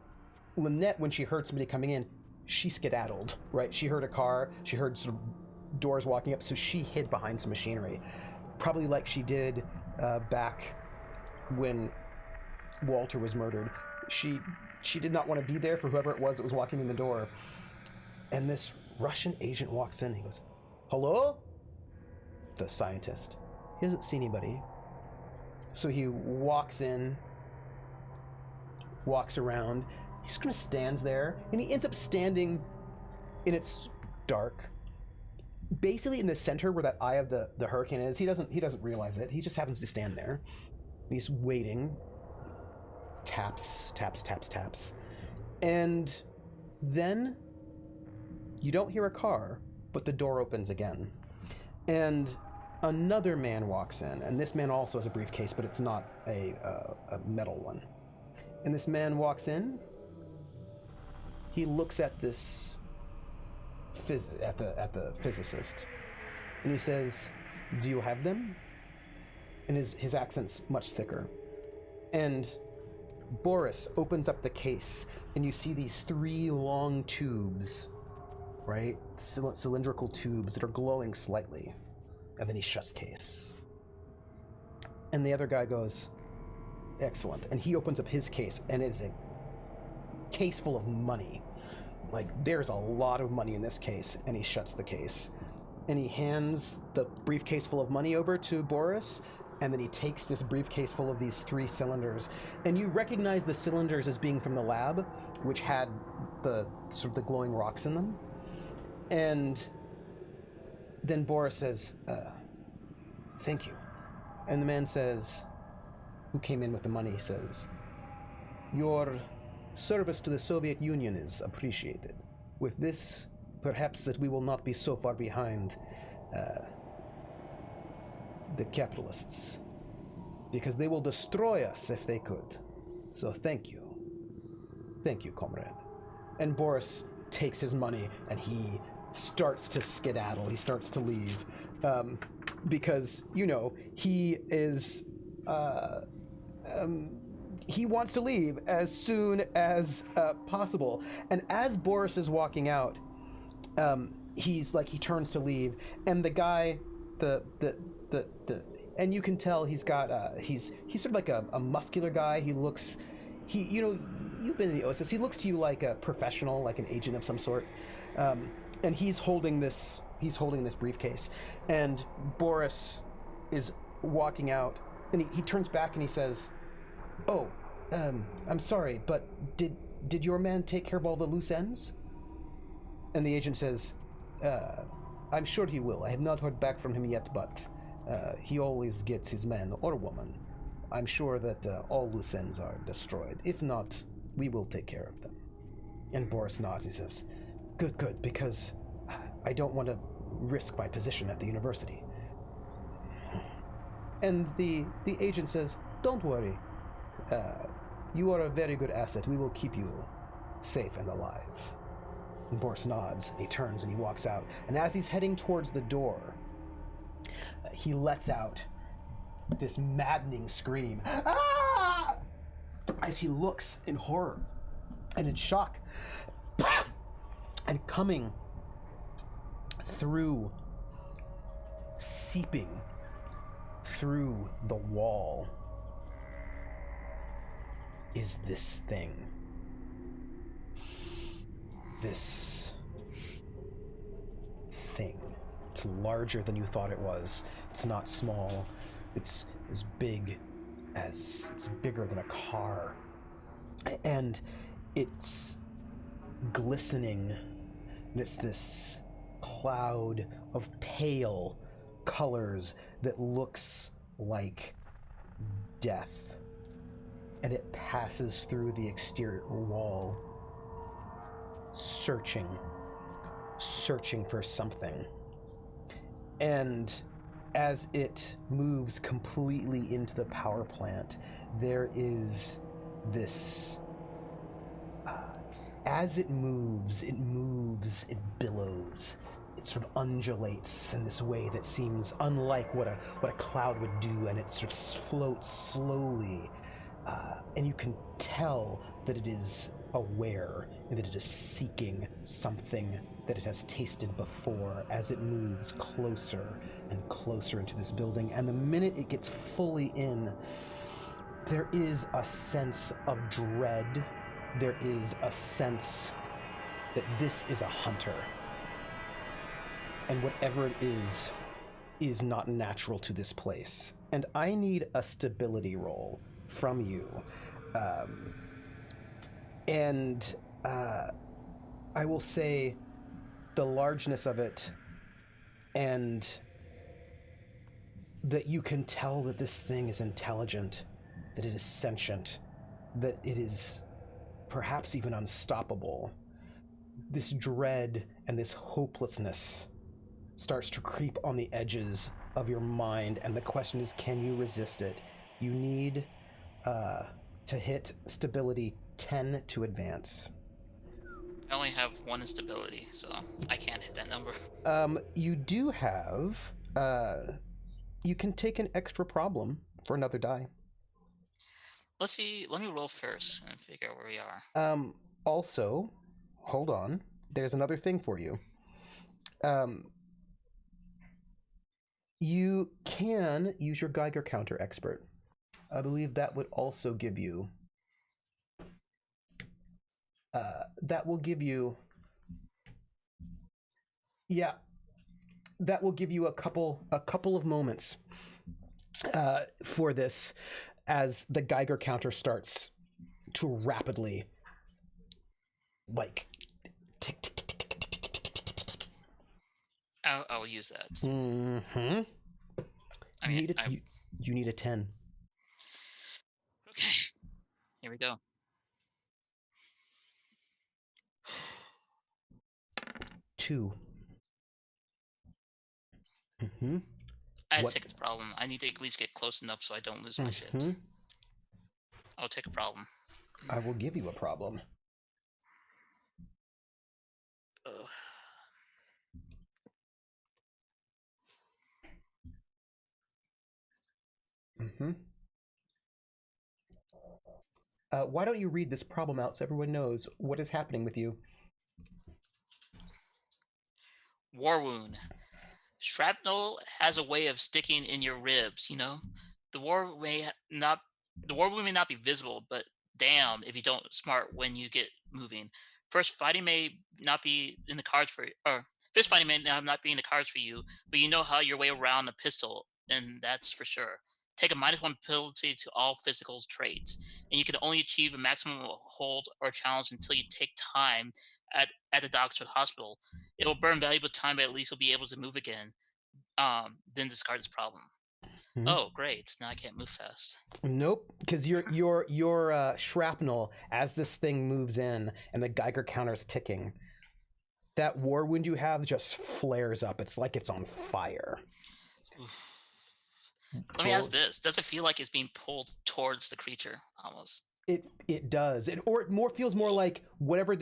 A: Lynette, when she heard somebody coming in, she skedaddled, right? She heard a car, she heard sort of doors walking up, so she hid behind some machinery. Probably like she did back when Walter was murdered. She did not want to be there for whoever it was that was walking in the door. And this Russian agent walks in, he goes, "Hello?" The scientist. He doesn't see anybody. So he walks in, walks around, he just kind of stands there, and he ends up standing, and it's dark, basically in the center where that eye of the hurricane is. He doesn't realize it. He just happens to stand there. He's waiting. Taps, taps, taps, taps. And then you don't hear a car, but the door opens again. And another man walks in, and this man also has a briefcase, but it's not a metal one. And this man walks in. He looks at this at the physicist, and he says, "Do you have them?" And his accent's much thicker. And Boris opens up the case, and you see these 3 long tubes, right? Cylindrical tubes that are glowing slightly. And then he shuts the case. And the other guy goes, "Excellent." And he opens up his case, and it's a case full of money. Like, there's a lot of money in this case. And he shuts the case. And he hands the briefcase full of money over to Boris, and then he takes this briefcase full of these 3 cylinders. And you recognize the cylinders as being from the lab, which had the sort of the glowing rocks in them. And then Boris says, "Thank you." And the man says, who came in with the money, says, "Your service to the Soviet Union is appreciated. With this, perhaps that we will not be so far behind the capitalists, because they will destroy us if they could. So thank you. Thank you, comrade." And Boris takes his money, and he starts to skedaddle. He starts to leave, because, you know, he is... he wants to leave as soon as possible. And as Boris is walking out, he's like, he turns to leave, and the guy, and you can tell he's got he's sort of like a muscular guy. He looks, you know, you've been in the OSS. He looks to you like a professional, like an agent of some sort. And he's holding this briefcase, and Boris is walking out, and he turns back and he says, "Oh, I'm sorry, but did your man take care of all the loose ends?" And the agent says, "I'm sure he will. I have not heard back from him yet, but he always gets his man or woman. I'm sure that all loose ends are destroyed. If not, we will take care of them." And Boris nods. He says, Good, because I don't want to risk my position at the university." And the agent says, "Don't worry. You are a very good asset. We will keep you safe and alive." And Boris nods, and he turns and he walks out. And as he's heading towards the door, he lets out this maddening scream. Ah! As he looks in horror and in shock. And coming through, seeping through the wall, is this thing. This thing. It's larger than you thought it was. It's not small. It's as big as... it's bigger than a car. And it's glistening. And it's this cloud of pale colors that looks like death. And it passes through the exterior wall, searching for something. And as it moves completely into the power plant, there is this... as it moves, it billows. It sort of undulates in this way that seems unlike what a cloud would do, and it sort of floats slowly. And you can tell that it is aware and that it is seeking something that it has tasted before as it moves closer and closer into this building. And the minute it gets fully in, there is a sense of dread. There is a sense that this is a hunter. And whatever it is not natural to this place. And I need a stability roll from you. I will say the largeness of it, and that you can tell that this thing is intelligent, that it is sentient, that it is perhaps even unstoppable. This dread and this hopelessness starts to creep on the edges of your mind, and the question is, can you resist it? You need to hit stability 10 to advance.
B: I only have one instability, so I can't hit that number.
A: You do have... you can take an extra problem for another die.
B: Let's see. Let me roll first and figure out where we are.
A: Also, hold on. There's another thing for you. You can use your Geiger counter expert. I believe that would also give you... that will give you... yeah. That will give you a couple of moments for this, as the Geiger counter starts to rapidly, like, tick, tick, tick, tick, tick, tick, tick, tick, tick, tick, tick.
B: I'll use that.
A: Mm-hmm. You need a 10.
B: Okay. Here we go.
A: 2. Mm-hmm.
B: I take the problem. I need to at least get close enough so I don't lose my shit. I'll take a problem.
A: I will give you a problem.
B: Ugh.
A: Mm-hmm. Why don't you read this problem out so everyone knows what is happening with you?
B: War wound. Shrapnel has a way of sticking in your ribs, you know? The war wound may not be visible, but damn if you don't smart when you get moving. First fighting may not be in the cards for or fist fighting may not be in the cards for you, but you know how your way around a pistol, and that's for sure. Take a -1 penalty to all physical traits, and you can only achieve a maximum hold or challenge until you take time at the doctor or hospital. It will burn valuable time, but at least you'll be able to move again. Then discard this problem.
A: Mm-hmm.
B: Oh, great! Now I can't move fast.
A: Nope, because your shrapnel, as this thing moves in and the Geiger counter's ticking, that war wound you have just flares up. It's like it's on fire.
B: Oof. Let me ask this: does it feel like it's being pulled towards the creature almost?
A: It does. Or it more feels more like whatever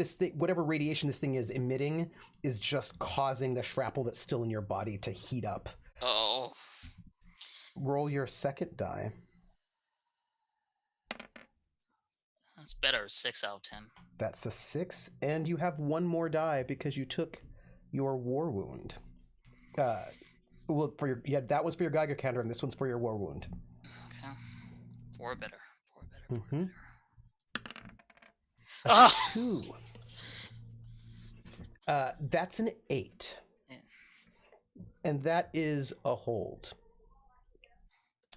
A: radiation this thing is emitting is just causing the shrapnel that's still in your body to heat up.
B: Oh,
A: Roll your second die.
B: that's better. 6 out of 10.
A: That's a 6, and you have one more die because you took your war wound. Well, that was for your Geiger counter, and this one's for your war wound.
B: Okay, 4 better. 4 better. 4
A: Mm-hmm.
B: better.
A: A 2. That's an 8.
B: Yeah.
A: And that is a hold.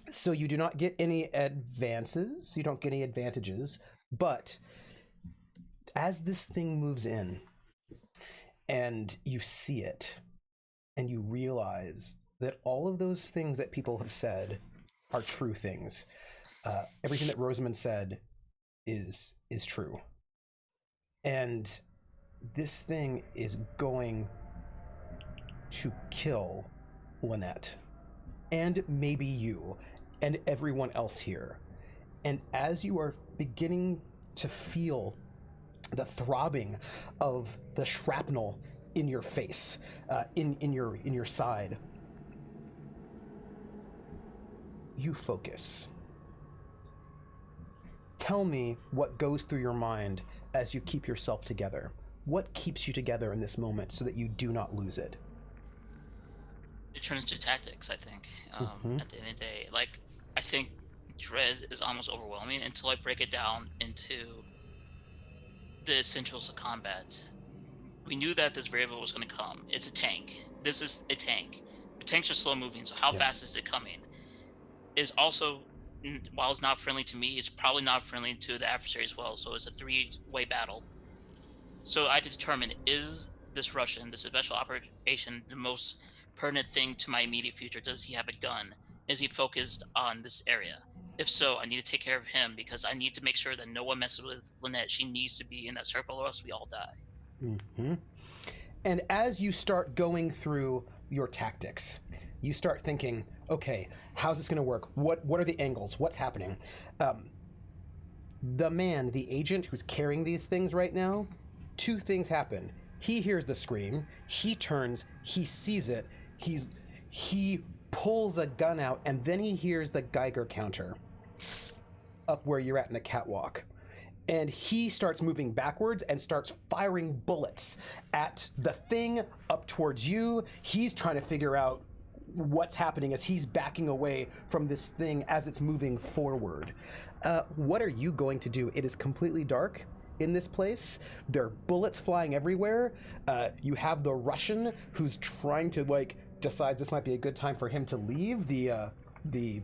A: So you do not get any advances. You don't get any advantages. But as this thing moves in and you see it and you realize that all of those things that people have said are true things. Everything that Rosamund said is true. And this thing is going to kill Lynette and maybe you and everyone else here. And as you are beginning to feel the throbbing of the shrapnel in your face, in your side, you focus. Tell me what goes through your mind as you keep yourself together. What keeps you together in this moment so that you do not lose it?
B: It turns to tactics, I think. At the end of the day, like, I think dread is almost overwhelming until I break it down into the essentials of combat. We knew that this variable was going to come. It's a tank. This is a tank. The tanks are slow moving, so how fast is it coming? Is also, while it's not friendly to me, it's probably not friendly to the adversary as well. So it's a 3-way battle. So I had to determine, is this Russian, this special operation, the most pertinent thing to my immediate future? Does he have a gun? Is he focused on this area? If so, I need to take care of him because I need to make sure that no one messes with Lynette. She needs to be in that circle or else we all die.
A: Mm-hmm. And as you start going through your tactics, you start thinking, okay, how's this going to work? What are the angles? What's happening? The agent who's carrying these things right now, 2 things happen. He hears the scream, he turns, he sees it, he pulls a gun out, and then he hears the Geiger counter up where you're at in the catwalk. And he starts moving backwards and starts firing bullets at the thing up towards you. He's trying to figure out what's happening as he's backing away from this thing as it's moving forward. What are you going to do? It is completely dark in this place. There are bullets flying everywhere. You have the Russian who's trying to, decides this might be a good time for him to leave, the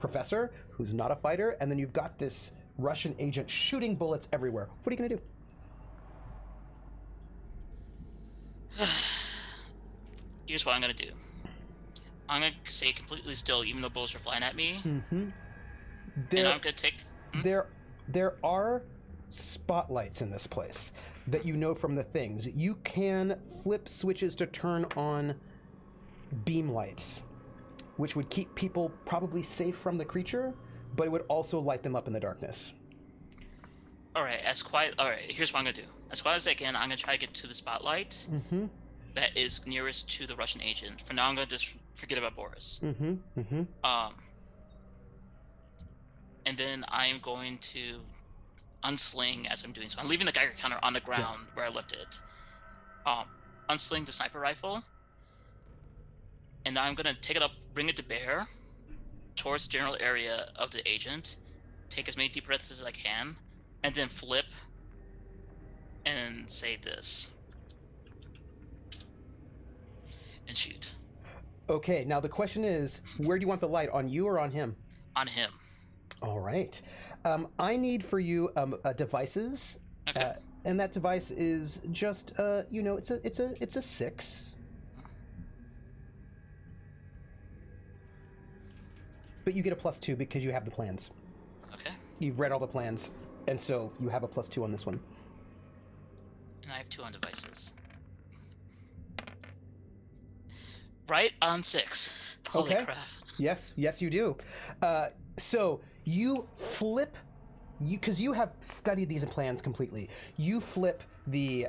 A: professor who's not a fighter, and then you've got this Russian agent shooting bullets everywhere. What are you going to do?
B: Here's what I'm going to do. I'm going to stay completely still even though bullets are flying at me.
A: Mm-hmm.
B: And I'm going to take...
A: There are spotlights in this place that you know from the things. You can flip switches to turn on beam lights, which would keep people probably safe from the creature, but it would also light them up in the darkness.
B: All right, here's what I'm going to do. As quiet as I can, I'm going to try to get to the spotlight that is nearest to the Russian agent. For now, I'm going to just forget about Boris. And then I'm going to unsling as I'm doing so. I'm leaving the Geiger counter on the ground where I left it. Unsling the sniper rifle, and I'm going to take it up, bring it to bear towards the general area of the agent, take as many deep breaths as I can, and then flip and say this. And shoot.
A: Okay, now the question is, where do you want the light? On you or on him?
B: On him.
A: All right. I need for you devices.
B: Okay.
A: And that device is just it's a 6. But you get a +2 because you have the plans.
B: Okay.
A: You've read all the plans, and so you have a +2 on this one.
B: And I have 2 on devices. Right on 6. Holy crap.
A: Yes, you do. So you flip, because you have studied these plans completely. You flip the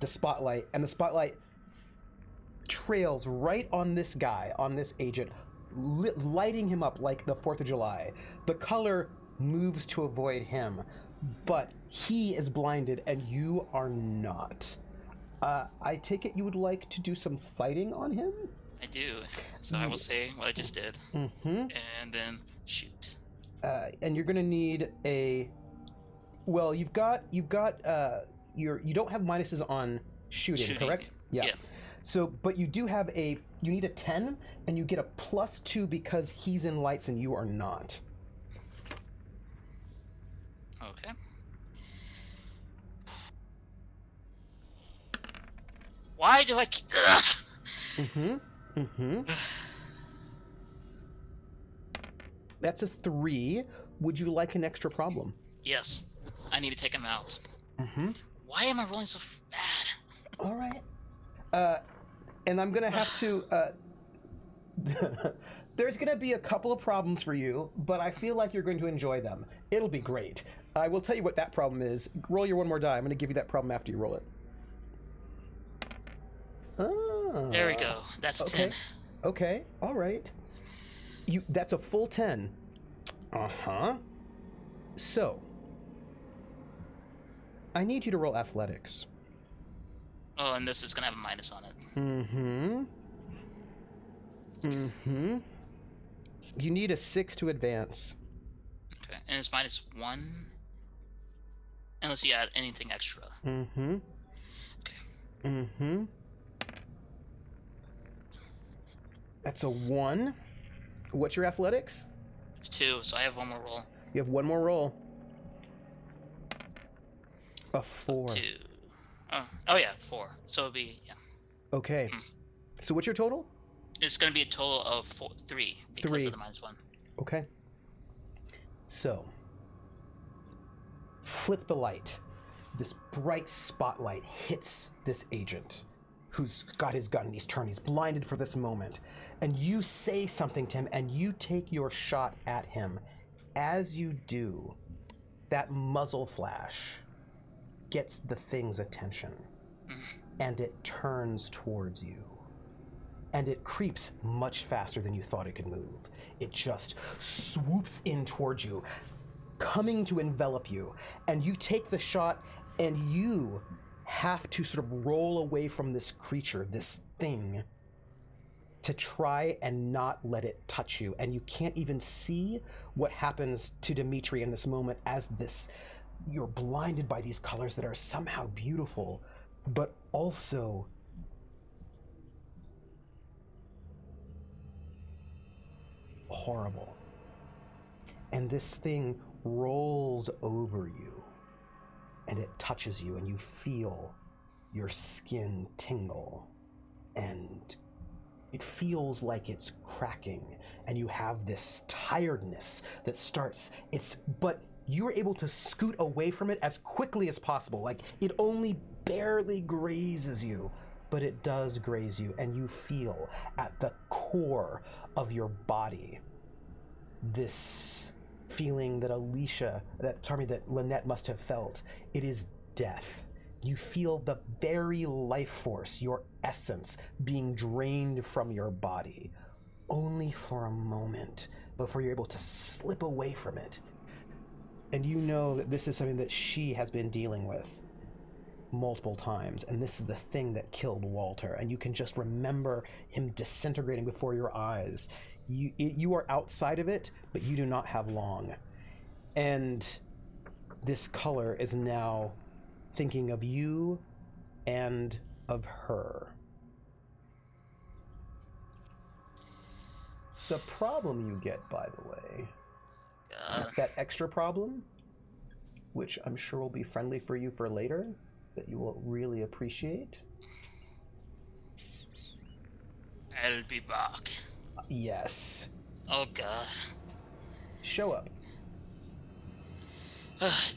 A: spotlight, and the spotlight trails right on this guy, on this agent, lighting him up like the 4th of July. The color moves to avoid him, but he is blinded and you are not. I take it you would like to do some fighting on him?
B: I do. So I will say what I just did,
A: Mm-hmm.
B: and then shoot.
A: And you're gonna need a. Well, you don't have minuses on shooting, correct?
B: Yeah.
A: So, but you do have you need a 10, and you get a +2 because he's in lights and you are not.
B: Okay. Why do I?
A: That's a 3. Would you like an extra problem?
B: Yes. I need to take him out. Why am I rolling so bad?
A: All right. And I'm gonna have to. There's gonna be a couple of problems for you, but I feel like you're going to enjoy them. It'll be great. I will tell you what that problem is. Roll your one more die. I'm gonna give you that problem after you roll it.
B: There we go. That's
A: okay.
B: 10.
A: Okay. All right. That's a full 10. So, I need you to roll athletics.
B: Oh, and this is gonna have a minus on it.
A: You need a 6 to advance.
B: Okay, and it's -1, unless you add anything extra. Okay.
A: That's a 1. What's your athletics?
B: It's 2, so I have one more roll.
A: You have one more roll. A 4.
B: 2. Oh yeah, 4. So it'll be, yeah.
A: Okay. So what's your total?
B: It's going to be a total of 3 because of the -1.
A: Okay. So, flip the light. This bright spotlight hits this agent who's got his gun and he's blinded for this moment. And you say something to him and you take your shot at him. As you do, that muzzle flash gets the thing's attention and it turns towards you. And it creeps much faster than you thought it could move. It just swoops in towards you, coming to envelop you. And you take the shot, and you have to sort of roll away from this creature, this thing, to try and not let it touch you. And you can't even see what happens to Dimitri in this moment as you're blinded by these colors that are somehow beautiful, but also horrible. And this thing rolls over you and it touches you and you feel your skin tingle and it feels like it's cracking and you have this tiredness that starts. But you're able to scoot away from it as quickly as possible. Like it only barely grazes you, but it does graze you, and you feel at the core of your body this feeling that that Lynette must have felt. It is death. You feel the very life force, your essence, being drained from your body, only for a moment before you're able to slip away from it. And you know that this is something that she has been dealing with multiple times, and this is the thing that killed Walter, and you can just remember him disintegrating before your eyes. You are outside of it, but you do not have long. And this color is now thinking of you and of her. The problem you get, by the way, that extra problem, which I'm sure will be friendly for you for later, that you will really appreciate.
B: I'll be back.
A: Yes.
B: Oh god.
A: Show up.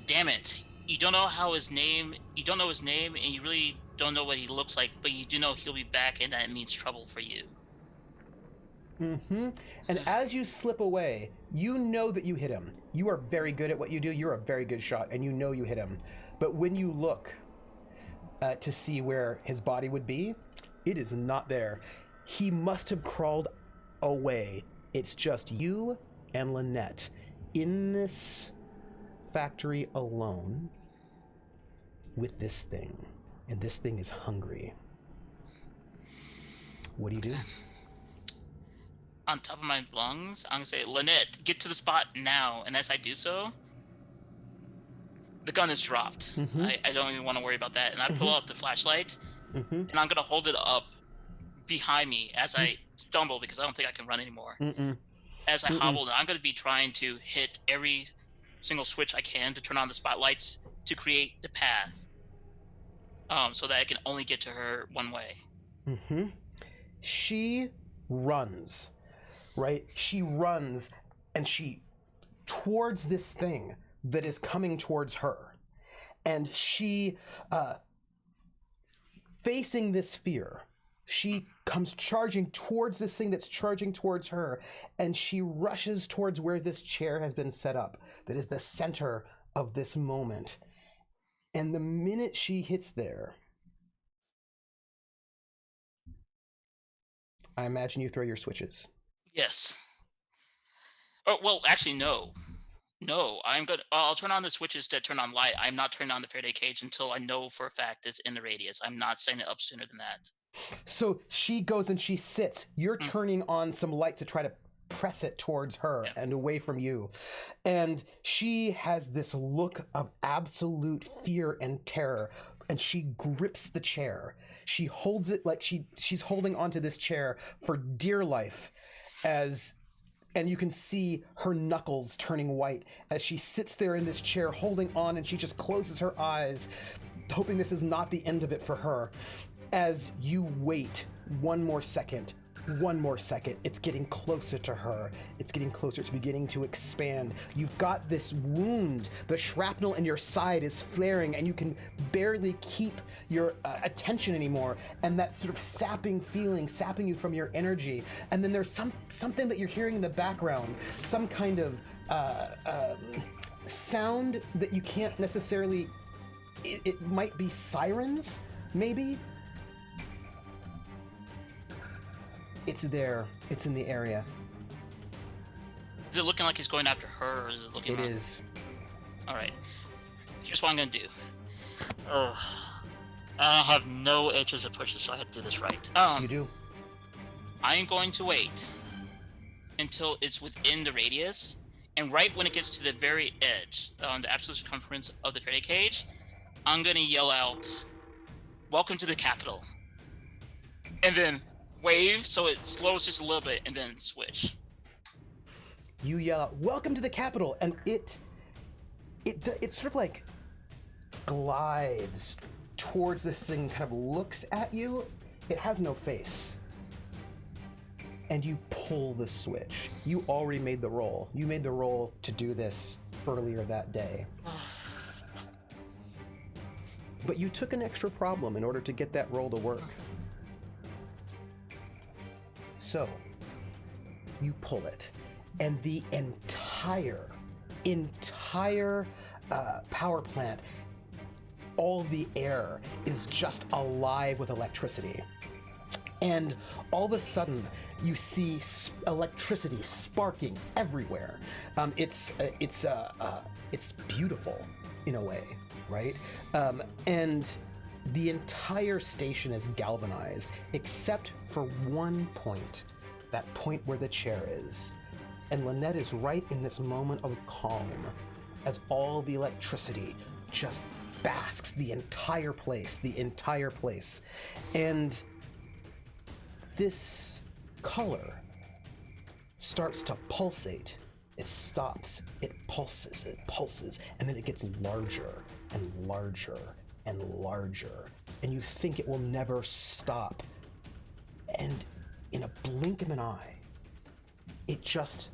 B: Damn it. You don't know his name, and you really don't know what he looks like, but you do know he'll be back, and that means trouble for you.
A: Mm-hmm. And as you slip away, you know that you hit him. You are very good at what you do. You're a very good shot, and you know you hit him. But when you look to see where his body would be, it is not there. He must have crawled away. It's just you and Lynette in this factory alone with this thing. And this thing is hungry. What do you do?
B: On top of my lungs, I'm gonna say, Lynette, get to the spot now. And as I do so, the gun is dropped.
A: Mm-hmm.
B: I don't even want to worry about that. And I pull out the flashlight,
A: Mm-hmm.
B: and I'm gonna hold it up behind me as I stumble, because I don't think I can run anymore.
A: Mm-mm.
B: As I hobble, I'm gonna be trying to hit every single switch I can to turn on the spotlights to create the path, so that I can only get to her one way.
A: Mm-hmm. She runs, right? She runs and she towards this thing that is coming towards her. And she, facing this fear, she comes charging towards this thing that's charging towards her. And she rushes towards where this chair has been set up, that is the center of this moment. And the minute she hits there, I imagine you throw your switches.
B: Yes. Oh, well, actually, no. No, I'll turn on the switches to turn on light. I'm not turning on the Faraday cage until I know for a fact it's in the radius. I'm not setting it up sooner than that.
A: So she goes and she sits. You're turning on some lights to try to press it towards her and away from you. And she has this look of absolute fear and terror. And she grips the chair. She holds it like she's holding onto this chair for dear life and you can see her knuckles turning white as she sits there in this chair holding on, and she just closes her eyes, hoping this is not the end of it for her. As you wait one more second, it's getting closer to her. It's getting closer. It's beginning to expand. You've got this wound. The shrapnel in your side is flaring, and you can barely keep your attention anymore. And that sort of sapping feeling, sapping you from your energy. And then there's something that you're hearing in the background, some kind of sound that you can't necessarily. It might be sirens, maybe. It's there. It's in the area.
B: Is it looking like he's going after her, or is it looking?
A: It is.
B: All right. Here's what I'm gonna do. I have no edges to push this, so I have to do this right.
A: You do.
B: I am going to wait until it's within the radius, and right when it gets to the very edge, on the absolute circumference of the Faraday cage, I'm gonna yell out, "Welcome to the Capitol," and then wave so it slows just a little bit, and then switch.
A: You yell out, "Welcome to the Capitol," and it sort of like glides towards this thing, kind of looks at you. It has no face. And you pull the switch. You already made the roll. You made the roll to do this earlier that day. But you took an extra problem in order to get that roll to work. So, you pull it, and the entire power plant, all the air is just alive with electricity. And all of a sudden, you see electricity sparking everywhere. It's beautiful in a way, right? And the entire station is galvanized, except for one point, that point where the chair is. And Lynette is right in this moment of calm, as all the electricity just basks the entire place. And this color starts to pulsate. It stops, it pulses, and then it gets larger and larger and larger, and you think it will never stop. And in a blink of an eye, it just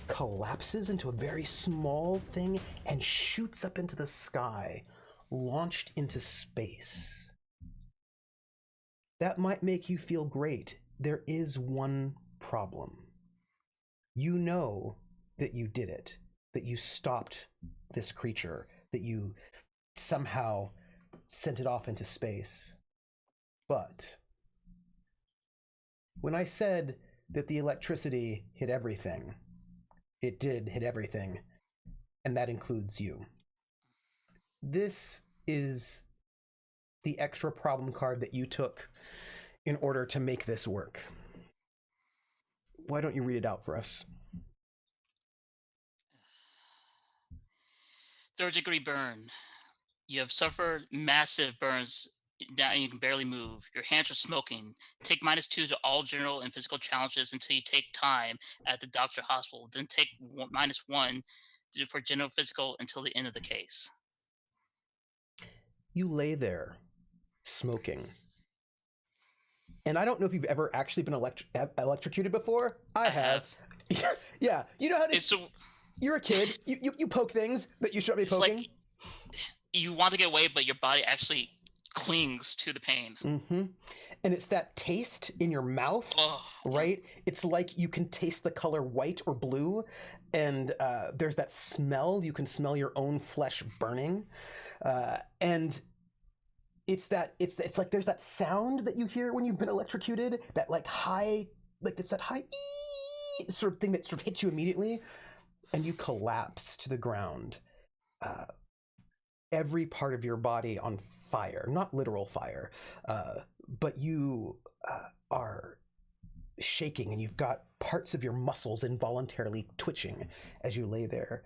A: collapses into a very small thing and shoots up into the sky, launched into space. That might make you feel great. There is one problem. You know that you did it, that you stopped this creature, that you somehow sent it off into space. But when I said that the electricity hit everything, it did hit everything, and that includes you. This is the extra problem card that you took in order to make this work. Why don't you read it out for us?
B: Third-degree burn. You have suffered massive burns. Now you can barely move. Your hands are smoking. Take -2 to all general and physical challenges until you take time at the doctor hospital. Then take -1 for general physical until the end of the case.
A: You lay there, smoking. And I don't know if you've ever actually been electrocuted before. I have. Yeah, you know how to. You're a kid. You poke things that you shouldn't be poking.
B: Like you want to get away, but your body actually clings to the pain.
A: Mm-hmm. And it's that taste in your mouth, right? It's like you can taste the color white or blue, and there's that smell. You can smell your own flesh burning, and it's like there's that sound that you hear when you've been electrocuted. That like high, like it's that high sort of thing that sort of hits you immediately, and you collapse to the ground. Every part of your body on fire, not literal fire, but you are shaking, and you've got parts of your muscles involuntarily twitching as you lay there.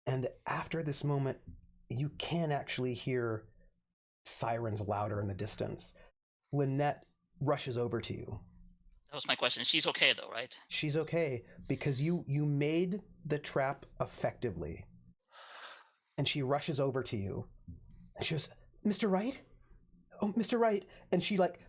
A: And after this moment, you can actually hear sirens louder in the distance. Lynette rushes over to you.
B: That was my question. She's okay though, right?
A: She's okay because you made the trap effectively. And she rushes over to you, and she goes, "Mr. Wright? Oh, Mr. Wright!" And she like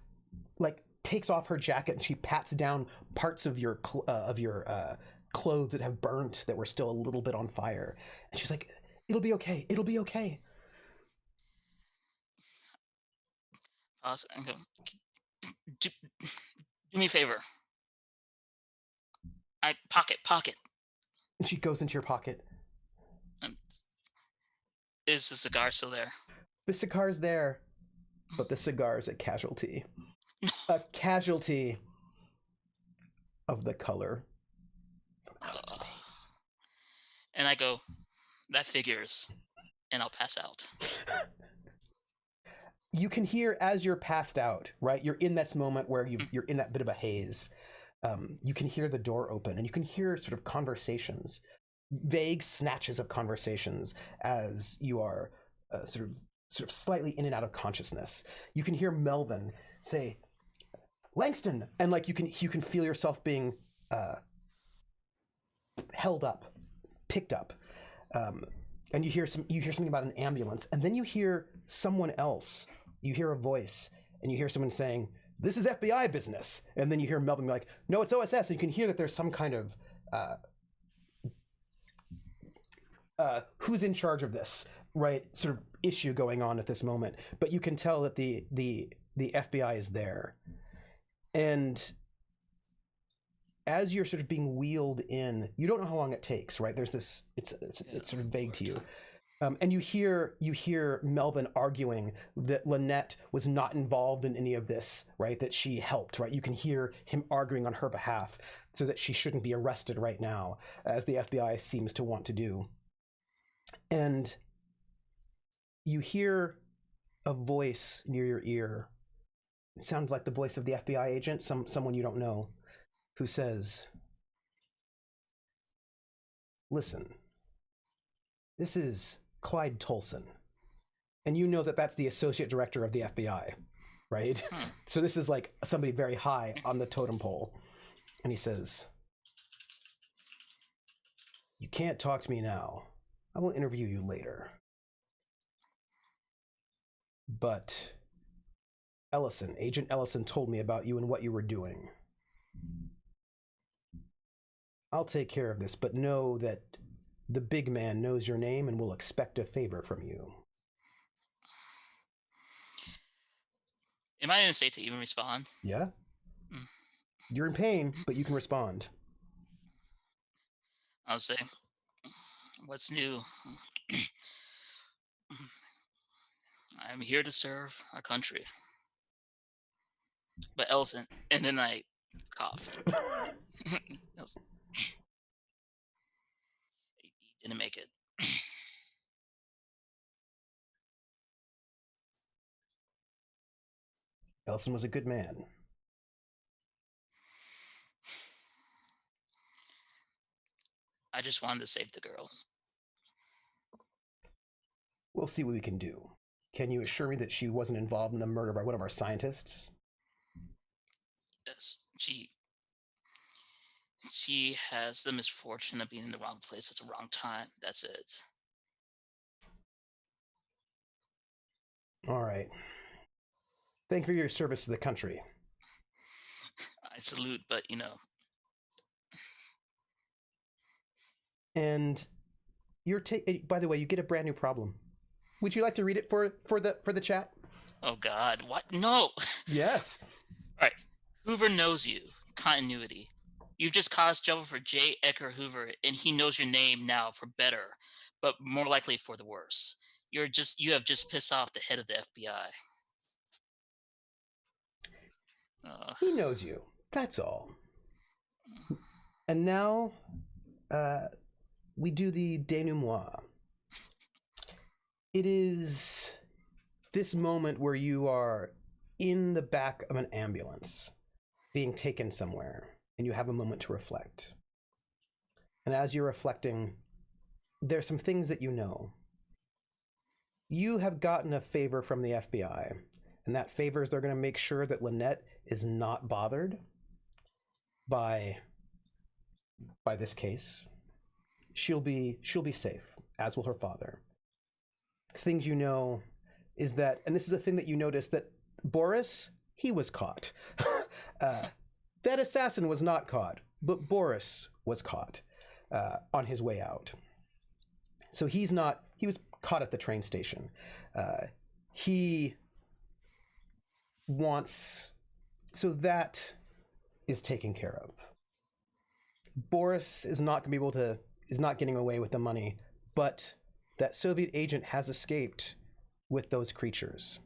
A: takes off her jacket, and she pats down parts of your clothes that have burnt, that were still a little bit on fire. And she's like, "It'll be okay. It'll be okay."
B: Do me a favor. Pocket.
A: And she goes into your pocket.
B: Is the cigar still there?
A: The cigar's there, but the cigar's a casualty. A casualty of the color from outer space.
B: And I go, that figures, and I'll pass out.
A: You can hear as you're passed out, right? You're in this moment where you're in that bit of a haze. You can hear the door open, and you can hear sort of conversations, vague snatches of conversations as you are sort of slightly in and out of consciousness. You can hear Melvin say, "Langston," and like you can feel yourself being held up, picked up, and you hear something about an ambulance, and then you hear someone else. You hear a voice, and you hear someone saying, "This is FBI business," and then you hear Melvin be like, "No, it's OSS," and you can hear that there's some kind of who's in charge of this, right, sort of issue going on at this moment. But you can tell that the FBI is there. And as you're sort of being wheeled in, you don't know how long it takes, right? There's this, it's sort of vague to you. And you hear Melvin arguing that Lynette was not involved in any of this, right? That she helped, right? You can hear him arguing on her behalf so that she shouldn't be arrested right now, as the FBI seems to want to do. And you hear a voice near your ear. It sounds like the voice of the FBI agent, someone you don't know, who says, "Listen, this is Clyde Tolson, and you know that that's the associate director of the FBI, right?" So this is like somebody very high on the totem pole. And he says, "You can't talk to me now. I will interview you later. But Agent Ellison told me about you and what you were doing. I'll take care of this, but know that the big man knows your name and will expect a favor from you."
B: Am I in a state to even respond?
A: Yeah? You're in pain, but you can respond.
B: I'll say, what's new? I'm here to serve our country. But Elson, and then I cough. Elson, he didn't make it.
A: Elson was a good man.
B: I just wanted to save the girl.
A: We'll see what we can do. Can you assure me that she wasn't involved in the murder by one of our scientists?
B: Yes, she has the misfortune of being in the wrong place at the wrong time. That's it.
A: All right. Thank you for your service to the country.
B: I salute, but
A: And by the way, you get a brand new problem. Would you like to read it for the chat?
B: Oh God, what? No.
A: Yes.
B: All right. Hoover knows you. Continuity. You've just caused trouble for J. Edgar Hoover, and he knows your name now for better, but more likely for the worse. You have just pissed off the head of the FBI.
A: He knows you. That's all. And now, we do the denouement. It is this moment where you are in the back of an ambulance, being taken somewhere, and you have a moment to reflect. And as you're reflecting, there's some things that you know. You have gotten a favor from the FBI, and that favor is they're going to make sure that Lynette is not bothered by this case. She'll be safe, as will her father. Things you know is that, and this is a thing that you notice, that Boris, he was caught. That assassin was not caught, but Boris was caught on his way out. So he was caught at the train station. He wants, so that is taken care of. Boris is not getting away with the money, but that Soviet agent has escaped with those creatures.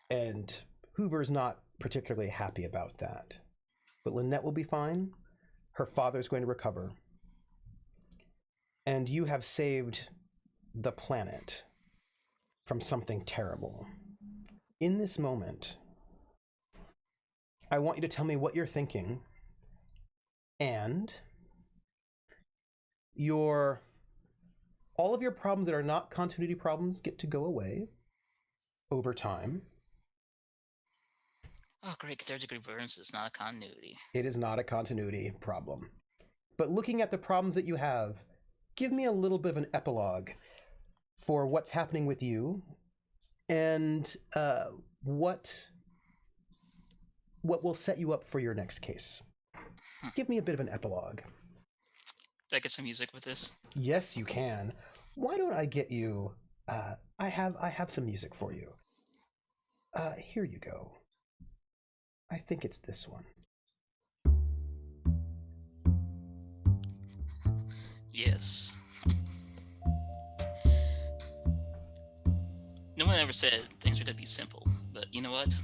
A: And Hoover's not particularly happy about that. But Lynette will be fine. Her father's going to recover. And you have saved the planet from something terrible. In this moment, I want you to tell me what you're thinking, and all of your problems that are not continuity problems get to go away over time.
B: Oh, great. Third-degree burns is not a continuity.
A: It is not a continuity problem. But looking at the problems that you have, give me a little bit of an epilogue for what's happening with you, and what will set you up for your next case. Give me a bit of an epilogue.
B: Do I get some music with this?
A: Yes, you can. Why don't I get you? I have some music for you. Here you go. I think it's this one.
B: Yes. No one ever said things are going to be simple, but you know what?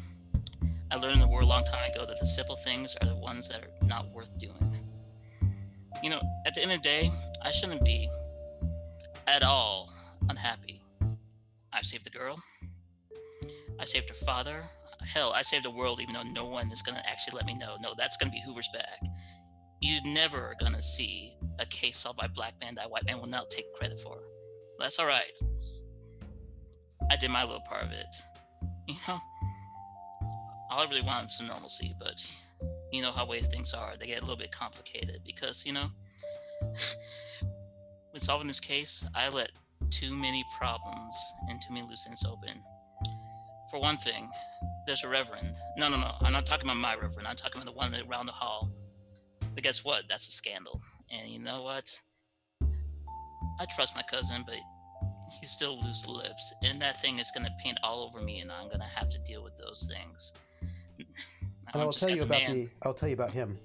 B: I learned in the war a long time ago that the simple things are the ones that are not worth doing. At the end of the day, I shouldn't be at all unhappy. I've saved the girl. I saved her father. Hell, I saved the world even though no one is going to actually let me know. No, that's going to be Hoover's bag. You're never going to see a case solved by black man that white man will not take credit for. That's all right. I did my little part of it. All I really want is some normalcy, but you know how ways things are. They get a little bit complicated because, when solving this case, I let too many problems and too many loose ends open. For one thing, there's a reverend. No. I'm not talking about my reverend. I'm talking about the one around the hall. But guess what? That's a scandal. And you know what? I trust my cousin, but he's still loose lips. And that thing is going to paint all over me, and I'm going to have to deal with those things.
A: And I will
B: Just
A: tell
B: got
A: you
B: the
A: about
B: man.
A: I'll tell you about him.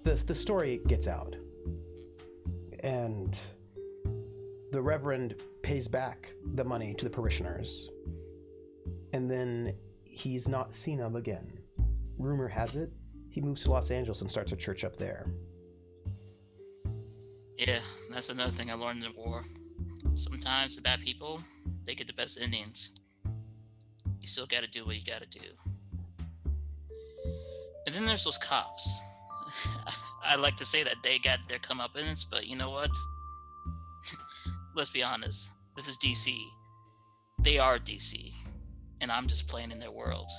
A: The story gets out, and the Reverend pays back the money to the parishioners, and then he's not seen of again. Rumor has it he moves to Los Angeles and starts a church up there.
B: Yeah, that's another thing I learned in the war. Sometimes the bad people, they get the best Indians. You still gotta do what you gotta do. And then there's those cops. I like to say that they got their comeuppance, but you know what? Let's be honest. This is DC. They are DC. And I'm just playing in their world.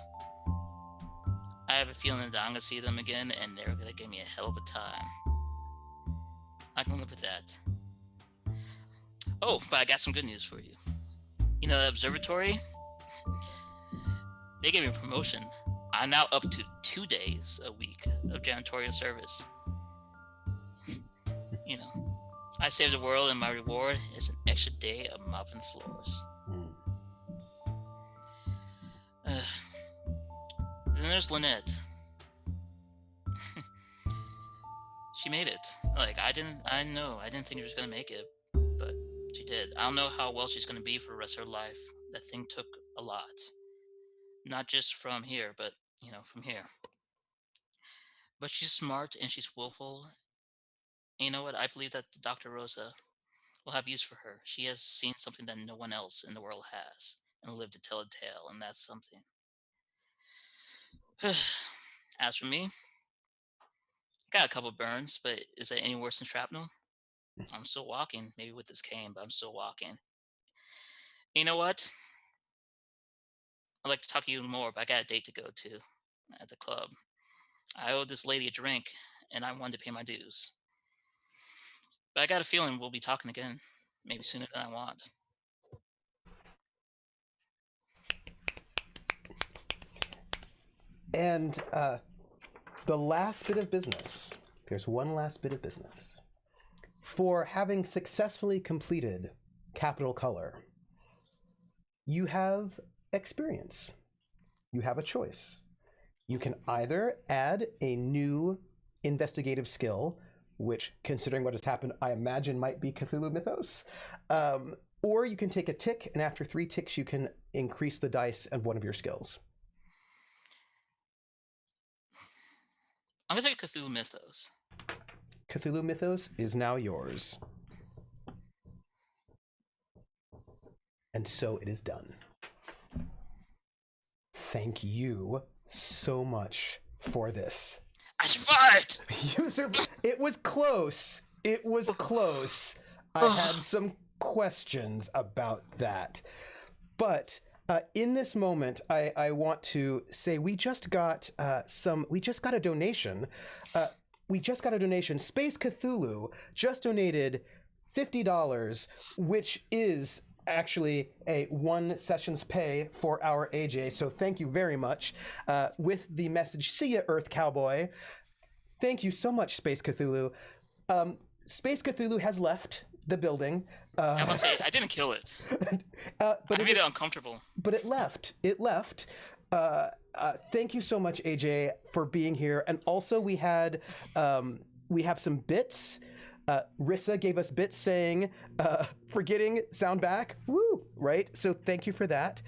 B: I have a feeling that I'm gonna see them again, and they're gonna give me a hell of a time. I can live with that. Oh, but I got some good news for you. You know, the observatory, they gave me a promotion. I'm now up to 2 days a week of janitorial service. You know, I saved the world, and my reward is an extra day of mopping floors. Then there's Lynette. She made it. Like, I didn't think she was gonna make it, but she did. I don't know how well she's gonna be for the rest of her life. That thing took a lot. Not just from here, but, from here. But she's smart and she's willful. And you know what? I believe that Dr. Rosa will have use for her. She has seen something that no one else in the world has and lived to tell a tale, and that's something. As for me, got a couple burns, but is that any worse than shrapnel? I'm still walking, maybe with this cane, but I'm still walking. You know what? I'd like to talk to you more, but I got a date to go to at the club. I owe this lady a drink, and I wanted to pay my dues. But I got a feeling we'll be talking again, maybe sooner than I want.
A: And the last bit of business, there's one last bit of business. For having successfully completed Capital Color, you have experience. You have a choice. You can either add a new investigative skill, which, considering what has happened, I imagine might be Cthulhu Mythos, or you can take a tick, and after 3 ticks, you can increase the dice of one of your skills.
B: I'm gonna take Cthulhu Mythos.
A: Cthulhu Mythos is now yours. And so it is done. Thank you so much for this.
B: I survived!
A: It was close. It was close. I had some questions about that. But in this moment, I want to say we just got a donation. Space Cthulhu just donated $50, which is actually a 1 session's pay for our AJ. So thank you very much. With the message, "See ya, Earth Cowboy." Thank you so much, Space Cthulhu. Space Cthulhu has left the building.
B: I must say, I didn't kill it.
A: But
B: I made it uncomfortable.
A: But it left. Thank you so much, AJ, for being here. And also, we have some bits. Rissa gave us bits saying, forgetting sound back. Woo! Right? So thank you for that.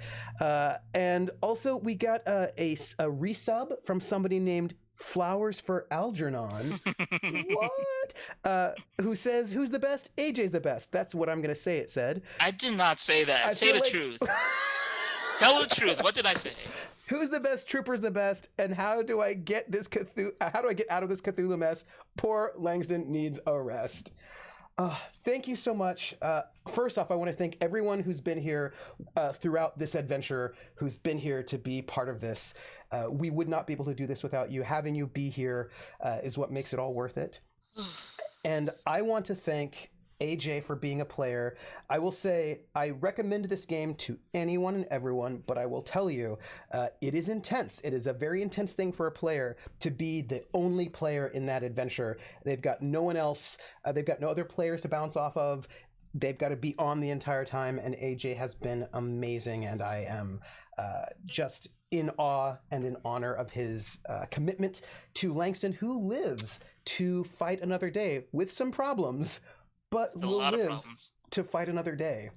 A: And also, we got a resub from somebody named Flowers for Algernon. What? Who says, who's the best? AJ's the best. That's what I'm going to say, it said.
B: I did not say that. Say the truth. Tell the truth. What did I say?
A: Who's the best? Trooper's the best. And how do I get how do I get out of this Cthulhu mess? Poor Langston needs a rest. Thank you so much. First off, I want to thank everyone who's been here throughout this adventure, who's been here to be part of this. We would not be able to do this without you. Having you be here is what makes it all worth it. And I want to thank AJ for being a player. I will say I recommend this game to anyone and everyone, but I will tell you, it is intense. It is a very intense thing for a player to be the only player in that adventure. They've got no one else. They've got no other players to bounce off of. they've got to be on the entire time, and AJ has been amazing, and I am just in awe and in honor of his commitment to Langston, who lives to fight another day with some problems, but
B: A
A: will
B: lot of
A: live
B: problems.
A: to fight another day.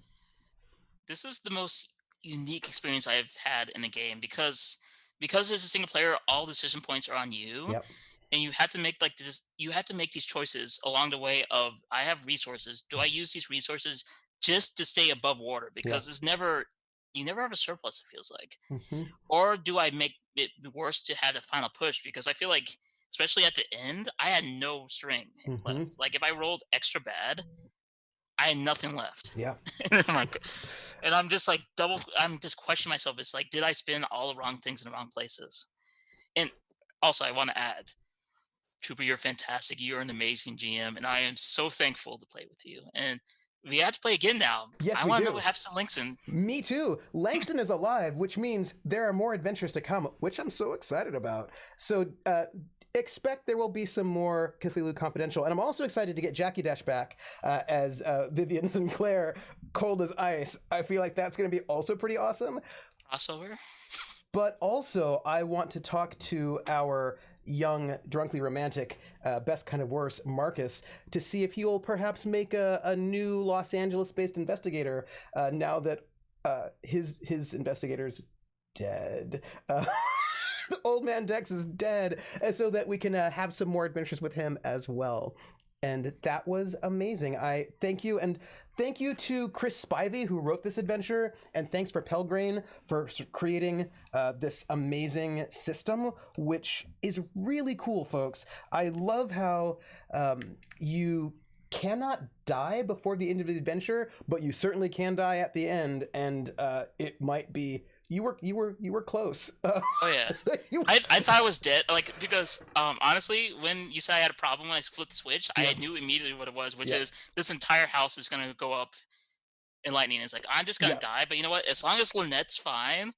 B: This is the most unique experience I've had in a game because it's a single player, all decision points are on you,
A: Yep.
B: and you have to make like this. You have to make these choices along the way. Of I have resources. Do I use these resources just to stay above water?
A: Yeah.
B: Because it's never you never have a surplus. It feels like.
A: Mm-hmm.
B: Or do I make it worse to have the final push? Because I feel like, especially at the end, I had no string
A: Mm-hmm.
B: left. Like if I rolled extra bad, I had nothing left.
A: Yeah.
B: And I'm like, and I'm just like I'm just questioning myself. It's like, did I spin all the wrong things in the wrong places? And also, I want to add, Trooper, you're fantastic. You're an amazing GM, and I am so thankful to play with you. And we have to play again now.
A: Yes,
B: I
A: we
B: want to know
A: do.
B: what happens to Linkson.
A: Me too. Langston is alive, which means there are more adventures to come, which I'm so excited about. So expect there will be some more Cthulhu Confidential. And I'm also excited to get Jackie Dash back as Vivian Sinclair, cold as ice. I feel like that's going to be also pretty awesome.
B: Crossover.
A: But also, I want to talk to our young, drunkly romantic, best kind of worse, Marcus, to see if he'll perhaps make a new Los Angeles-based investigator now that his investigator's dead. The old man Dex is dead, and so that we can have some more adventures with him as well. And that was amazing. I thank you, and thank you to Chris Spivey, who wrote this adventure, and thanks for Pelgrain for creating this amazing system, which is really cool, folks. I love how you cannot die before the end of the adventure, but you certainly can die at the end, and it might be you were close.
B: Oh yeah, I thought I was dead. Like because honestly, when you said I had a problem when I flipped the switch, I knew immediately what it was, which is this entire house is gonna go up in lightning. It's like I'm just gonna die, but you know what? As long as Lynette's fine,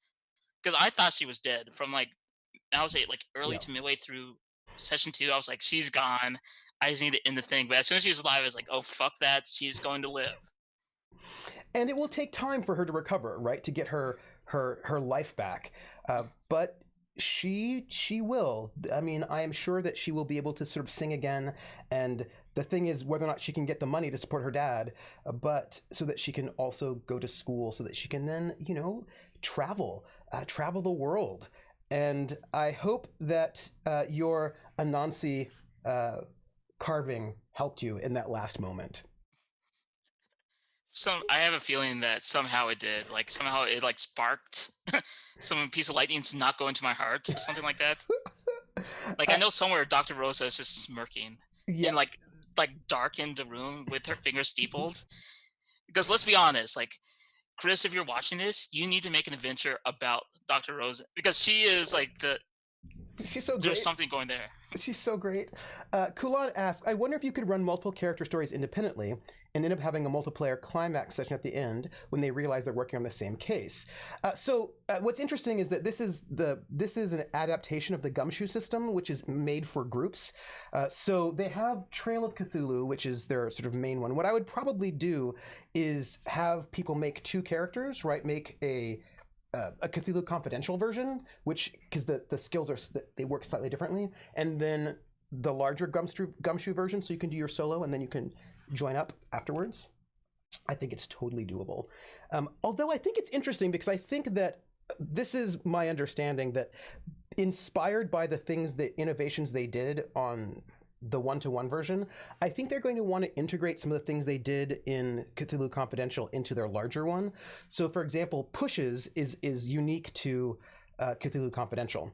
B: because I thought she was dead from like I was like early to midway through session 2. I was like, she's gone. I just need to end the thing. But as soon as she was alive, I was like, oh fuck that, she's going to live.
A: And it will take time for her to recover, right? To get her life back. But she will. I mean, I am sure that she will be able to sort of sing again. And the thing is whether or not she can get the money to support her dad, but so that she can also go to school, so that she can then, travel the world. And I hope that your Anansi carving helped you in that last moment.
B: I have a feeling that somehow it did. Like somehow it like sparked some piece of lightning to not go into my heart or something like that. Like I know somewhere Dr. Rosa is just smirking and like darkened the room with her fingers steepled. Because let's be honest, like Chris, if you're watching this, you need to make an adventure about Dr. Rosa because she is like
A: she's so great.
B: There's something going there.
A: She's so great. Kulan asks, I wonder if you could run multiple character stories independently and end up having a multiplayer climax session at the end when they realize they're working on the same case. So what's interesting is that this is an adaptation of the Gumshoe system, which is made for groups. So they have Trail of Cthulhu, which is their sort of main one. What I would probably do is have people make 2 characters, right? Make a Cthulhu Confidential version, which because the skills they work slightly differently, and then the larger Gumshoe version, so you can do your solo and then you can join up afterwards. I think it's totally doable. Although I think it's interesting because I think that this is my understanding that inspired by the innovations they did on the 1-to-1 version, I think they're going to want to integrate some of the things they did in Cthulhu Confidential into their larger one. So for example, pushes is unique to Cthulhu Confidential.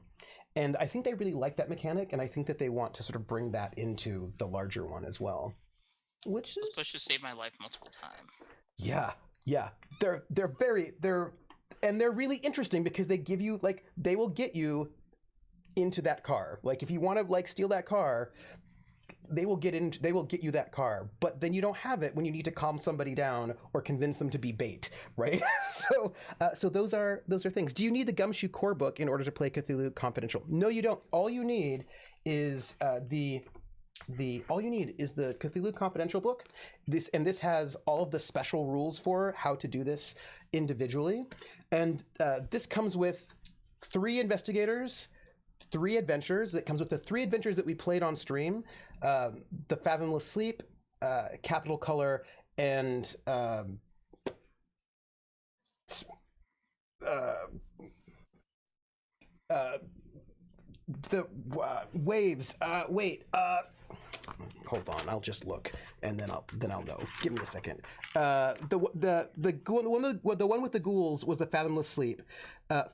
A: And I think they really like that mechanic, and I think that they want to sort of bring that into the larger one as well. Which is
B: pushes saved my life multiple times.
A: Yeah. They're really interesting because they give you they will get you into that car. Like if you want to steal that car, they will get you that car, but then you don't have it when you need to calm somebody down or convince them to be bait, right? So those are things. Do you need the Gumshoe core book in order to play Cthulhu Confidential? No, you don't. All you need is the all you need is the Cthulhu Confidential book. This has all of the special rules for how to do this individually, and this comes with 3 investigators, 3 adventures. It comes with the 3 adventures that we played on stream: the Fathomless Sleep, Capital Color, and the waves. Hold on, I'll just look, and then I'll know. Give me a second. The one with the ghouls was the Fathomless Sleep.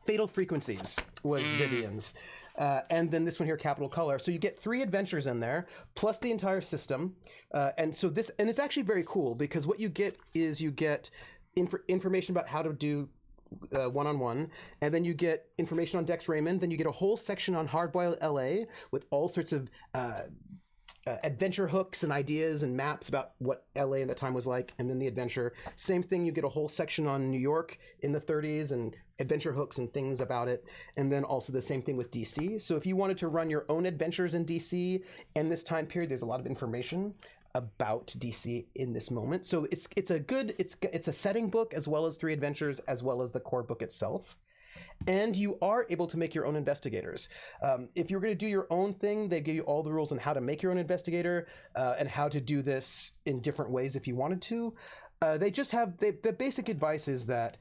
A: Fatal Frequencies was Vivian's. And then this one here, Capital Color. So you get 3 adventures in there, plus the entire system. And it's actually very cool, because what you get is information about how to do one-on-one, and then you get information on Dex Raymond. Then you get a whole section on Hardboiled LA with all sorts of adventure hooks and ideas and maps about what LA at the time was like, and then the adventure. Same thing, you get a whole section on New York in the 30s and adventure hooks and things about it, and then also the same thing with DC. So if you wanted to run your own adventures in DC in this time period, there's a lot of information about DC in this moment. So it's a setting book, as well as 3 adventures, as well as the core book itself. And you are able to make your own investigators. If you're going to do your own thing, they give you all the rules on how to make your own investigator, and how to do this in different ways if you wanted to. They just have the basic advice is that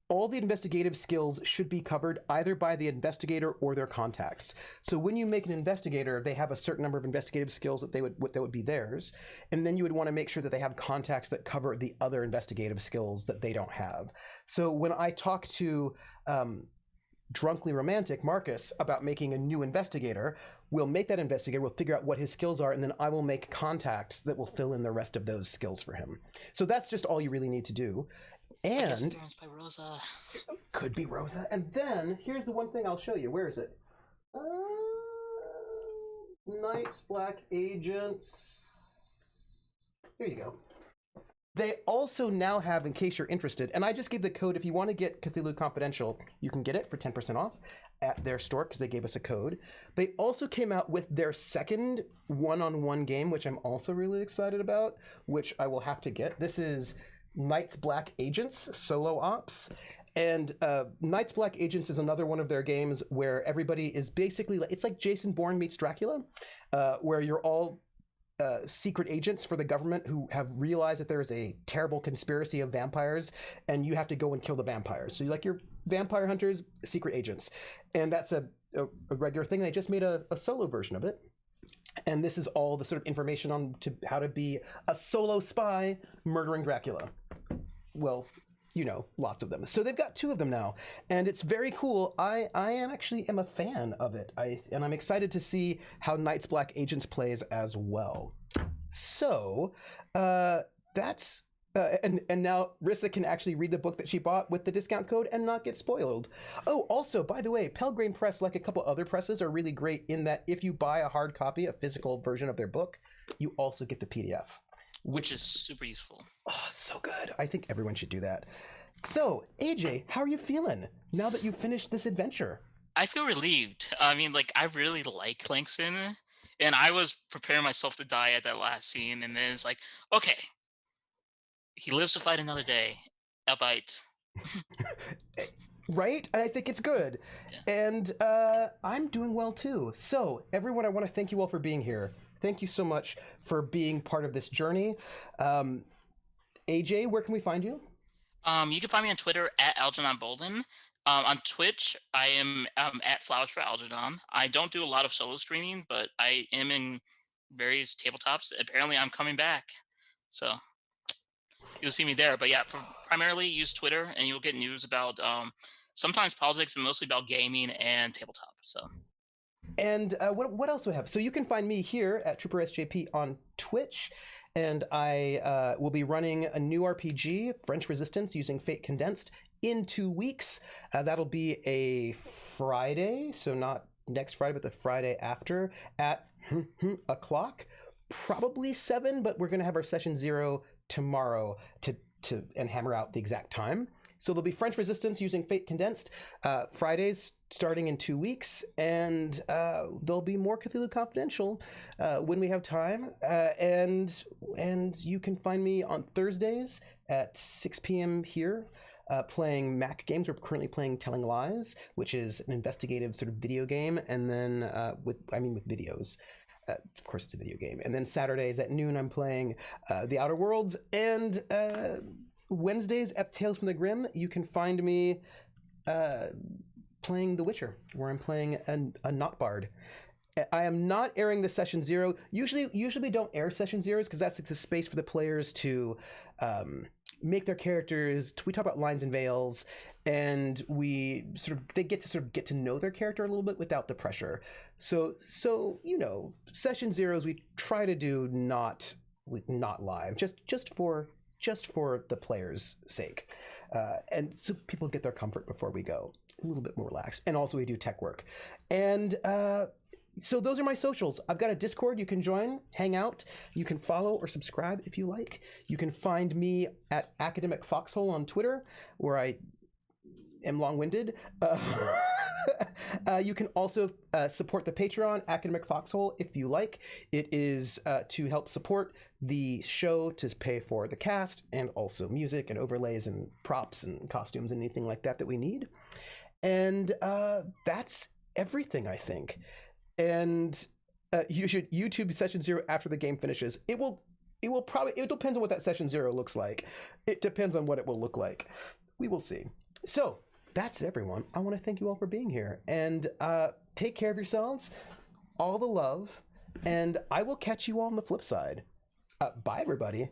A: all the investigative skills should be covered either by the investigator or their contacts. So when you make an investigator, they have a certain number of investigative skills that would be theirs, and then you would want to make sure that they have contacts that cover the other investigative skills that they don't have. So when I talk to Drunkly Romantic Marcus about making a new investigator, we'll make that investigator, we'll figure out what his skills are, and then I will make contacts that will fill in the rest of those skills for him. So that's just all you really need to do. And
B: by Rosa.
A: Could be Rosa. And then here's the one thing I'll show you. Where is it? Knights, Black Agents. Here you go. They also now have, in case you're interested, and I just gave the code. If you want to get Cthulhu Confidential, you can get it for 10% off at their store, because they gave us a code. They also came out with their second one-on-one game, which I'm also really excited about, which I will have to get. This is Knights Black Agents Solo Ops, and Knights Black Agents is another one of their games where everybody is basically, it's like Jason Bourne meets Dracula, where you're all secret agents for the government who have realized that there is a terrible conspiracy of vampires, and you have to go and kill the vampires. So you're vampire hunters, secret agents, and that's a regular thing. They just made a solo version of it. And this is all the sort of information on how to be a solo spy murdering Dracula. Well, lots of them. So they've got 2 of them now, and it's very cool. I am a fan of it. And I'm excited to see how Knights Black Agents plays as well. So that's and now Rissa can actually read the book that she bought with the discount code and not get spoiled. Oh, also, by the way, Pelgrane Press, like a couple other presses, are really great in that if you buy a hard copy, a physical version of their book, you also get the PDF.
B: Which is super useful.
A: Oh, so good. I think everyone should do that. So, AJ, how are you feeling now that you've finished this adventure?
B: I feel relieved. I mean, I really like Langston, and I was preparing myself to die at that last scene, and then it's like, okay, he lives to fight another day. A bite.
A: Right? I think it's good. Yeah. And I'm doing well too. So, everyone, I want to thank you all for being here. Thank you so much for being part of this journey. AJ, where can we find you?
B: You can find me on Twitter at Algernon Bolden. On Twitch, I am at Flowers for Algernon. I don't do a lot of solo streaming, but I am in various tabletops. Apparently, I'm coming back. So you'll see me there. But yeah, primarily use Twitter, and you'll get news about sometimes politics, and mostly about gaming and tabletop. So.
A: And what else do we have? So you can find me here at Trooper SJP on Twitch, and I will be running a new RPG, French Resistance, using Fate Condensed, in 2 weeks. That'll be a Friday, so not next Friday, but the Friday after at o'clock, probably 7, but we're going to have our session 0 tomorrow to hammer out the exact time. So there'll be French Resistance using Fate Condensed Fridays starting in 2 weeks, and there'll be more Cthulhu Confidential when we have time. And you can find me on Thursdays at 6 p.m. here. Playing Mac games. We're currently playing Telling Lies, which is an investigative sort of video game, and then with videos. Of course, it's a video game. And then Saturdays at noon, I'm playing The Outer Worlds, and Wednesdays at Tales from the Grim, you can find me playing The Witcher, where I'm playing a Not Bard. I am not airing the Session Zero. Usually we don't air Session Zeros because that's a space for the players to make their characters. We talk about lines and veils, and they get to know their character a little bit without the pressure. So Session Zeros we try to do not live, just for the players' sake, and so people get their comfort before we go a little bit more relaxed. And also we do tech work, and so those are my socials. I've got a Discord you can join, hang out. You can follow or subscribe if you like. You can find me at Academic Foxhole on Twitter, where I am long-winded. You can also support the Patreon, Academic Foxhole, if you like. It is to help support the show, to pay for the cast, and also music and overlays and props and costumes and anything like that we need. And that's everything, I think. And you should YouTube Session Zero after the game finishes. It depends on what that Session Zero looks like. It depends on what it will look like. We will see. So that's it, everyone. I want to thank you all for being here, and take care of yourselves. All the love, and I will catch you all on the flip side. Bye, everybody.